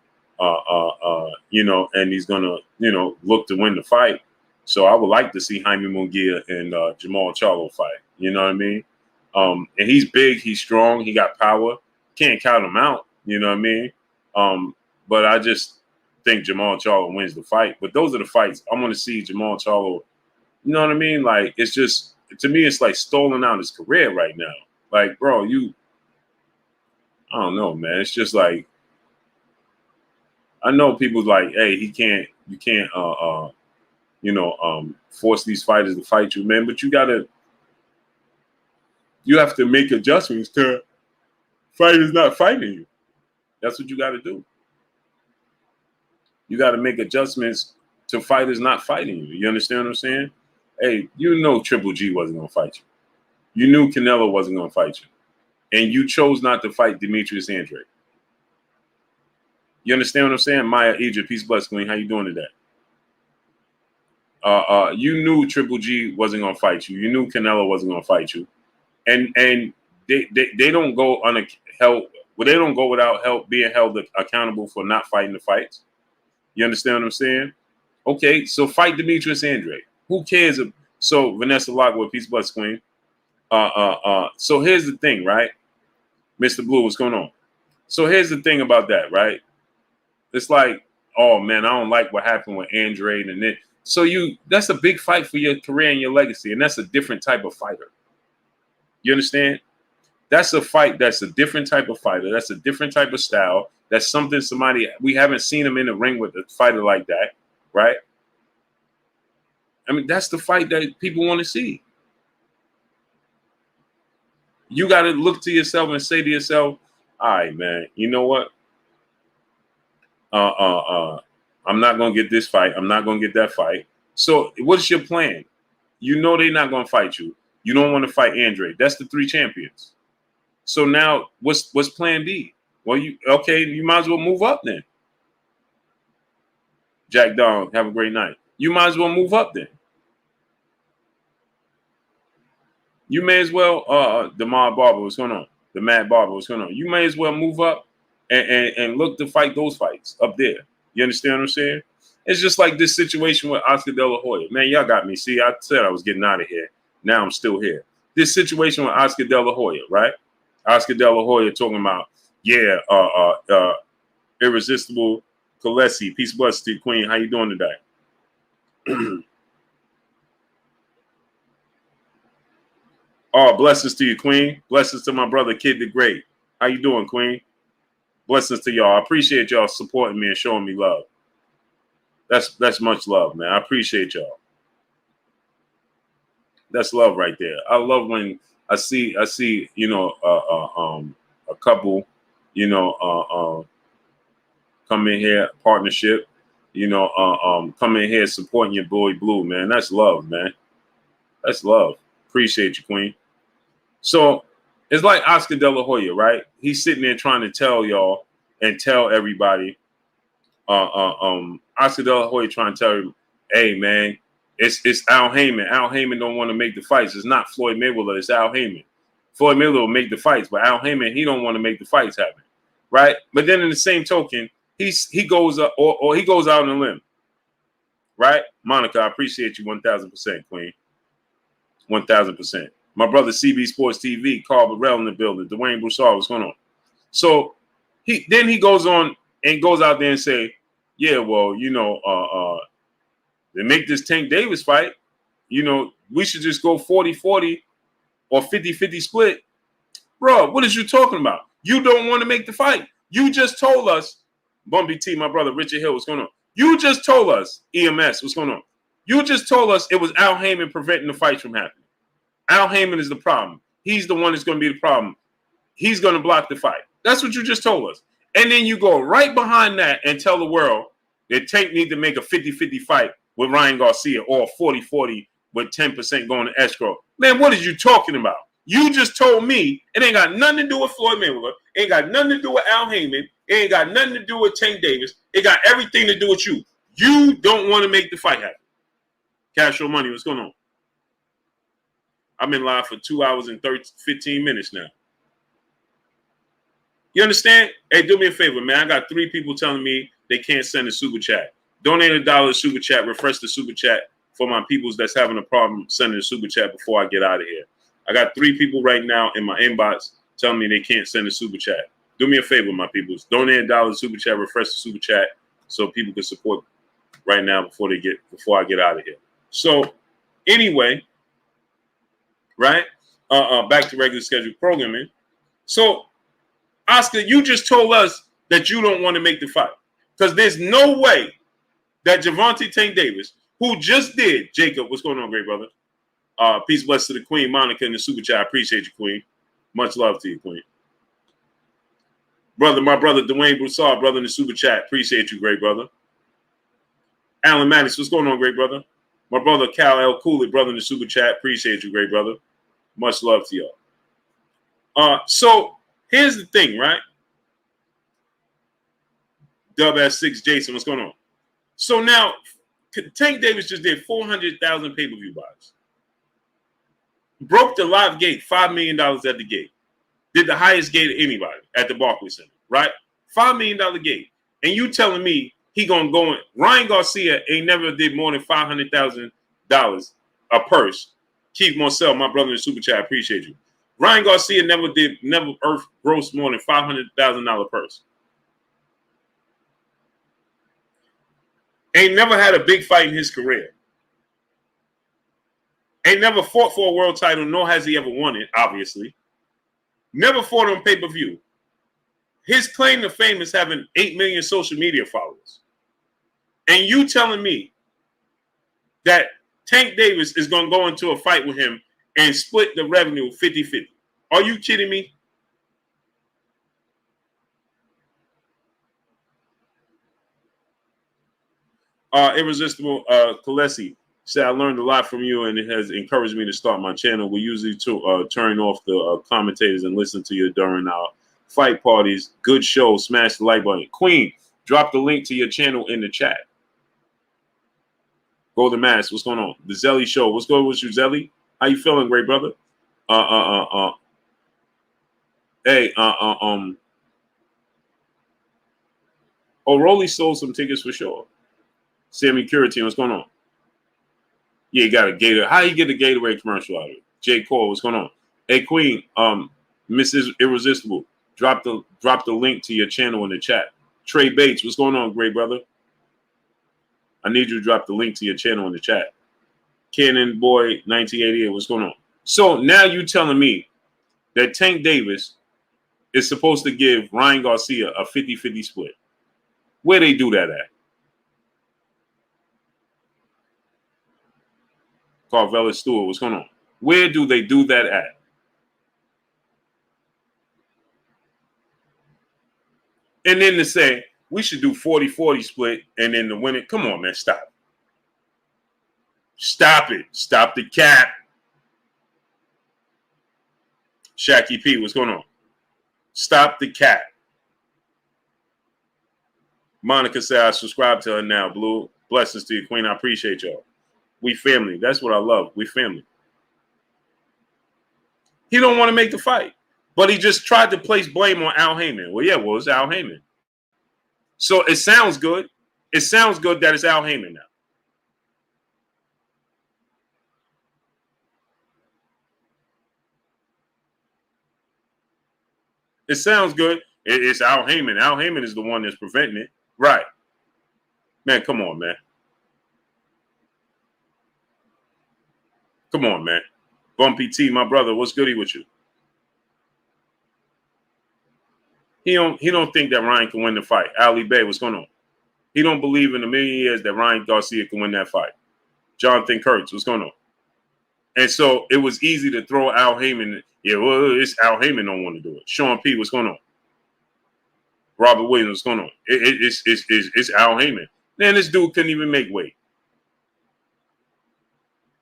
you know, and he's going to, you know, look to win the fight. So I would like to see Jaime Munguia and Jamal Charlo fight. You know what I mean? And he's big. He's strong. He got power. Can't count him out. You know what I mean? But I just think Jamal Charlo wins the fight. But those are the fights I want to see Jamal Charlo. You know what I mean? Like, it's just, to me, it's like stalling out his career right now. Like, bro, I don't know, man. It's just like, I know people like, hey, you can't, you know, force these fighters to fight you, man. But you have to make adjustments to fighters not fighting you. That's what you got to do. You got to make adjustments to fighters not fighting you. You understand what I'm saying? Hey, you know Triple G wasn't going to fight you. You knew Canelo wasn't going to fight you. And you chose not to fight Demetrius Andrade. You understand what I'm saying? Maya Egypt, peace, bless, queen. How you doing today? You knew Triple G wasn't going to fight you. You knew Canelo wasn't going to fight you. And they don't go unheld. Well, they don't go without help being held accountable for not fighting the fights. You understand what I'm saying? Okay, so fight Demetrius Andrade. Who cares? So Vanessa Lockwood, peace, bless, queen. So here's the thing, right? Mr. Blue, what's going on? So here's the thing about that, right? It's like, oh man, I don't like what happened with Andrade and then. So that's a big fight for your career and your legacy, and that's a different type of fighter. You understand? That's a fight. That's a different type of fighter. That's a different type of style. That's something we haven't seen him in the ring with a fighter like that, right? I mean, that's the fight that people want to see. You got to look to yourself and say to yourself, all right, man, you know what? I'm not going to get this fight. I'm not going to get that fight. So what's your plan? You know they're not going to fight you. You don't want to fight Andrade. That's the 3 champions. So now what's plan B? Well, you might as well move up then. Jack Don, have a great night. You might as well move up then. You may as well, the Mad Barber, what's going on? The Mad Barber, what's going on? You may as well move up and look to fight those fights up there. You understand what I'm saying? It's just like this situation with Oscar De La Hoya. Man, y'all got me. See, I said I was getting out of here. Now I'm still here. This situation with Oscar De La Hoya, right? Oscar De La Hoya talking about, irresistible Kalesi. Peace, blessings to you, Queen. How you doing today? Oh, blessings to you, Queen. Blessings to my brother, Kid the Great. How you doing, Queen? Blessings to y'all. I appreciate y'all supporting me and showing me love. That's much love, man. I appreciate y'all. That's love right there. I love when I see, a couple, come in here, partnership, come in here supporting your boy Blue, man. That's love, man. That's love. Appreciate you, Queen. So it's like Oscar De La Hoya, right? He's sitting there trying to tell y'all and tell everybody. Oscar De La Hoya trying to tell him, hey, man, it's Al Haymon. Al Haymon don't want to make the fights. It's not Floyd Mayweather. It's Al Haymon. Floyd Mayweather will make the fights, but Al Haymon, he don't want to make the fights happen, right? But then in the same token, he goes up or he goes out on a limb, right? Monica, I appreciate you 1,000%, Queen. 1,000%. My brother CB Sports TV, Carl Burrell in the building. Dwayne Broussard, what's going on? So he goes on and goes out there and say, yeah, well, they make this Tank Davis fight, we should just go 40-40 or 50-50 split. Bro, what is you talking about? You don't want to make the fight. You just told us, Bumpy T, my brother, Richard Hill, what's going on? You just told us, EMS, what's going on? You just told us it was Al Haymon preventing the fights from happening. Al Haymon is the problem. He's the one that's going to be the problem. He's going to block the fight. That's what you just told us. And then you go right behind that and tell the world that Tank need to make a 50-50 fight with Ryan Garcia or 40-40 with 10% going to escrow. Man, what are you talking about? You just told me it ain't got nothing to do with Floyd Mayweather. It ain't got nothing to do with Al Haymon. It ain't got nothing to do with Tank Davis. It got everything to do with you. You don't want to make the fight happen. Cash or money, what's going on? I've been live for 2 hours and 15 minutes now. You understand? Hey, do me a favor, man. I got 3 people telling me they can't send a super chat. Donate $1 super chat. Refresh the super chat for my peoples that's having a problem sending a super chat before I get out of here. I got 3 people right now in my inbox telling me they can't send a super chat. Do me a favor, my peoples. Donate $1 super chat. Refresh the super chat so people can support right now before I get out of here. So anyway, right? Back to regular scheduled programming. So Oscar, you just told us that you don't want to make the fight because there's no way that Gervonta Tank Davis, who just did, Jacob, what's going on, great brother? Peace, bless to the Queen, Monica in the super chat. I appreciate you, Queen. Much love to you, Queen. Brother, my brother Dwayne Broussard, brother in the super chat. Appreciate you, great brother. Alan Maddox, what's going on, great brother? My brother Cal L. Cooley, brother in the super chat. Appreciate you, great brother. Much love to y'all. So here's the thing, right? Dub S6 Jason, what's going on? So now, Tank Davis just did 400,000 pay-per-view buys. Broke the live gate, $5 million at the gate. Did the highest gate of anybody at the Barclays Center, right? $5 million gate. And you telling me he gonna go in. Ryan Garcia ain't never did more than $500,000 a purse. Keith Marcel, my brother in the super chat, I appreciate you. Ryan Garcia never grossed more than $500,000 purse. Ain't never had a big fight in his career. Ain't never fought for a world title, nor has he ever won it, obviously. Never fought on pay-per-view. His claim to fame is having 8 million social media followers. And you telling me that Tank Davis is going to go into a fight with him and split the revenue 50-50. Are you kidding me? Irresistible Kalesi said, I learned a lot from you and it has encouraged me to start my channel. We usually turn off the commentators and listen to you during our fight parties. Good show. Smash the like button. Queen, drop the link to your channel in the chat. Golden Mask, what's going on? The Zelly Show. What's going on with you, Zelly? How you feeling, great brother? Hey, Oh, Rolly sold some tickets for sure. Sammy Curitin, what's going on? Yeah, he got a Gator. How you get a Gatorade commercial out of it? J. Cole, what's going on? Hey, Queen, Mrs. Irresistible, drop the link to your channel in the chat. Trey Bates, what's going on, great brother? I need you to drop the link to your channel in the chat. Cannon Boy 1988, what's going on? So now you telling me that Tank Davis is supposed to give Ryan Garcia a 50-50 split. Where they do that at? Carvella Stewart, what's going on? Where do they do that at? And then to say, we should do 40-40 split and then the winner. Come on, man, stop. Stop it. Stop the cap. Shacky P, what's going on? Stop the cap. Monica said, I subscribe to her now, Blue. Blessings to you, Queen. I appreciate y'all. We family. That's what I love. We family. He don't want to make the fight. But he just tried to place blame on Al Haymon. Well, yeah, it's Al Haymon. So it sounds good. It sounds good that it's Al Haymon now. It sounds good. It's Al Haymon. Al Haymon is the one that's preventing it. Right. Man, come on, man. Come on, man. Bumpy T, my brother, what's goody with you? He don't think that Ryan can win the fight. Ali Bay, what's going on? He don't believe in a million years that Ryan Garcia can win that fight. Jonathan Kurtz, what's going on? And so it was easy to throw Al Haymon. Yeah, well, it's Al Haymon don't want to do it. Sean P, what's going on? Robert Williams, what's going on? It's Al Haymon. Man, this dude couldn't even make weight.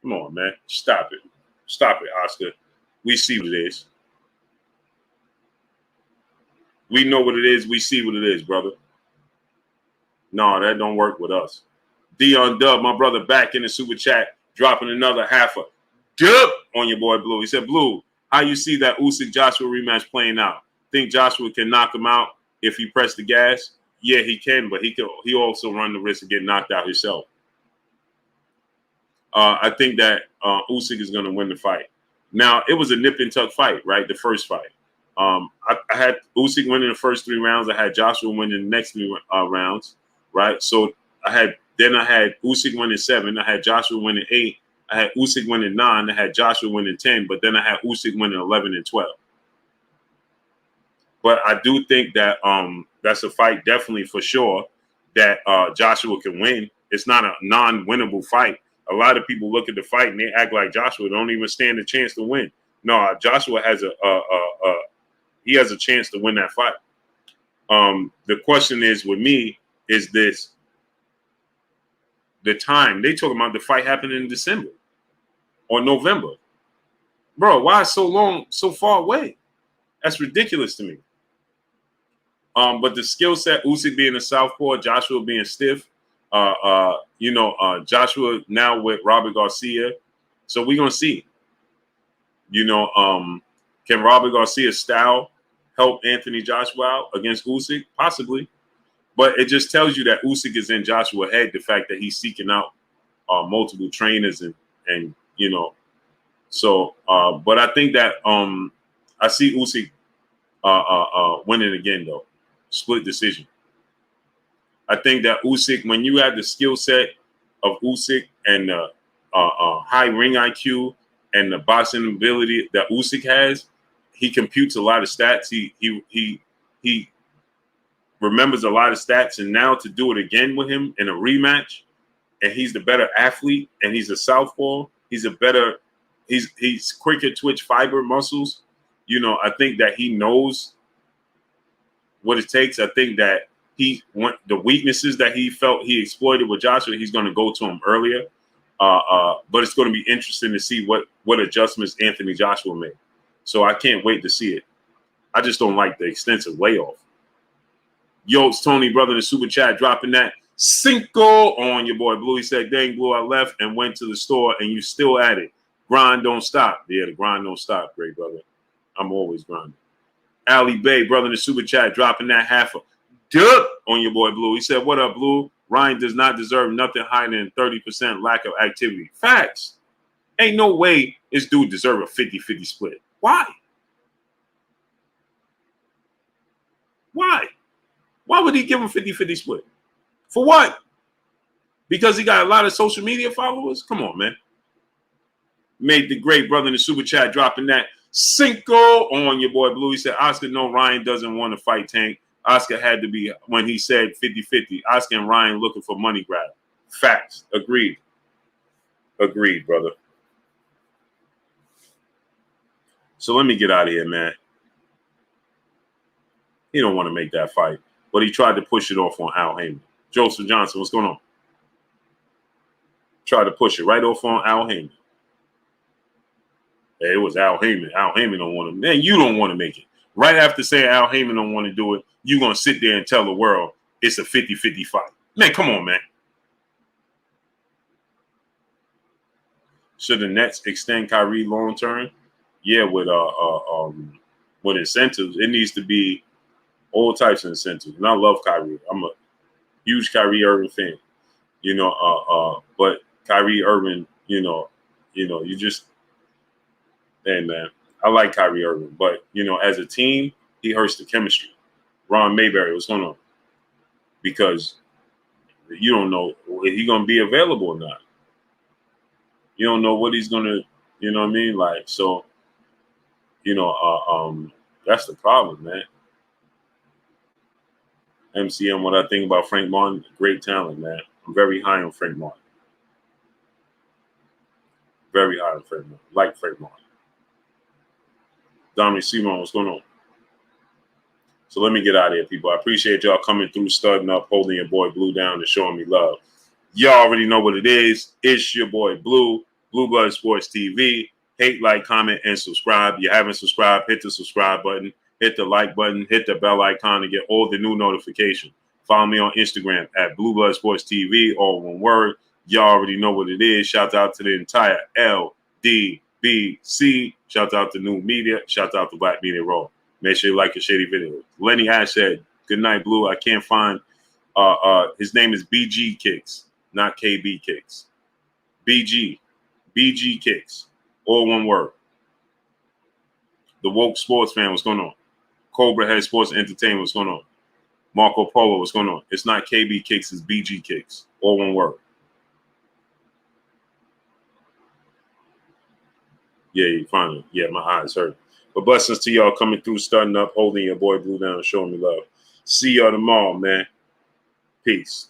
Come on, man. Stop it. Stop it, Oscar. We see what it is. We know what it is. We see what it is, brother. No, that don't work with us. Dion Dub, my brother, back in the super chat, dropping another half a dub on your boy Blue. He said, Blue, how you see that Usyk Joshua rematch playing out? Think Joshua can knock him out if he pressed the gas? Yeah, he can, but he also run the risk of getting knocked out himself. I think that Usyk is going to win the fight. Now, it was a nip and tuck fight, right? The first fight. I had Usyk winning the first 3 rounds. I had Joshua winning the next 3 rounds, right? So I had Usyk winning 7. I had Joshua winning 8. I had Usyk winning 9. I had Joshua winning 10. But then I had Usyk winning 11 and 12. But I do think that that's a fight definitely for sure that Joshua can win. It's not a non-winnable fight. A lot of people look at the fight and they act like Joshua don't even stand a chance to win. No, Joshua has he has a chance to win that fight. The question is with me is this: the time they talking about the fight happening in December or November, bro. Why so long, so far away? That's ridiculous to me. But the skill set, Usyk being a southpaw, Joshua being stiff. Joshua now with Robert Garcia. So we're going to see, can Robert Garcia's style help Anthony Joshua out against Usyk? Possibly. But it just tells you that Usyk is in Joshua's head, the fact that he's seeking out multiple trainers and but I think that I see Usyk winning again, though. Split decision. I think that Usyk, when you have the skill set of Usyk and the high ring IQ and the boxing ability that Usyk has, he computes a lot of stats. He remembers a lot of stats, and now to do it again with him in a rematch, and he's the better athlete, and he's a southpaw. He's quicker twitch fiber muscles. I think that he knows what it takes. I think that the weaknesses that he felt he exploited with Joshua, he's going to go to him earlier. But it's going to be interesting to see what adjustments Anthony Joshua made. So I can't wait to see it. I just don't like the extensive layoff. Yo, it's Tony, brother, in the super chat, dropping that Cinco on your boy Blue. He said, dang, Blue, I left and went to the store and you still at it. Grind don't stop. Yeah, the grind don't stop, great brother. I'm always grinding. Ali Bay, brother, in the super chat, dropping that half a Duh on your boy Blue. He said, what up, Blue? Ryan does not deserve nothing higher than 30% lack of activity. Facts. Ain't no way this dude deserve a 50-50 split. Why? Why? Why would he give him 50-50 split? For what? Because he got a lot of social media followers? Come on, man. Made the great brother in the super chat dropping that Cinco on your boy Blue. He said, Oscar, no, Ryan doesn't want to fight Tank. Oscar had to be when he said 50-50. Oscar and Ryan looking for money grab. Facts. Agreed. Agreed, brother. So let me get out of here, man. He don't want to make that fight, but he tried to push it off on Al Haymon. Joseph Johnson, what's going on? Tried to push it right off on Al Haymon. Hey, it was Al Haymon. Al Haymon don't want to. Man, you don't want to make it. Right after saying Al Haymon don't want to do it, you're going to sit there and tell the world it's a 50-50 fight. Man, come on, man. Should the Nets extend Kyrie long term? Yeah, with incentives. It needs to be all types of incentives. And I love Kyrie. I'm a huge Kyrie Irving fan. You know, but Kyrie Irving, you just, hey, man, I like Kyrie Irving. But, as a team, he hurts the chemistry. Ron Mayberry, what's going on? Because you don't know if he's going to be available or not. You don't know what he's going to, you know what I mean? Like, so, that's the problem, man. MCM, what I think about Frank Martin, great talent, man. I'm very high on Frank Martin. Very high on Frank Martin. Like Frank Martin. Dominic Simon, what's going on? So let me get out of here, people. I appreciate y'all coming through, studding up, holding your boy Blue down, and showing me love. Y'all already know what it is. It's your boy Blue, Blue Blood Sports TV. Hate, like, comment, and subscribe. If you haven't subscribed, hit the subscribe button, hit the like button, hit the bell icon to get all the new notifications. Follow me on Instagram at Blue Blood Sports TV, all one word. Y'all already know what it is. Shout out to the entire LDBC. Shout out to New Media. Shout out to Black Media Raw. Make sure you like a shady video. Lenny Ash said, good night, Blue. I can't find, his name is BG Kicks, not KB Kicks. BG Kicks. All one word. The Woke Sports Fan, what's going on? Cobra Head Sports Entertainment, what's going on? Marco Polo, what's going on? It's not KB Kicks, it's BG Kicks. All one word. Yeah, you finally. Yeah, my eyes hurt. But blessings to y'all coming through, starting up, holding your boy Blue down, showing me love. See y'all tomorrow, man. Peace.